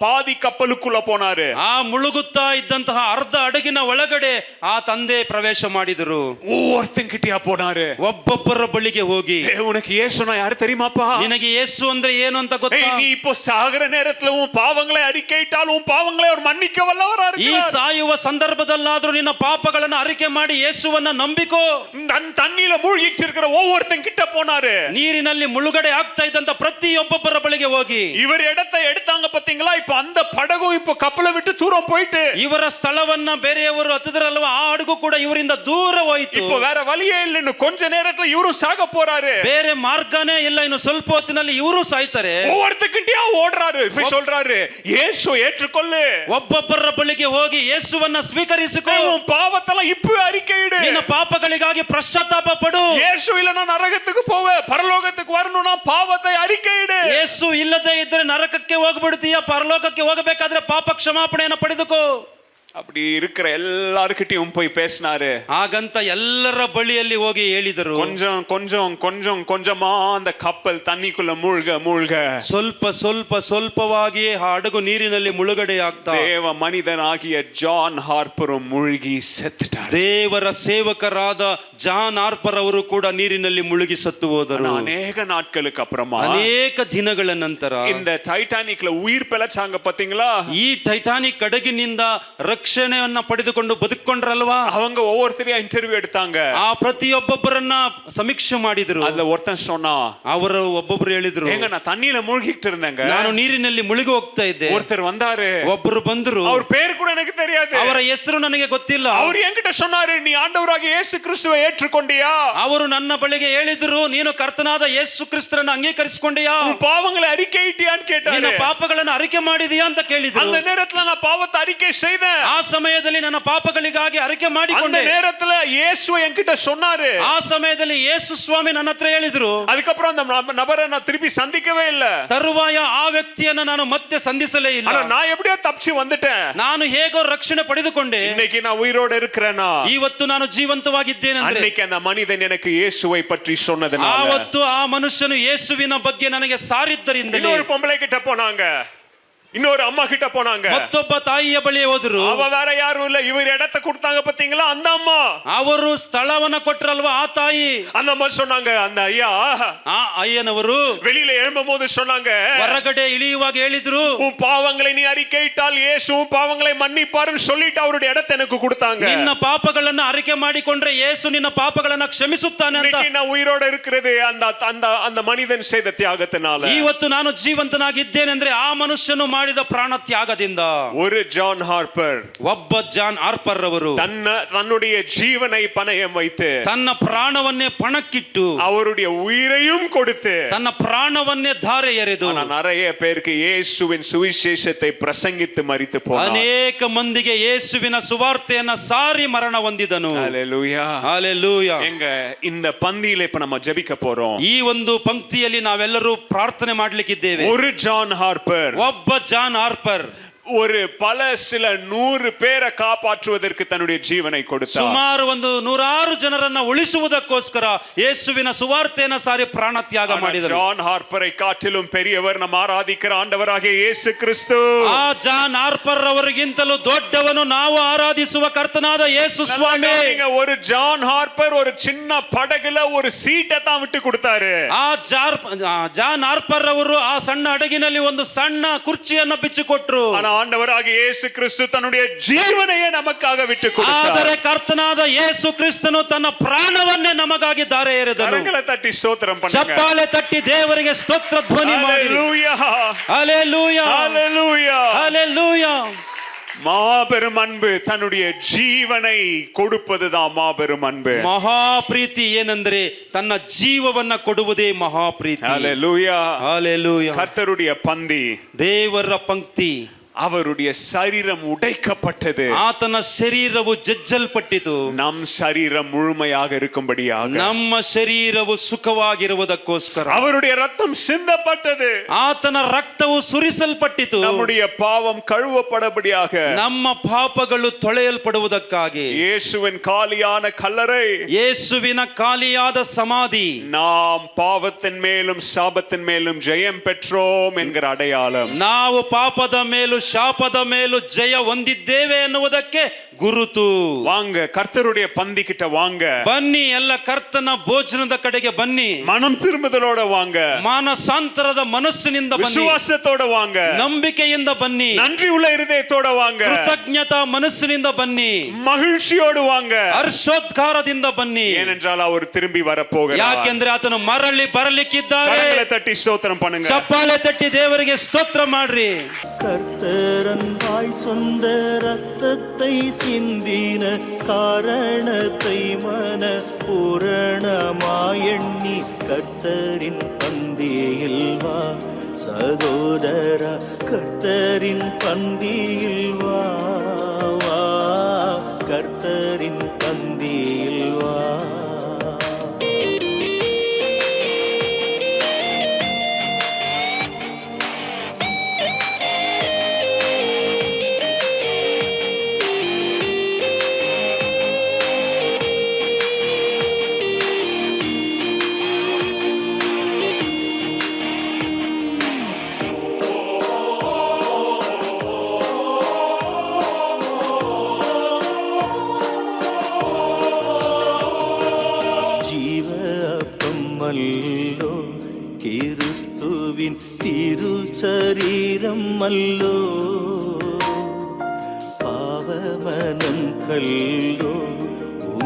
பாதி கப்பலுக்குள்ள போனாரு. ಆ ಮುಳುಗುತ್ತಾ ಇದ್ದಂತಹ ಅರ್ಧ ಹಡಗಿನ ಒಳಗಡೆ ಆ ತಂದೆ ಪ್ರವೇಶ ಮಾಡಿದರು. ஒவ்வொருத்தங்கிட்டயா போனாரு. ಒಬ್ಬೊಬ್ಬರ ಬಳಿಗೆ ಹೋಗಿ, உனக்கு இயேசுனா யாரு தெரியுமாப்பா? ನಿನಗೆ ಯೇಸು ಅಂದ್ರೆ ಏನು ಅಂತ ಗೊತ್ತಾ? நீ இப்போ சாகர நேரத்துல உன் பாவங்களை அறிக்கையிட்டாலும் பாவங்களை அவர் மன்னிக்க வல்லவரா ಈ இருக்கிறார். ಸಾಯುವ ಸಂದರ್ಭದಲ್ಲಾದ್ರೂ ನಿನ್ನ ಪಾಪಗಳನ್ನು ಅರಿಕೆ ಮಾಡಿ ಯೇಸುವನ್ನ ನಂಬಿಕೋ. தண்ணியில மூழ்கிட்டு இருக்கிற ஒவ்வொருத்தன் கிட்ட போனாரு. ನೀರಿನಲ್ಲಿ ಮುಳುಗಡೆ ಆಗ್ತಾ ಇದ್ದಂತ ಪ್ರತಿಯೊಬ್ಬೊಬ್ಬರ ಬಳಿಗೆ ಹೋಗಿ இவர் இடத்தை எடுத்தாங்க பாத்தீங்களா, இப்ப அந்த படகும் இப்ப கப்பலை விட்டு தூரம் போயிட்டு, ಇವರ ಸ್ಥಳವನ್ನ ಬೇರೆಯವರು ಹತ್ತಿದ್ರಲ್ವಾ, ಆ ಹಡಗು ಕೂಡ ಇವರಿಂದ ದೂರ ಹೋಯಿತು. இப்ப வேற வழியே இல்ல, இன்னும் கொஞ்ச நேரத்துல இவரும் சாக போறாரு. ಬೇರೆ ಮಾರ್ಗನೇ ಇಲ್ಲ, ಇನ್ನು ಸ್ವಲ್ಪ ಹೊತ್ತಿನಲ್ಲಿ ಇವರು ಸಾಯ್ತಾರೆ. ஒவ்வொருத்தக்கிட்டயா ஓடுறாரு, இப்ப சொல்றாரு இயேசு ஏற்றுக்கொள்ளு, ಒಬ್ಬೊಬ್ಬರ ಬಳಿಗೆ ಹೋಗಿ ಯೇಸುವನ್ನ ಸ್ವೀಕರಿಸಿಕೊ, உன் பாவத்தெல்லாம் இப்பவே அறிக்கையிடு, ನಿನ್ನ ಪಾಪಗಳಿಗಾಗಿ ಪಶ್ಚಾತ್ತಾಪ ಪಡು. இயேசு இல்லனா நரகத்துக்கு போவ, பரலோகத்துக்கு வரணும்னா பாவத்தை அறிக்கையிடு. ಯೇಸು ಇಲ್ಲದೆ ಇದ್ರೆ ನರಕಕ್ಕೆ ಹೋಗ್ಬಿಡ್ತೀಯ, ಪರಲೋಕಕ್ಕೆ ಹೋಗಬೇಕಾದ್ರೆ ಪಾಪ ಕ್ಷಮಾಪಣೆಯನ್ನು ಪಡೆದುಕೋ. அப்படி இருக்கிற எல்லார்கிட்டயும் போய் பேசினாரு. ಹಾಗಂತ ಎಲ್ಲರ ಬಳಿಯಲ್ಲಿ ಹೋಗಿ ಹೇಳಿದರು. கொஞ்சம் கொஞ்சம் கொஞ்சம் கொஞ்சமா அந்த கப்பல் தண்ணிக்குள்ள மூழ்க மூழ்க ಸ್ವಲ್ಪ ಸ್ವಲ್ಪ ಸ್ವಲ್ಪವಾಗಿ ಆ ಹಡಗು ನೀರಿನಲ್ಲಿ ಮುಳುಗಡೆ ಆಗ್ತಾ, தேவ மனிதனாகிய ஜான் ஹார்ப்பரும் மூழ்கி செத்துட்டார். ದೇವರ ಸೇವಕರಾದ ಜಾನ್ ಹಾರ್ಪರ್ ಅವರು ಕೂಡ ನೀರಿನಲ್ಲಿ ಮುಳುಗಿ ಸತ್ತು ಹೋದರು. அநேக நாட்களுக்கு அப்புறமா, ಅನೇಕ ದಿನಗಳ ನಂತರ இந்த டைட்டானிக்ல உயிர் பிழைச்சாங்க பாத்தீங்களா, ಈ ಟೈಟಾನಿಕ್ ಹಡಗಿನಿಂದ ರಕ್ಷಣೆಯನ್ನ ಪಡೆದುಕೊಂಡು ಬದುಕೊಂಡ್ರಲ್ವಾ, அவங்க ஒவ்வொருத்தரையா இன்டர்வியூ எடுத்தாங்க. ಆ ಪ್ರತಿಯೊಬ್ಬೊಬ್ಬರನ್ನ ಸಮೀಕ್ಷೆ ಮಾಡಿದ್ರು. அதுல ஒருத்தன் சொன்னா, ಅವರು ಒಬ್ಬೊಬ್ರು ಹೇಳಿದ್ರು, ஏங்க நான் தண்ணியில மூழ்கிட்டு இருந்தேங்க, ನಾನು ನೀರಿನಲ್ಲಿ ಮುಳುಗಿ ಹೋಗ್ತಾ ಇದ್ದೆ. ஒருத்தர் வந்தாரு, ಒಬ್ಬರು ಬಂದ್ರು, அவர் பேர் கூட எனக்கு தெரியாது, ಅವರ ಹೆಸರು ನನಗೆ ಗೊತ್ತಿಲ್ಲ. அவர் என்கிட்ட சொன்னாரு, நீ ஆண்டவராகிய இயேசு கிறிஸ்துவை ஏற்றுக்கொண்டியா? ಅವರು ನನ್ನ ಬಳಿಗೆ ಹೇಳಿದ್ರು, ನೀನು ಕರ್ತನಾದ ಯೇಸು ಕ್ರಿಸ್ತರನ್ನು ಅಂಗೀಕರಿಸಿಕೊಂಡಿಯಾ, உன் பாவங்களை அறிக்கையிட்டியான்னு கேட்டாரு. ನಿನ್ನ ಪಾಪಗಳನ್ನು ಅರಿಕೆ ಮಾಡಿದೀಯಾ ಅಂತ ಕೇಳಿದ್ರು. அந்த நேரத்துல நான் பாவத்தை அறிக்கை செய்தேன். ಆ ಸಮಯದಲ್ಲಿ ನನ್ನ ಪಾಪಗಳಿಗಾಗಿ ಅರಿಕೆ அந்த ಮಾಡಿಕೊಂಡೆ. நேரத்துல இயேசு என்கிட்ட சொன்னாரு. ಆ ಸಮಯದಲ್ಲಿ ಯೇಸು ಸ್ವಾಮಿ ನನ್ನ ಹತ್ರ ಹೇಳಿದ್ರು. அதுக்கப்புறம் அந்த நபரை நான் திருப்பி சந்திக்கவே இல்ல. ತರುವಾಯ ಆ ವ್ಯಕ್ತಿಯನ್ನ ನಾನು ಮತ್ತೆ ಸಂಧಿಸಲೇ ಇಲ್ಲ. ஆனா நான் எப்படியோ தப்பிச்சு வந்துட்டேன். ನಾನು ಹೇಗೋ ರಕ್ಷಣೆ ಪಡೆದುಕೊಂಡೆ. இன்னைக்கு நான் உயிரோட இருக்கிறேனா? ಇವತ್ತು ನಾನು ಜೀವಂತವಾಗಿದ್ದೇನೆ. அன்னைக்கு அந்த மனிதன் எனக்கு இயேசுவை பற்றி சொன்னதனால, ಆವತ್ತು ಆ ಮನುಷ್ಯನು ಯೇಸುವಿನ ಬಗ್ಗೆ ನನಗೆ ಸಾರಿದ್ದರಿಂದ, இன்னொரு பொம்பளை கிட்ட போனாங்க, இன்னொரு அம்மா கிட்ட போனாங்க, ಮತ್ತೊಬ್ಬ ತಾಯಿಯ ಬಳಿ ಹೋದ್ರು. அவ வேற யாரும் இல்ல, இவர் இடத்தை கொடுத்தாங்க பாத்தீங்களா, அந்த அம்மா. ಅವರು ಸ್ಥಳವನ್ನ ಕೊಟ್ರಲ್ವಾ, ಆ ತಾಯಿ. அந்த அம்மா சொன்னாங்க, அந்த ஐயா ಆ ಅಯ್ಯನವರು வெளியில எழும்பும் போது சொன்னாங்க, ಹೊರಗಡೆ ಇಳಿಯುವಾಗ ಹೇಳಿದ್ರು, உன் பாவங்களை நீ அறிக்கையிட்டால் இயேசு உன் பாவங்களை மன்னிப்பாருன்னு சொல்லிட்டு அவருடைய இடத்தை எனக்கு கொடுத்தாங்க. ನಿನ್ನ ಪಾಪಗಳನ್ನ ಅರಿಕೆ ಮಾಡಿಕೊಂಡ್ರೆ ಯೇಸು ನಿನ್ನ ಪಾಪಗಳನ್ನ ಕ್ಷಮಿಸುತ್ತಾನೆ ಅಂತ. இன்னைக்கு நான் உயிரோட இருக்கிறது அந்த அந்த அந்த மனிதன் செய்த தியாகத்தினால. ಇವತ್ತು ನಾನು ಜೀವಂತನಾಗಿದ್ದೇನೆ ಅಂದ್ರೆ ಆ ಮನುಷ್ಯನು ಮಾಡಿದ ಪ್ರಾಣ ತ್ಯಾಗದಿಂದ. ஒரு ஜான் ஹார்ப்பர், ಒಬ್ಬ ಜಾನ್ ಹಾರ್ಪರ್ ಅವರು தன்னுடைய ஜீவனை பணயம் வைத்து, ತನ್ನ ಪ್ರಾಣವನ್ನೇ ಪಣಕ್ಕಿಟ್ಟು, அவருடைய உயிரையும் கொடுத்து, ತನ್ನ ಪ್ರಾಣವನ್ನೇ ಧಾರೆ ಎರೆದು, நிறைய பேருக்கு இயேசுவின் சுவிசேஷத்தை பிரசங்கித்து மரித்து போனார். ಅನೇಕ ಮಂದಿಗೆ ಯೇಸುವಿನ ಸುವಾರ್ತೆಯನ್ನ ಸಾರಿ ಮರಣ ಹೊಂದಿದನು. ஹல்லேலூயா, ಹಲ್ಲೆಲೂಯಾ. எங்க இந்த பந்தியில இப்ப நம்ம ஜெபிக்க போறோம். ಈ ಒಂದು ಪಂಕ್ತಿಯಲ್ಲಿ ನಾವೆಲ್ಲರೂ ಪ್ರಾರ್ಥನೆ ಮಾಡ್ಲಿಕ್ಕಿದ್ದೇವೆ. ஒரு ஜான் ஹார்ப்பர், ಒಬ್ಬ ಜಾನ್ ಹಾರ್ಪರ್ ஒரு பல சில 100 பேரை காப்பாற்றுவதற்கு தன்னுடைய ஜீவனை கொடுத்தார். ಸುಮಾರು ಒಂದು 100 ಜನರನ್ನ ಉಳಿಸುವುದಕ್ಕೋಸ್ಕರ ಯೇಸುವಿನ ಸುವಾರ್ತೆಯನ್ನು ಸಾರಿ ಪ್ರಾಣ ತ್ಯಾಗ ಮಾಡಿದರು. ஜான் ஹார்ப்பரை காட்டிலும் பெரியவர் நம்ம ஆராதிக்கிற ஆண்டவராகிய இயேசு கிறிஸ்து. ಆ ಜಾನ್ ಹಾರ್ಪರ್ ಅವರಿಗಿಂತಲೂ ದೊಡ್ಡವನು ನಾವು ಆರಾಧಿಸುವ ಕರ್ತನಾದ ಯೇಸು ಸ್ವಾಮಿ. ஒரு ஜான் ஹார்ப்பர் ஒரு சின்ன படகுல ஒரு சீட்டை தான் விட்டு கொடுத்தாரு. ಆ ಜಾನ್ ಹಾರ್ಪರ್ ಅವರು ಆ ಸಣ್ಣ ಹಡಗಿನಲ್ಲಿ ಒಂದು ಸಣ್ಣ ಕುರ್ಚಿಯನ್ನು ಬಿಚ್ಚಿಕೊಟ್ರು. ஆண்டவராகிய இயேசு கிறிஸ்து தன்னுடைய ஜீவனையே நமக்காக விட்டு கொடுத்தார். ಆದರೆ ಕರ್ತನಾದ ಯೇಸು ಕ್ರಿಸ್ತನು ತನ್ನ ಪ್ರಾಣವನ್ನೇ ನಮಗಾಗಿ ಧಾರೆ ಎರೆದನು. ಕರங்களை ತಟ್ಟಿ ಸ್ತೋತ್ರ பண்ணுங்க. ಚಪ್ಪಾಳೆ ತಟ್ಟಿ ದೇವರಿಗೆ ಸ್ತೋತ್ರ ಧ್ವನಿ ಮಾಡಿ. ஹல்லேலூயா, ஹல்லேலூயா, ஹல்லேலூயா, ஹல்லேலூயா. மாபெரும் அன்பு, தன்னுடைய ஜீவனை கொடுப்பதுதான் மாபெரும் அன்பு. ಮಹಾಪ್ರೀತಿ ಏನಂದ್ರೆ ತನ್ನ ಜೀವವನ್ನ ಕೊಡುವುದೇ ಮಹಾಪ್ರೀತಿ. ஹல்லேலூயா, ஹல்லேலூயா. கர்த்தருடைய பந்தி, ದೇವರ ಪಂಕ್ತಿ, அவருடைய சரீரம் உடைக்கப்பட்டது, ಆತನ ಶರೀರವು ಜಜ್ಜಲ್ಪಟ್ಟಿತು. நம் சரீரம் முழுமையாக இருக்கும்படியாக, ನಮ್ಮ ಶರೀರವು ಸುಖವಾಗಿರುವುದಕ್ಕೋಸ್ಕರ அவருடைய ரத்தம் சிந்தப்பட்டது, ಆತನ ರಕ್ತವು ಸುರಿಸಲ್ಪಟ್ಟಿತು. நம்முடைய பாவம் கழுவப்படபடியாக, ನಮ್ಮ ಪಾಪಗಳು ತೊಳೆಯಲ್ಪಡುವುದಕ್ಕಾಗಿ. இயேசுவின் காலியான கல்லறை, ಯೇಸುವಿನ ಖಾಲಿಯಾದ ಸಮಾಧಿ, நாம் பாவத்தின் மேலும் சாபத்தின் மேலும் ஜெயம் பெற்றோம் என்கிற அடையாளம். ನಾವು ಪಾಪದ ಮೇಲೂ ಶಾಪದ ಮೇಲೂ ಜಯ ಹೊಂದಿದ್ದೇವೆ ಎನ್ನುವುದಕ್ಕೆ ಗುರುತು. வாங்க கர்த்தருடைய பந்தி கிட்ட வாங்க. ಬನ್ನಿ ಎಲ್ಲ ಕರ್ತನ ಭೋಜನದ ಕಡೆಗೆ ಬನ್ನಿ. மனம் திரும்புதலோட வாங்க. ಮಾನಸಾಂತರದ ಮನಸ್ಸಿನಿಂದ ಬನ್ನಿ. விசுவாசத்தோட வாங்க. ನಂಬಿಕೆಯಿಂದ ಬನ್ನಿ. நன்றி உள்ள இருதயத்தோட வாங்க. ಕೃತಜ್ಞತಾ ಮನಸ್ಸಿನಿಂದ ಬನ್ನಿ. மகிழ்ச்சியோடு வாங்க. ಹರ್ಷೋದ್ಗಾರದಿಂದ ಬನ್ನಿ. ஏனென்றால் அவர் திரும்பி வரப்போகிறார். ಯಾಕೆಂದ್ರೆ ಆತನು ಮರಳಿ ಬರಲಿಕ್ಕಿದ್ದಾರೆ. கரங்களை தட்டி ஸ்தோத்திரம் பண்ணுங்க. ಚಪ್ಪಾಳೆ ತಟ್ಟಿ ದೇವರಿಗೆ ಸ್ತೋತ್ರ ಮಾಡ್ರಿ. கர்த்தரன்பாய் சொந்த ரத்தத்தை சிந்தின காரணத்தை மன பூரணமாயண்ணி கர்த்தரின் பந்தியில் வா சகோதர, கர்த்தரின் பந்தியில் வா வா, கர்த்தரின் பந்தியில் வா. ஜீவப்பம்மல்லோ கிறிஸ்துவின் திருச்சரீரம் அல்லோ, பாவமனம் கல்லோ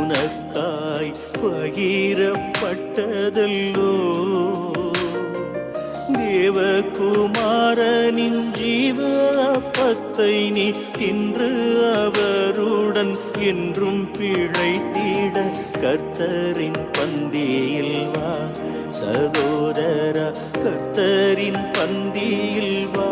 உனக்காய் பகிரப்பட்டதல்லோ. தேவகுமாரனின் ஜீவ அப்பத்தை நீ தின்று அவருடன் என்றும் பிழைத்திட கர்த்தரின் பந்தியில் வா சகோதர, கர்த்தரின் பந்தியில் வா.